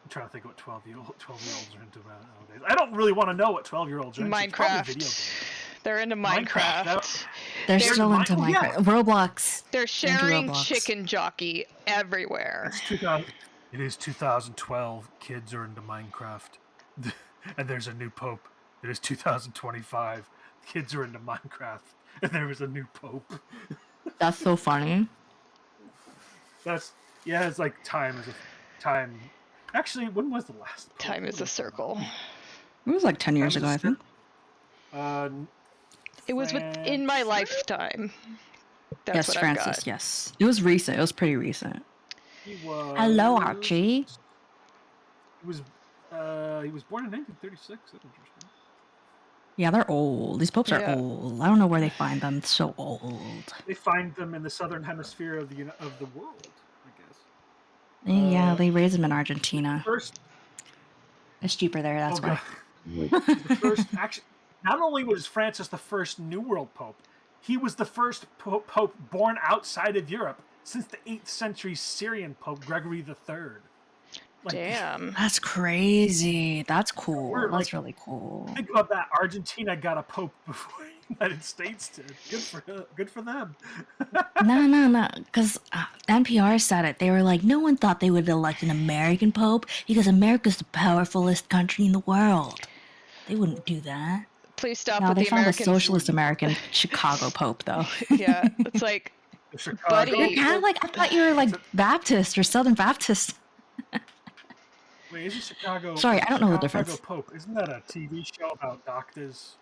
trying to think what 12-year-olds are into nowadays. I don't really want to know what 12-year-olds are into. It's probably video games. Minecraft. They're into Minecraft. they're They're still into oh, yeah. Minecraft. Roblox. They're sharing Roblox. chicken jockey everywhere. It's 2000. It is 2012. Kids are into Minecraft, and there's a new pope. It is 2025. Kids are into Minecraft, and there is a new pope. That's so funny. It's like time is a time. Actually, when was the last pope? Time is a circle. It was like 10 years ago, I think. It was within my lifetime. That's yes, what Francis. I've got. Yes, it was recent. It was pretty recent. He was. Hello, Archie. He was born in 1936. That's interesting. Yeah, they're old. These popes are Yeah. old. I don't know where they find them. It's so old. They find them in the southern hemisphere of the world, I guess. Yeah, they raise them in Argentina. First, it's cheaper there. That's why. the first, actually, not only was Francis the first New World Pope, he was the first Pope born outside of Europe since the 8th century Syrian Pope Gregory III. Like, Damn. That's crazy. That's cool. We're, That's like, really cool. Think about that. Argentina got a Pope before the United States did. Good for them. No. Because NPR said it. They were like, no one thought they would elect an American Pope because America's the powerfulest country in the world. They wouldn't do that. Please stop No, with they the found Americans. a socialist American Chicago Pope, though. Yeah, it's like, buddy. You're kind of like, I thought you were like Baptist or Southern Baptist. Wait, isn't Chicago? Sorry, I don't know the difference. Chicago Pope. Isn't that a TV show about doctors?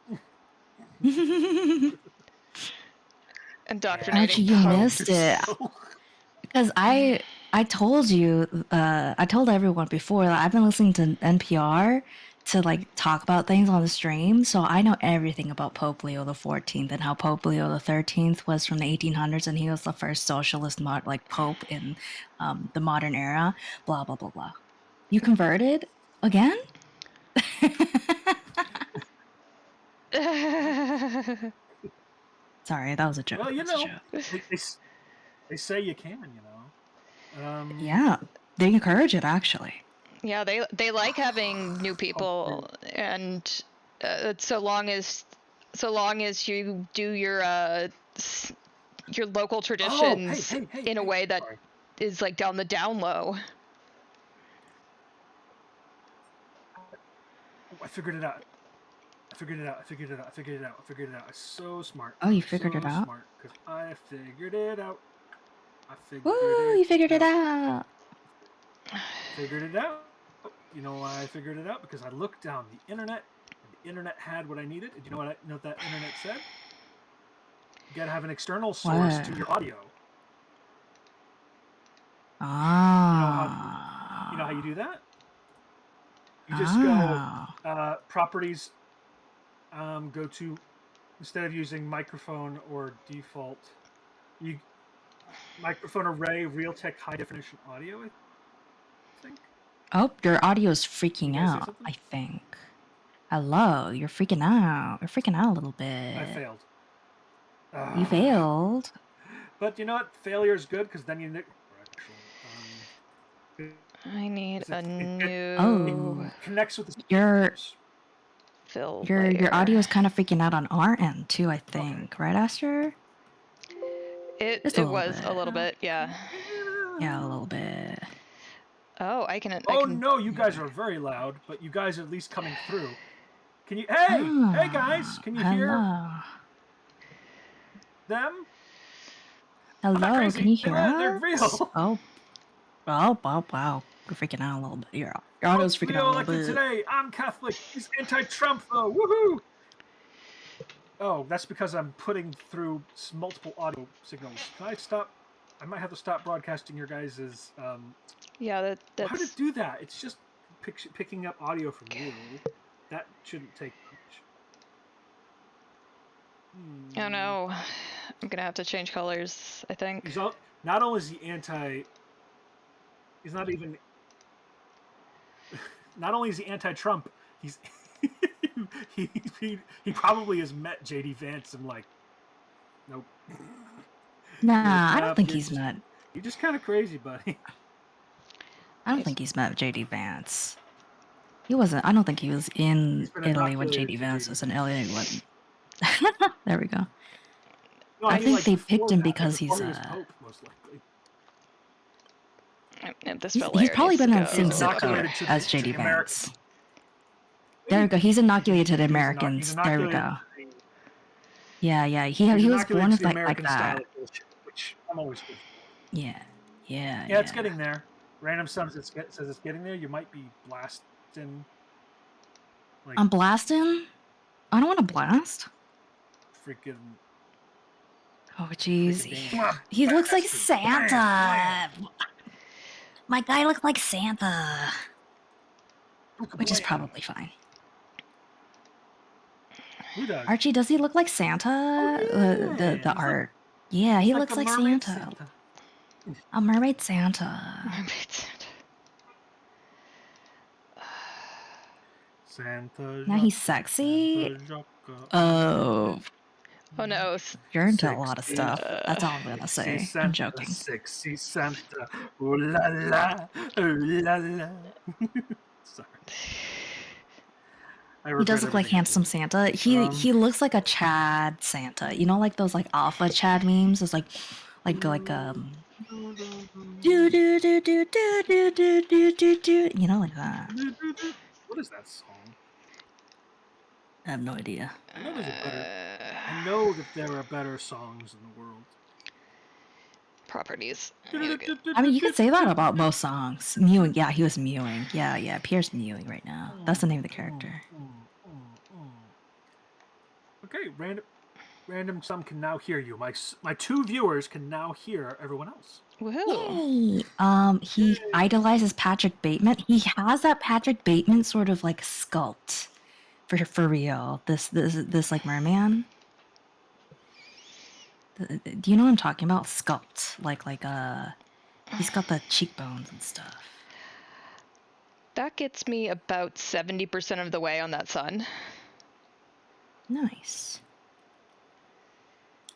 Indoctrinating. Archie, you missed it. Because I told you, I told everyone before that I've been listening to NPR to like talk about things on the stream, so I know everything about Pope Leo the 14th and how Pope Leo the 13th was from the 1800s and he was the first socialist pope in the modern era. Blah blah blah blah. You converted again? Sorry, that was a joke. Well, you That was a know, joke. they say you can, Yeah, they encourage it actually. Yeah, they like having new people, and so long as you do your local traditions in a way that is like down the down low. I figured it out. I figured it out. I'm so smart. Oh, you figured it out? Smart, because I figured it out. Woo, you figured it out. Figured it out. You know why I figured it out? Because I looked down the internet, and the internet had what I needed. And you know what that internet said? You gotta have an external source to your audio. Ah. You know how you do that? You just go properties. Go to, instead of using microphone or default, you microphone array Realtek high definition audio. I think. Oh, your audio is freaking out. I think. Hello, you're freaking out. You're freaking out a little bit. I failed. You failed. But you know what? Failure is good because then you. I need a new. Oh, connects with the your layer. audio is kind of freaking out on our end too. I think, right, Aster? It was a little bit, yeah. Yeah, a little bit. Oh, I can. No, you guys are very loud, but you guys are at least coming through. Can you? Hey guys, can you hear them? Hello, can you hear us? They're real. Oh, wow. You're freaking out a little bit. Your auto's freaking out a little bit. Today. I'm Catholic. He's anti-Trump though. Woohoo! Oh, that's because I'm putting through multiple audio signals. Can I stop? I might have to stop broadcasting your guys's. Yeah, that's. How to do that? It's just picking up audio from you. That shouldn't take much. Oh no, I'm gonna have to change colors. I think. Not only is he anti. He's not even. Not only is he anti-Trump, he's he probably has met JD Vance and like, nope. Nah, I don't think he's met. You're just kind of crazy, buddy. I don't think he's met JD Vance. He wasn't. I don't think he was in Italy when JD Vance was in Italy. There we go. No, I think like they picked him because he's Pope, most likely. He's probably been on same zip code as JD Vance. There we go. He's inoculated to Americans. There we go. Yeah. He was born with like that. Which I'm always good. Yeah. Yeah, it's getting there. Random Sums says it's getting there. You might be blasting. Like, I'm blasting? I don't want to blast. Freaking. Oh, jeez. He looks like Santa. My guy looks like Santa. Which is probably fine. Who does? Archie, does he look like Santa? Oh, yeah. The art. Yeah, he looks like Santa. A mermaid Santa. Mermaid Santa. Santa. Now he's sexy. Oh. Oh no. You're into a lot of stuff. That's all I'm gonna say. Santa, I'm joking. Sexy Santa. Ooh la la. Ooh la la. Sorry. He does look like handsome Santa. He looks like a Chad Santa. You know, like those like alpha Chad memes. It's like do do do do do do do do do do. You know, like that. What is that song? I have no idea. I know that there are better songs in the world. Properties. I mean, you could say that about most songs. Mewing, yeah, he was mewing. Yeah, Pierre's mewing right now. That's the name of the character. Okay, random Sum can now hear you. My two viewers can now hear everyone else. Woohoo! Yay! He idolizes Patrick Bateman. He has that Patrick Bateman sort of like sculpt for real. This like merman. Do you know what I'm talking about? Sculpt, like he's got the cheekbones and stuff. That gets me about 70% of the way on that sun. Nice.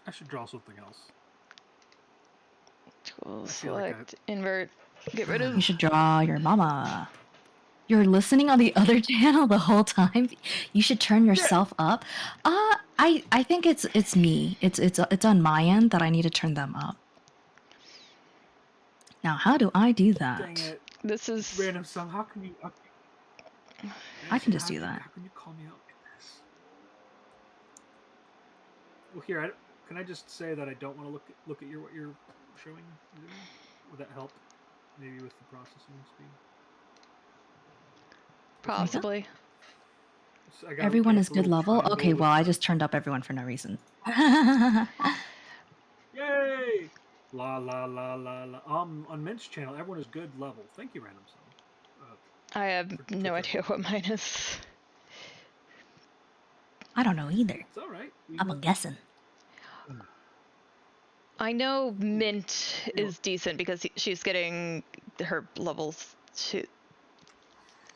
I should draw something else. Tool, select, invert, get rid of. You should draw your mama. You're listening on the other channel the whole time. You should turn yourself up. I think it's me. It's on my end that I need to turn them up. Now, how do I do that? Dang it. This is Random Sum. How can you? I can just do that. How can you call me out like this? Well, here, can I just say that I don't want to look at what you're showing? Would that help? Maybe with the processing speed. possibly. So Everyone is good level? Okay, well, I just turned up everyone for no reason. Yay! La la la la la. On Mint's channel, everyone is good level. Thank you, Random Sum. I have no idea what mine is. I don't know either. It's all right. I'm guessing. I know Mint is decent because she's getting her levels to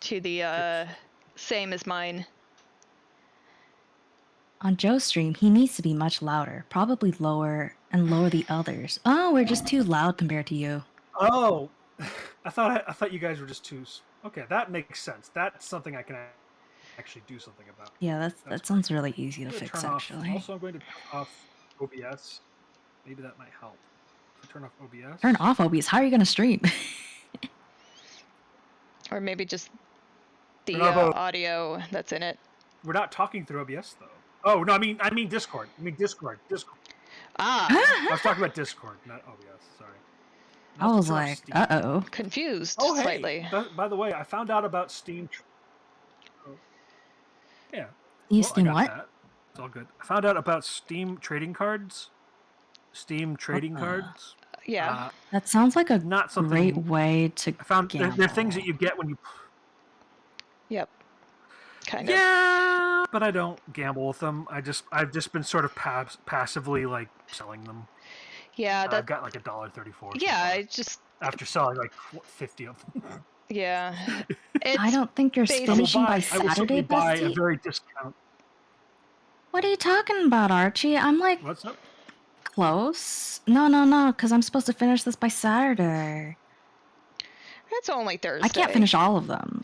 the same as mine. On Joe's stream, he needs to be much louder. Probably lower and lower the others. Oh, we're just too loud compared to you. Oh, I thought you guys were just too. Okay, that makes sense. That's something I can actually do something about. Yeah, that sounds really easy to fix, actually. Also, I'm going to turn off OBS. Maybe that might help. Turn off OBS. Turn off OBS. How are you going to stream? Or maybe just the audio that's in it. We're not talking through OBS though. Oh no, I mean Discord. Discord. Ah. I was talking about Discord, not OBS. Sorry. I was like, Steam. uh-oh. Confused Oh, hey! slightly. By the way, I found out about Steam. Yeah. You Well, I Steam got what? that. It's all good. I found out about Steam trading cards. Steam trading Uh, cards. Yeah. That sounds like a Not great something. way to I found gamble. they're things that you get when you. Yep. Kind of. Yeah, but I don't gamble with them. I've just been sort of passively like selling them. Yeah, I've that. got like $1.34. Yeah, so far, I just. after selling like 50 of them. Yeah. I don't think you're basic- finishing by I will Saturday, simply buy a Bestie. very discount. What are you talking about, Archie? I'm like What's up? close. No, because I'm supposed to finish this by Saturday. It's only Thursday. I can't finish all of them.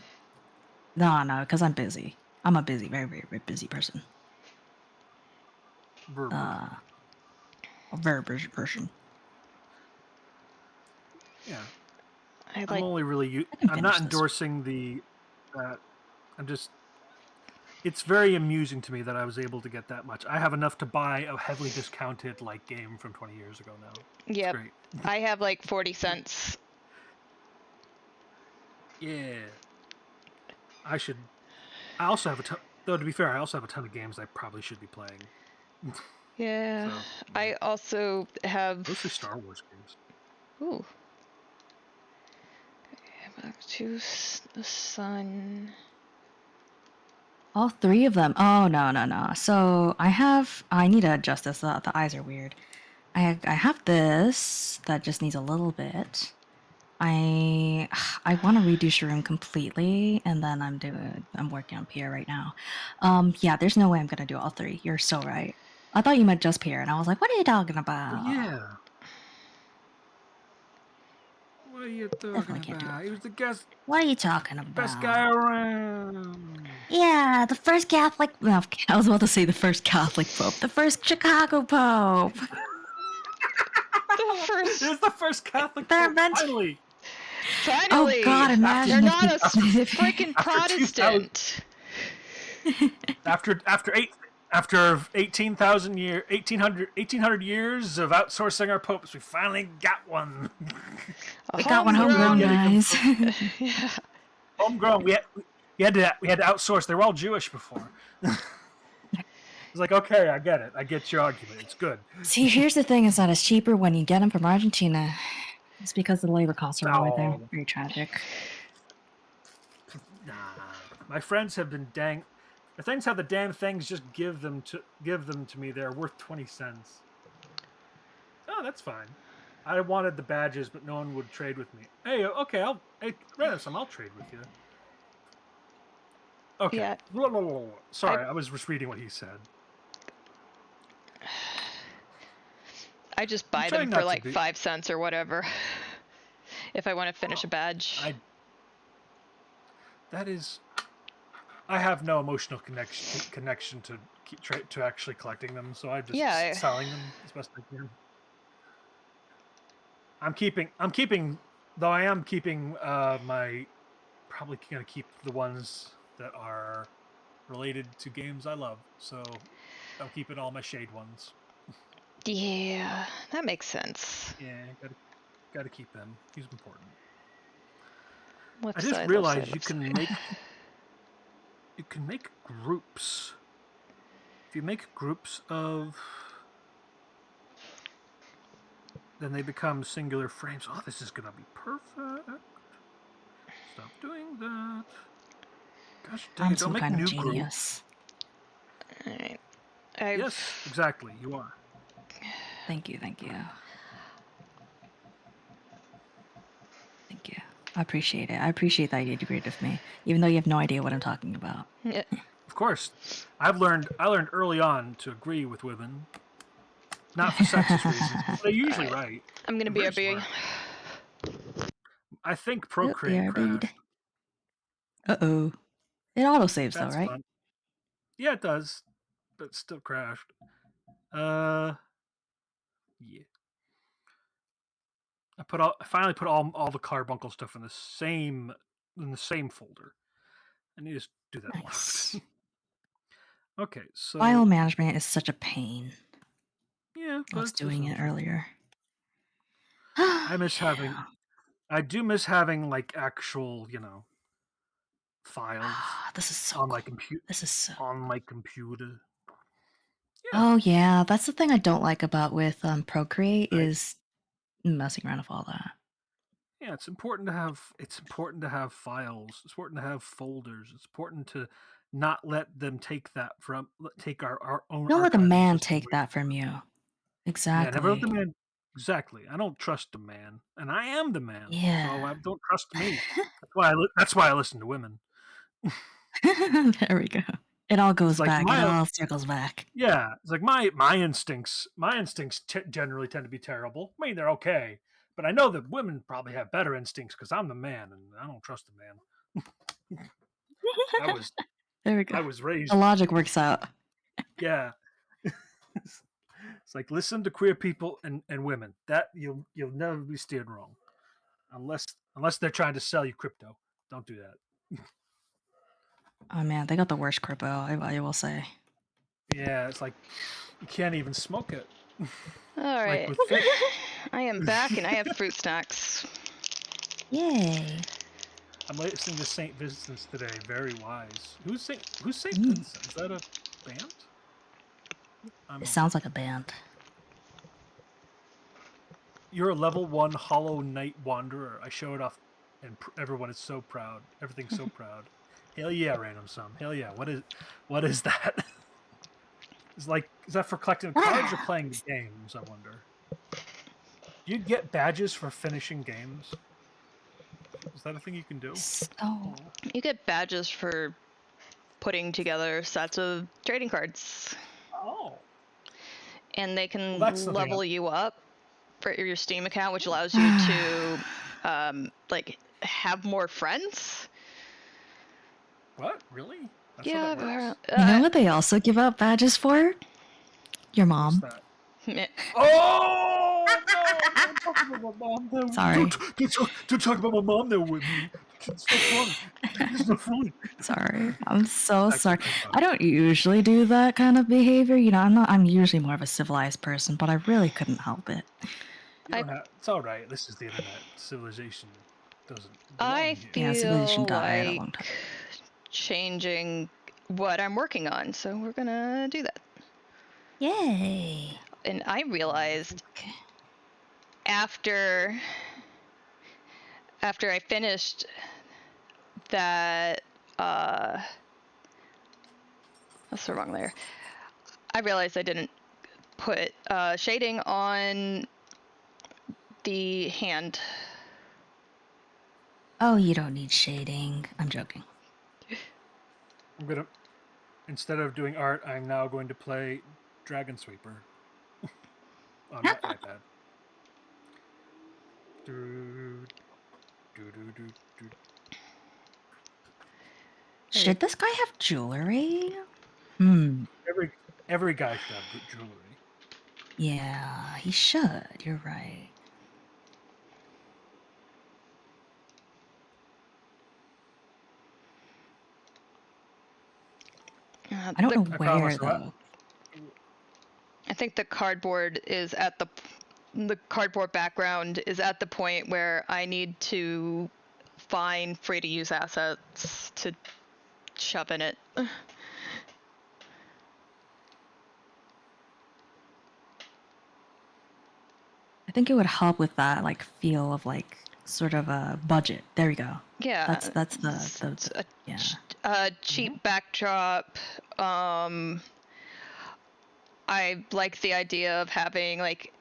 No, because I'm busy. I'm a busy, very, very, very busy person. A very busy person. Yeah. I'm only really. I'm not endorsing the. I'm just. It's very amusing to me that I was able to get that much. I have enough to buy a heavily discounted like game from 20 years ago now. Yep. Great. I have like 40 cents. Yeah. I should. I also have a ton. Though to be fair, I also have a ton of games I probably should be playing. Yeah. So, I also have. mostly Star Wars games. Ooh. Back to the sun. All three of them. Oh no. So I need to adjust this. The eyes are weird. I have this that just needs a little bit. I want to redo Shroom completely, and then I'm working on Pierre right now. Yeah, there's no way I'm gonna do all three. You're so right. I thought you meant just Pierre, and I was like, what are you talking about? Well, yeah. What are you talking can't do about? it. He was the guest. What are you talking about? Best guy around. Yeah, the first Catholic. No, I was about to say the first Catholic Pope, the first Chicago Pope. The first. It was the first Catholic They're Pope, meant- finally. Finally! Oh God, imagine They're if not a you- freaking Protestant. After 1800 years of outsourcing our popes, we finally got one. We got one homegrown, guys. Yeah. Homegrown. We had to outsource. They were all Jewish before. It's like, okay, I get it. I get your argument. It's good. See, here's the thing: is that it's cheaper when you get them from Argentina. It's because the labor costs are lower there. Very tragic. Nah, my friends have been dang. The things how the damn things just give them to me. They're worth 20 cents. Oh, that's fine. I wanted the badges, but no one would trade with me. Hey, okay, hey, Ransom, I'll trade with you. Okay. Yeah. Sorry, I was just reading what he said. I just buy them for like 5 cents or whatever. If I want to finish a badge. I have no emotional connection to actually collecting them, so I'm just selling them as best I can. I'm keeping, though I am keeping my, probably gonna keep the ones that are related to games I love. So I'm keeping all my Shade ones. Yeah, that makes sense. Yeah, gotta keep them. He's important. Left I just side, realized left side, you can make groups. If you make groups of, then they become singular frames. Oh, this is gonna be perfect. Stop doing that. Gosh dang it, don't make new groups. Alright. Yes, exactly, you are. Thank you. Thank you. I appreciate it. I appreciate that you agreed with me, even though you have no idea what I'm talking about. Yeah. Of course, I learned early on to agree with women, not for sexist reasons. But they're usually right. I'm gonna be a bee. I think Procreate crashed. Uh-oh. It autosaves though, right? Fun. Yeah, it does, but it still crashed. Yeah. I finally put all the Carbuncle stuff in the same folder. I need to do that more often. Okay, so File management is such a pain. yeah, I was doing it earlier. I miss having. I do miss having like actual, files This is so on my cool. computer. This is so. On my computer. Yeah. Oh yeah, that's the thing I don't like about with Procreate I, is messing around with all that. yeah, it's important to have. It's important to have files. It's important to have folders. It's important to not let them take our own Don't let the archiving man system take away that from from us. you. Yeah, never let Exactly. the man. Exactly. I don't trust the man, and I am the man, so Yeah. I don't trust me. That's why I listen to women. There we go. It all It's goes like back. It my all circles back. Yeah, it's like my instincts. My instincts generally tend to be terrible. I mean, they're okay, but I know that women probably have better instincts because I'm the man, and I don't trust the man. I was There we go. I was The raised. logic works out. Yeah, it's like listen to queer people and women. That you'll never be steered wrong, unless they're trying to sell you crypto. Don't do that. Oh man, they got the worst crypto, I will say. Yeah, it's like you can't even smoke it. All Like right. with fish. I am back and I have fruit snacks. Yay. I'm listening to Saint Vincent's today. Very wise. Who's Saint Mm. Vincent? Is that a band? It sounds like a band. You're a level 1 Hollow Knight Wanderer. I show it off, and everyone is so proud. Everything's so proud. Hell yeah, random sum. Hell yeah. What is that? Is that for collecting cards or playing the games? I wonder. Do you get badges for finishing games? Is that a thing you can do? Oh. You get badges for putting together sets of trading cards, Oh. and they Well, can that's something. level you up for your Steam account, which allows you to like have more friends. What? Really? That's how Yeah, that works? You know what they also give out badges for? Your What's mom. that? meh. Oh no! Don't talk about my mom. Sorry. Don't talk about my mom there with me. It's not funny. It's not funny. Sorry. I'm so It's actually sorry. very funny. I don't usually do that kind of behavior. I'm usually more of a civilized person, but I really couldn't help it. You I don't have. It's all right. This is the internet. Civilization doesn't I belong here. Yeah, civilization feel died a like long time. changing what I'm working on, so we're gonna do that. Yay. And I realized Okay. after I finished that that's the wrong layer. I realized I didn't put shading on the hand. Oh, you don't need shading. I'm joking. I'm gonna instead of doing art, I'm now going to play Dragon Sweeper on my iPad. Do, do, do, do, do. Should this guy have jewelry? Hmm. Every guy should have good jewelry. Yeah, he should. You're right. I don't know I where promise. though. I think the cardboard is at the cardboard background is at the point where I need to find free to use assets to shove in it. I think it would help with that like feel of like sort of a budget. There we go. Yeah, That's it's a, yeah. a cheap backdrop. I like the idea of having like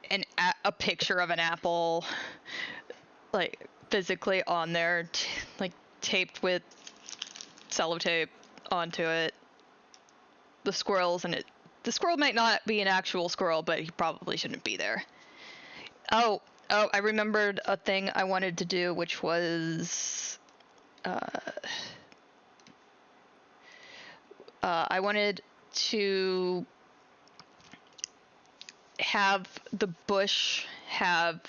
a picture of an apple, like physically on there, like taped with sellotape onto it. The squirrels and it. The squirrel might not be an actual squirrel, but he probably shouldn't be there. Oh, I remembered a thing I wanted to do, which was I wanted to have the bush have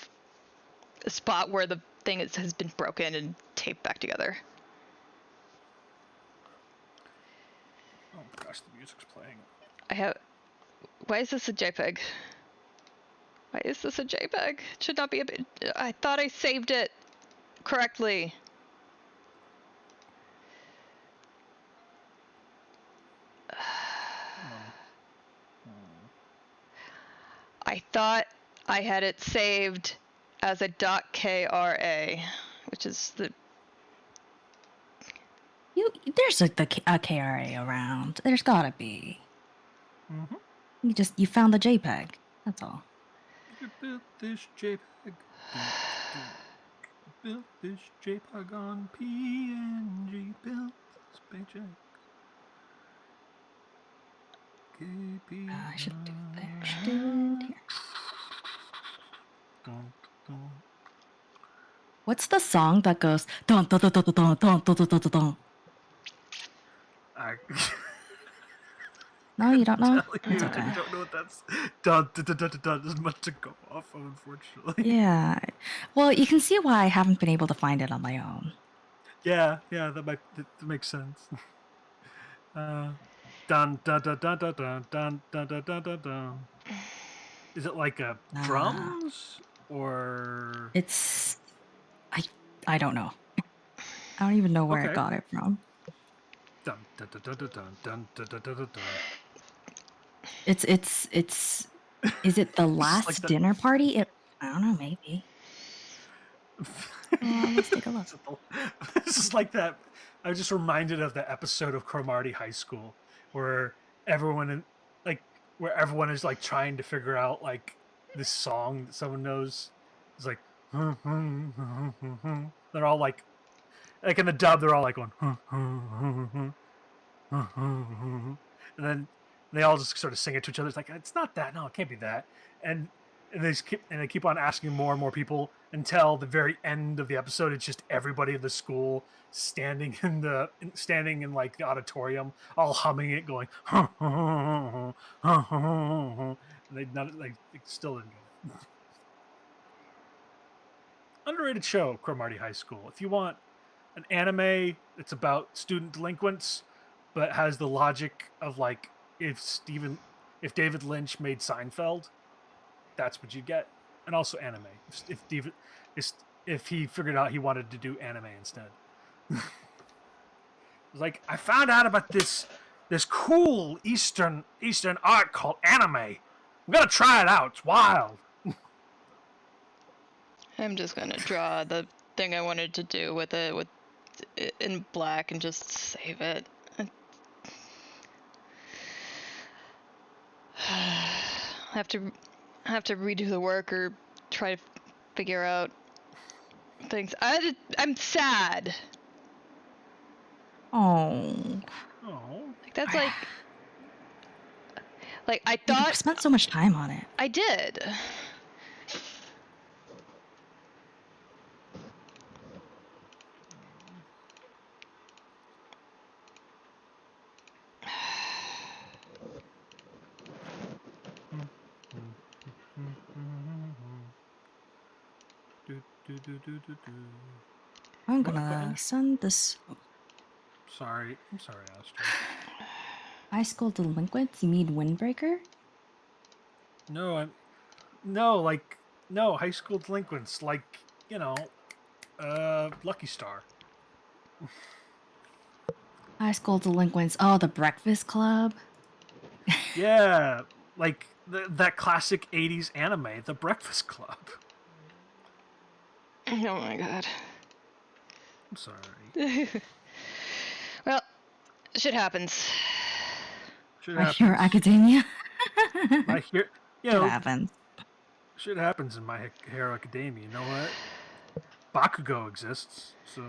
a spot where the thing has been broken and taped back together. Oh gosh, the music's playing. I have. Why is this a JPEG? Why is this a JPEG? It should not be a. I thought I saved it correctly. Come on. I thought I had it saved as a .kra, which is the. There's a KRA around. There's gotta be. Mm-hmm. You found the JPEG. That's all. You built this JPEG. Built this JPEG on PNG. Built this paycheck. I should do that. I should do it here. Dun, dun. What's the song that goes dun dun dun dun dun dun dun dun dun dun dun? I No, you don't know? tell That's you, okay. I don't know what that's. Dun, dun, dun, dun, dun, dun. There's much to go off of, unfortunately. Yeah. Well, you can see why I haven't been able to find it on my own. Yeah, that makes sense. Dun dun dun dun dun dun dun dun dun dun dun dun. Is it like a drums or? It's I don't know. I don't even know where I Okay. got it from. Dun dun dun dun dun dun dun dun dun dun dun. It's is it the last like dinner party? I don't know, maybe. Well, let's take a look. This is like that. I was just reminded of the episode of Cromartie High School where everyone is like trying to figure out like this song that someone knows. It's like they're all like in the dub they're all like going and then they all just sort of sing it to each other. It's like it's not that. No, it can't be that. And they keep on asking more and more people until the very end of the episode. It's just everybody in the school standing in like the auditorium, all humming it, going. And they still didn't get it. Underrated show, Cromartie High School. If you want an anime that's about student delinquents, but has the logic of like if David Lynch made Seinfeld, that's what you get. And also anime. If he figured out he wanted to do anime instead. It's like I found out about this cool Eastern art called anime. I'm gonna try it out. It's wild. I'm just gonna draw the thing I wanted to do with it in black and just save it. I have to redo the work or try to figure out things. I'm sad. Oh. Like that's like I You thought spent so much time on it. I did. I'm gonna send this. Sorry. I'm sorry, Astrid. High school delinquents? You mean Windbreaker? No, high school delinquents, like, Lucky Star. High school delinquents. Oh, the Breakfast Club. Yeah, like that classic 80s anime, The Breakfast Club. Oh my god. I'm sorry. Well, shit happens. My Hero Academia. Shit happens. Shit happens in My Hero Academia. You know what? Bakugo exists, so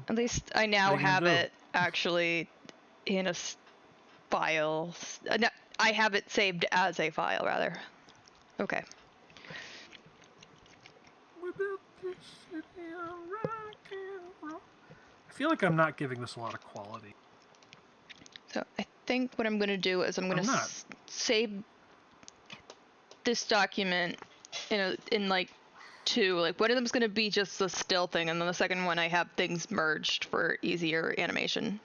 At least I now have it actually in a file. No, I have it saved as a file, rather. Okay. I feel like I'm not giving this a lot of quality. So I think what I'm going to do is I'm going to save this document in like two. Like one of them is going to be just the still thing, and then the second one I have things merged for easier animation.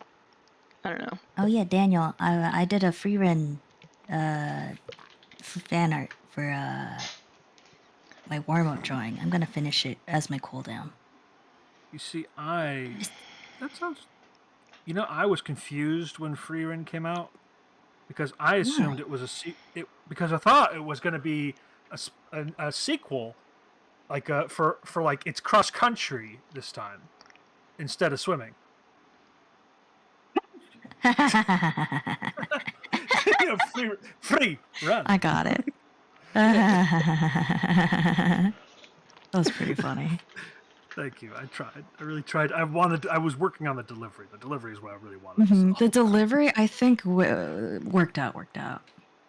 I don't know. Oh yeah, Daniel, I did a free run fan art for my warm-up drawing. I'm gonna finish it as my cooldown. You see, that sounds. You know, I was confused when Freerun came out because I assumed it was because I thought it was going to be a sequel, like for like it's cross country this time instead of swimming. You know, free run. I got it. That was pretty funny. Thank you. I tried. I really tried. I was working on the delivery. The delivery is what I really wanted. The delivery, I think, worked out.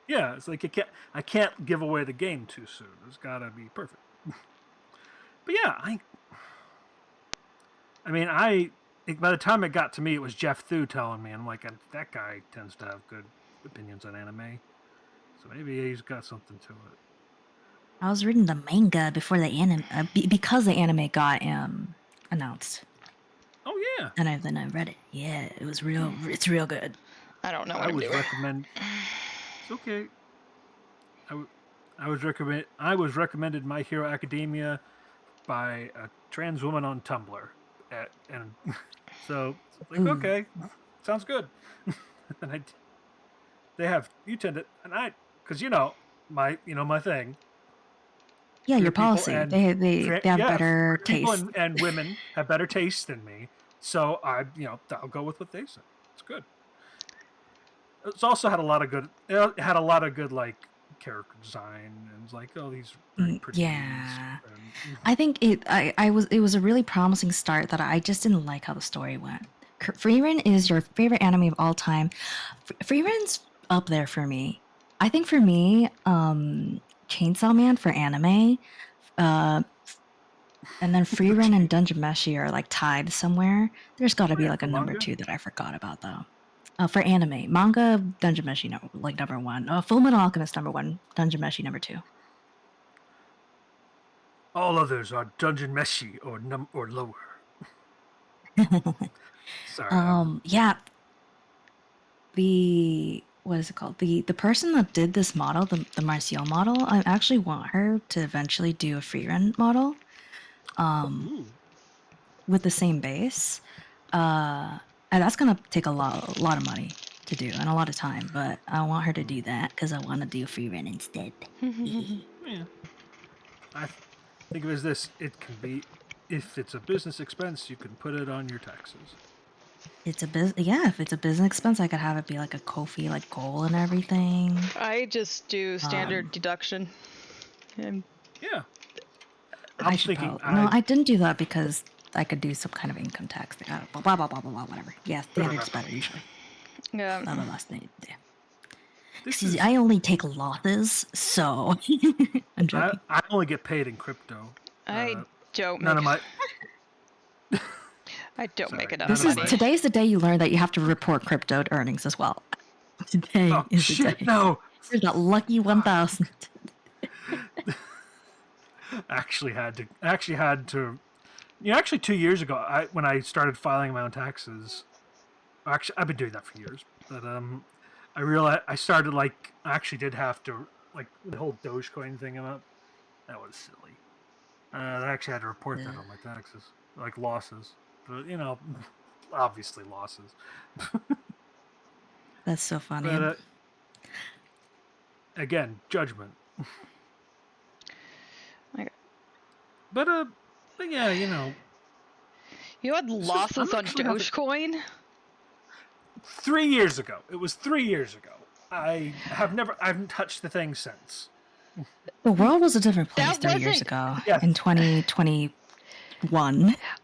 Yeah, it's like I can't give away the game too soon. It's gotta be perfect. But yeah, I mean, by the time it got to me, it was Jeff Thu telling me, I'm like, that guy tends to have good opinions on anime, so maybe he's got something to it. I was reading the manga before the anime, because the anime got announced. Oh yeah. And then I read it. Yeah, it was real. It's real good. I don't know what I'm doing. It's okay. I was recommended My Hero Academia by a trans woman on Tumblr, and so it's like, okay, sounds good. And they have you tend to, and because my thing. Yeah, your policy. They have better taste. And women have better taste than me, so I'll go with what they say. It's good. It's also had a lot of good. It had a lot of good like character design, and it's like, oh, these very pretty. Yeah, I think it was a really promising start that I just didn't like how the story went. Freerun is your favorite anime of all time. Freerun's up there for me. I think for me, Chainsaw Man for anime, and then Freerun and Dungeon Meshi are like tied somewhere. There's got to be like a number 2 that I forgot about though. For anime, manga, Dungeon Meshi number 1. Full Metal Alchemist number 1, Dungeon Meshi number 2. All others are Dungeon Meshi or lower. Sorry. Yeah. What is it called? The person that did this model, the Martial model, I actually want her to eventually do a Freerun model, with the same base. And that's gonna take a lot of money to do and a lot of time, but I want her to do that because I want to do Freerun instead. Yeah. I think of it as this: it can be, if it's a business expense, you can put it on your taxes. If it's a business expense, I could have it be like a Ko-fi like goal and everything. I just do standard deduction. Yeah. I didn't do that because I could do some kind of income tax. Blah blah blah blah blah whatever. Yeah, standard's better usually. Yeah. Excuse me, I only take losses, so I'm joking. I only get paid in crypto. I don't. None of my. I don't make enough money. Today's the day you learn that you have to report crypto earnings as well. Today is the day. No. Here's that lucky 1,000. Actually had to. Actually 2 years ago, when I started filing my own taxes. Actually, I've been doing that for years, but I realized I started I actually did have to the whole Dogecoin thing about. That was silly. I actually had to report that on my taxes, like losses. But obviously losses. That's so funny. But again, judgment. Okay. But yeah, You had losses on Dogecoin? 3 years ago. It was 3 years ago. I haven't touched the thing since. The world was a different place 3 years ago. Yes. In 2021.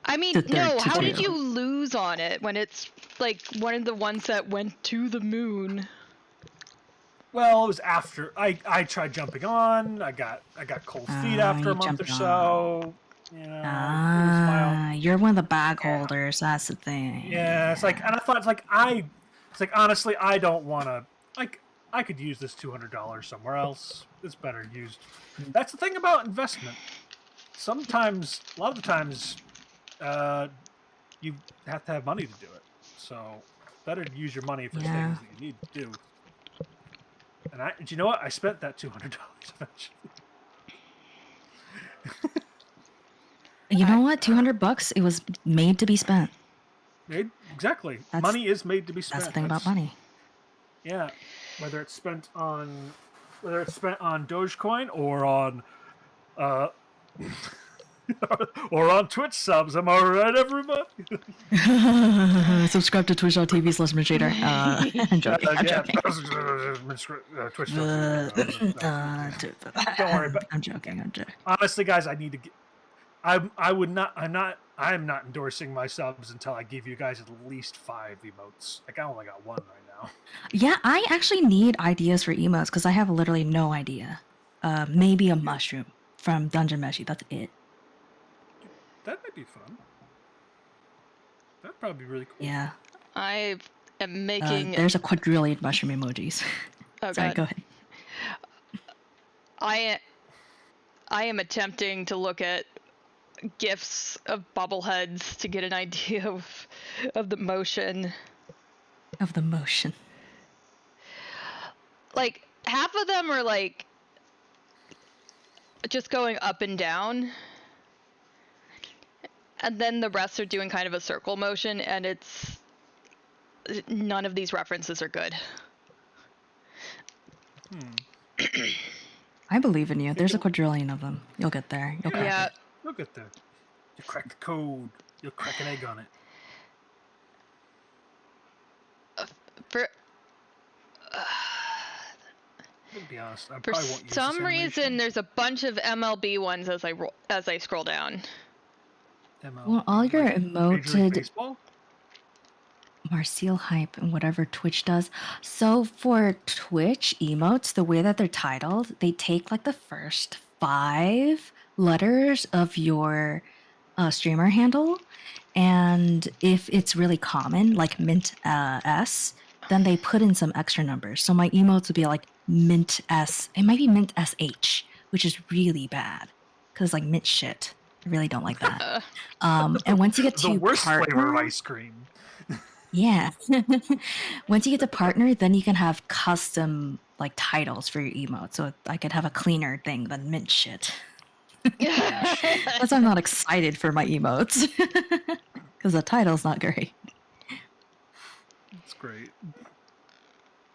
I mean, no, how did you lose on it when it's like one of the ones that went to the moon? Well, it was after I tried jumping on. I got cold feet after a month or so. You're one of the bag holders. That's the thing. Yeah, it's and I thought honestly, I don't want to. I could use this $200 somewhere else. It's better used. That's the thing about investment. Sometimes, a lot of the times, you have to have money to do it. So, better to use your money for things that you need to do. And do you know what? I spent that $200 eventually. You know what? $200. It was made to be spent. Exactly. That's- Money is made to be spent. That's the thing about money. Yeah, whether it's spent on Dogecoin or on or on Twitch subs. Am I right, everybody? Subscribe to twitch.tv/Minstrader. I'm joking. I'm joking. Twitch. Don't worry. But I'm joking. honestly, guys, I need to get. I am not endorsing my subs until I give you guys at least 5 emotes. Like I only got 1 right now. Yeah, I actually need ideas for emotes because I have literally no idea. Maybe a mushroom from Dungeon Meshi. That's it. That might be fun. That'd probably be really cool. Yeah. I am making. There's a quadrillion mushroom emojis. Oh, Sorry, God. go ahead. I am attempting to look at GIFs of bobbleheads to get an idea of the motion. Of the motion. Like half of them are like just going up and down, and then the rest are doing kind of a circle motion, and it's none of these references are good. I believe in you. There's a quadrillion of them. You'll get there. You'll crack Yeah. it. You'll get there. You crack the code. You'll crack an egg on it. For To be honest, I for probably won't use some this reason, animation. there's a bunch of MLB ones as I scroll down. ML, Well, all your like Major League emoted Baseball? Marseille hype and whatever Twitch does. So for Twitch emotes, the way that they're titled, they take like the first 5 letters of your streamer handle, and if it's really common, like Mint S, then they put in some extra numbers. So my emotes would be like Mint S. It might be Mint SH, which is really bad because like mint shit. I really don't like that. And once you get to the worst partner, flavor of ice cream. yeah. Once you get to partner, then you can have custom like titles for your emote. So I could have a cleaner thing than mint shit. That's why I'm not excited for my emotes. Because the title's not great. It's great.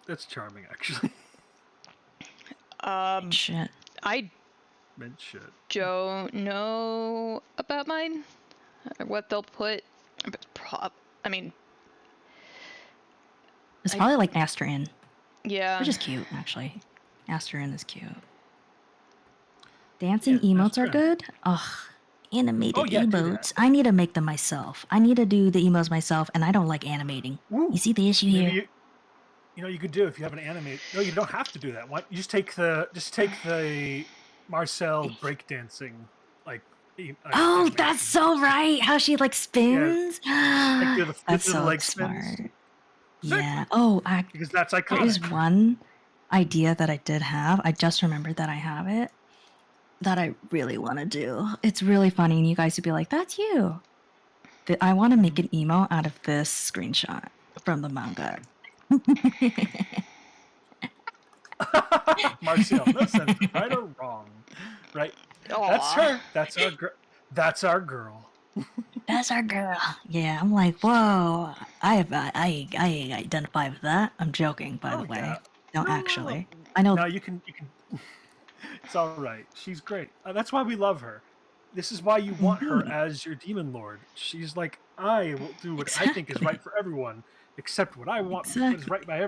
That's charming, actually. Shit. I Mint shit. don't know about mine or what they'll put. I mean, It's probably like Asterin, yeah. which is cute, actually. Asterin is cute. Dancing Yeah, emotes are Asterin. good? Ugh. Animated Oh, yeah, do that. emotes. I need to make them myself. I need to do the emotes myself, and I don't like animating. Woo. You see the issue here? Maybe you could do if you have an animate. No, you don't have to do that. You just take the Marcel breakdancing Oh, animation. that's so right. How she like spins. Like, do the That's so leg smart. spins. Yeah. Oh, Because that's there iconic. is one idea that I did have. I just remembered that I have it. That I really want to do. It's really funny, and you guys would be like, "That's you." I want to make an emo out of this screenshot from the manga. Marcel, no sense of right or wrong, right? That's her. That's our girl. That's our girl. That's our girl. Yeah, I'm like, whoa. I identify with that. I'm joking, by the way. Yeah. No, No. actually, I know. No, you can. It's all right. She's great. That's why we love her. This is why you want her as your demon lord. She's like, I will do what I think is right for everyone, except what I want. What is right by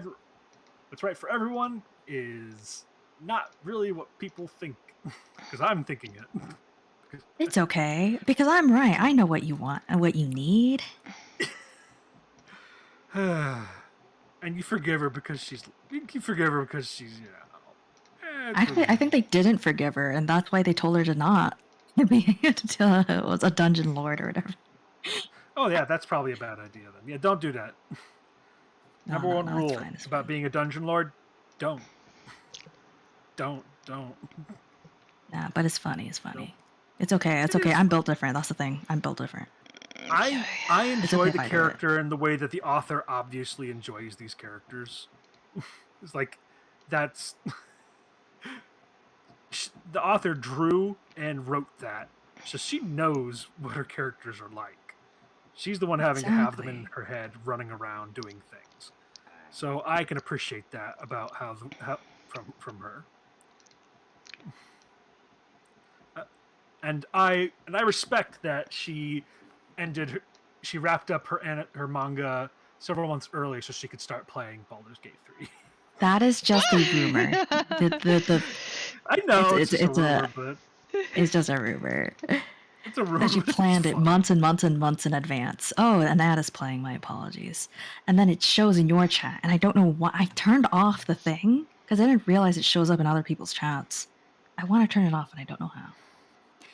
what's right for everyone is not really what people think, because I'm thinking it. It's okay because I'm right. I know what you want and what you need. And you forgive her because she's. Actually, I think they didn't forgive her, and that's why they told her to not be was a dungeon lord or whatever. Oh yeah, that's probably a bad idea then. Yeah, don't do that. Number one rule about being a dungeon lord: don't. Yeah, but it's funny. It's funny. It's okay. It's okay. I'm built different. That's the thing. I'm built different. I enjoy okay the if I do character in the way that the author obviously enjoys these characters. It's like that's the author drew and wrote that, so she knows what her characters are like. She's the one having to have them in Exactly. her head, running around doing things. So I can appreciate that about how from her. And I respect that she she wrapped up her manga several months early so she could start playing Baldur's Gate 3. That is just a rumor. The I know it's just a it's a rumor, but it's just a rumor it's a rumor. that you But it's planned it funny. months and months and months in advance. Oh, and that is playing. My apologies. And then it shows in your chat, and I don't know why I turned off the thing because I didn't realize it shows up in other people's chats. I want to turn it off, and I don't know how.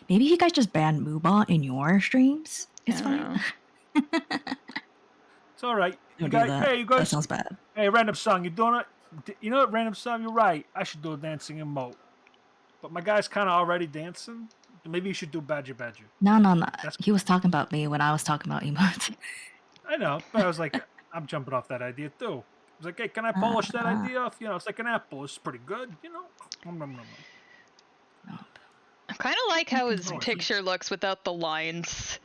Maybe you guys just banned Moobot in your streams. It's I fine. don't know. It's all right. Don't do that. Hey, you That guys. sounds bad. Hey, random song. You doing it? You know what, random song? You're right. I should do a dancing emote. But my guy's kind of already dancing. Maybe you should do Badger Badger. No. That's He was talking about me when I was talking about emotes. I know, but I was like, I'm jumping off that idea too. I was like, hey, can I polish that idea off? You know, it's like an apple. It's pretty good. You know. Nom, nom, nom, nom. I kind of like how his Oh, picture looks without the lines.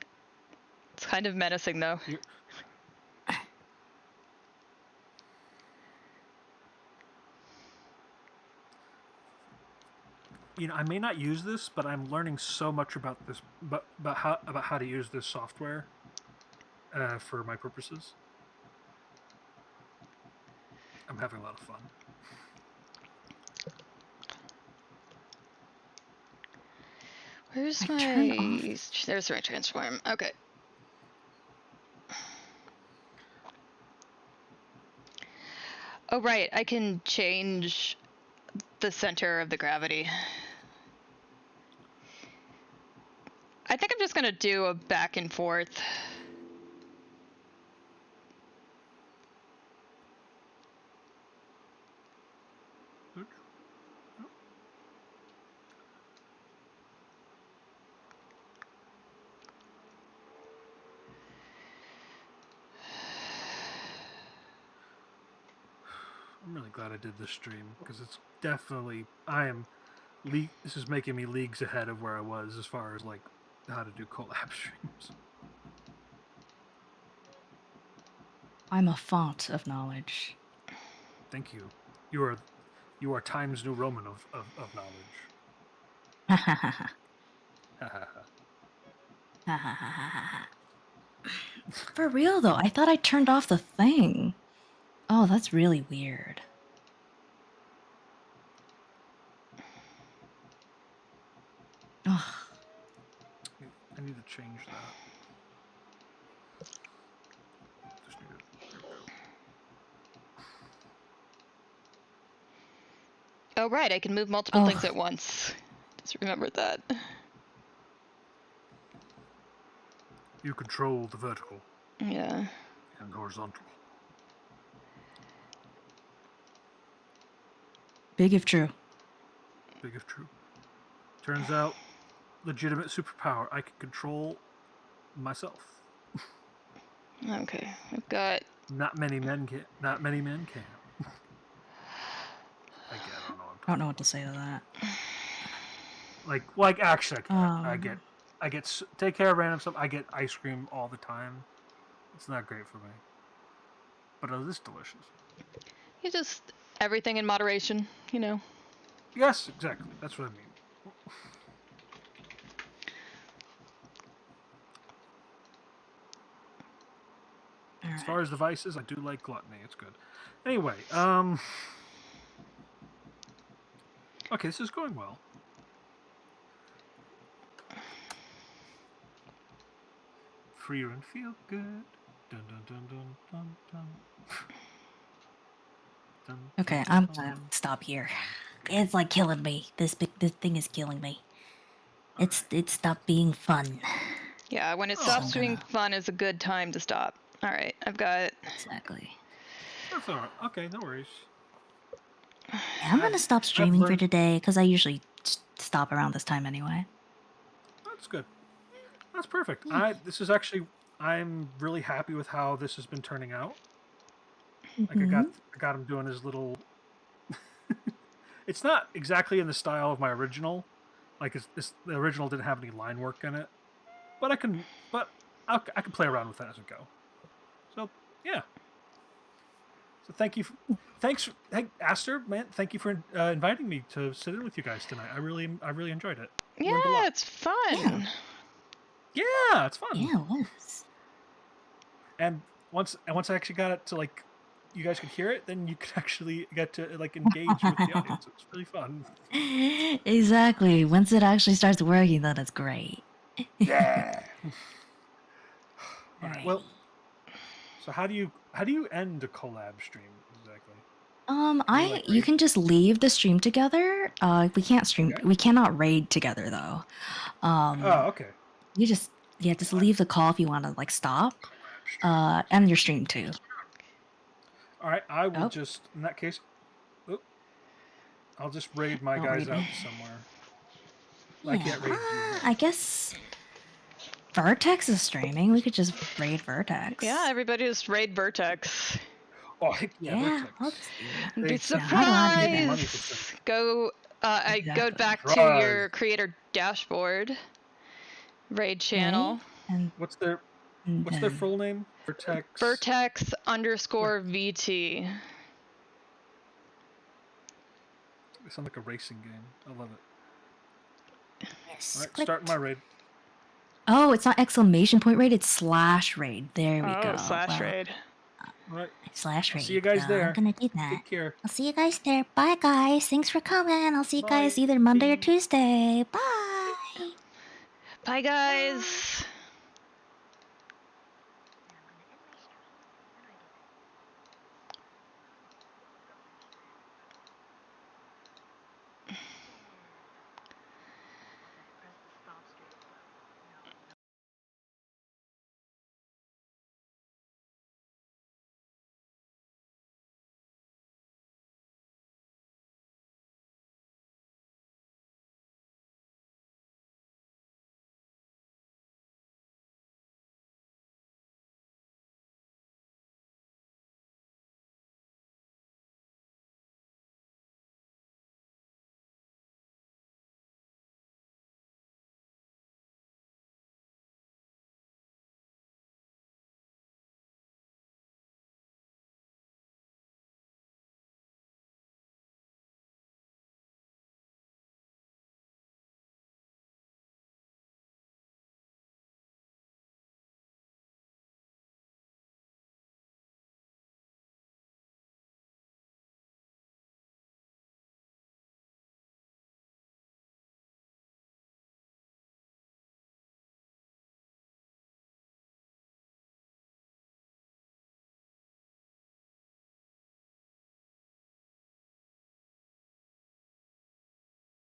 It's kind of menacing, though. You know, I may not use this, but I'm learning so much about this, about how to use this software for my purposes. I'm having a lot of fun. Where's my? There's my transform. Okay. Oh right, I can change the center of the gravity. I think I'm just gonna do a back and forth. I'm really glad I did this stream because it's definitely this is making me leagues ahead of where I was as far as like how to do collab streams. I'm a font of knowledge. Thank you. You are Times New Roman of knowledge. For real though, I thought I turned off the thing. Oh, that's really weird. Ugh. I need to change that. Just need to, there we go. Oh right, I can move multiple things at once. Just remembered that. You control the vertical. Yeah. And horizontal. Big if true. Big if true. Turns out, legitimate superpower. I can control myself. Okay, I've got. Not many men can. Not many men can. I don't know what to say to that. Like actually, I get take care of random stuff. I get ice cream all the time. It's not great for me, but it is delicious. You just everything in moderation, you know. Yes, exactly. That's what I mean. As far as the vices, I do like gluttony. It's good. Anyway, okay, this is going well. Free and feel good. Dun, dun, dun, dun, dun, dun. Dun, Okay, I'm gonna stop here. It's like killing me. This thing is killing me. It stopped being fun. Yeah, when it stops being fun is a good time to stop. All right, I've got. Exactly. That's all right. Okay, no worries. Yeah, I'm gonna stop streaming for today because I usually stop around this time anyway. That's good. That's perfect. I'm really happy with how this has been turning out. Like I got him doing his little It's not exactly in the style of my original. Like the original didn't have any line work in it, but I can play around with that as we go. So yeah. So thanks, Aster, man. Thank you for inviting me to sit in with you guys tonight. I really enjoyed it. Yeah, Learned a lot. it's fun. Yeah, it's fun. Yeah, it was. And once I actually got it to like you guys could hear it, then you could actually get to like engage with the audience. It's really fun. Exactly. Once it actually starts working, then it's great. Yeah. All right. Alrighty. Well, so how do you end a collab stream exactly? You can just leave the stream together. We can't stream. Okay. We cannot raid together though. Oh, okay. You just leave the call if you want to like stop. And your stream too. All right. I will Oh. just in that case. I'll just raid my Don't guys raid out me. somewhere. I can't raid you. I guess Vertex is streaming. We could just raid Vertex. Yeah, everybody just raid Vertex. Oh, heck yeah, I'll Vertex. just do that. Be They- surprised! Go Exactly. back to your creator dashboard. Raid channel. And What's their full name? Vertex. Vertex_VT. They sound like a racing game. I love it. yes. All right, Click. start my raid. Oh, it's not exclamation point raid. It's /raid. There we go. /raid. All right. /raid. See you guys there. I'm gonna do that. Take care. I'll see you guys there. Bye, guys. Thanks for coming. I'll see you Bye. guys either Monday or Tuesday. Bye. Bye, guys.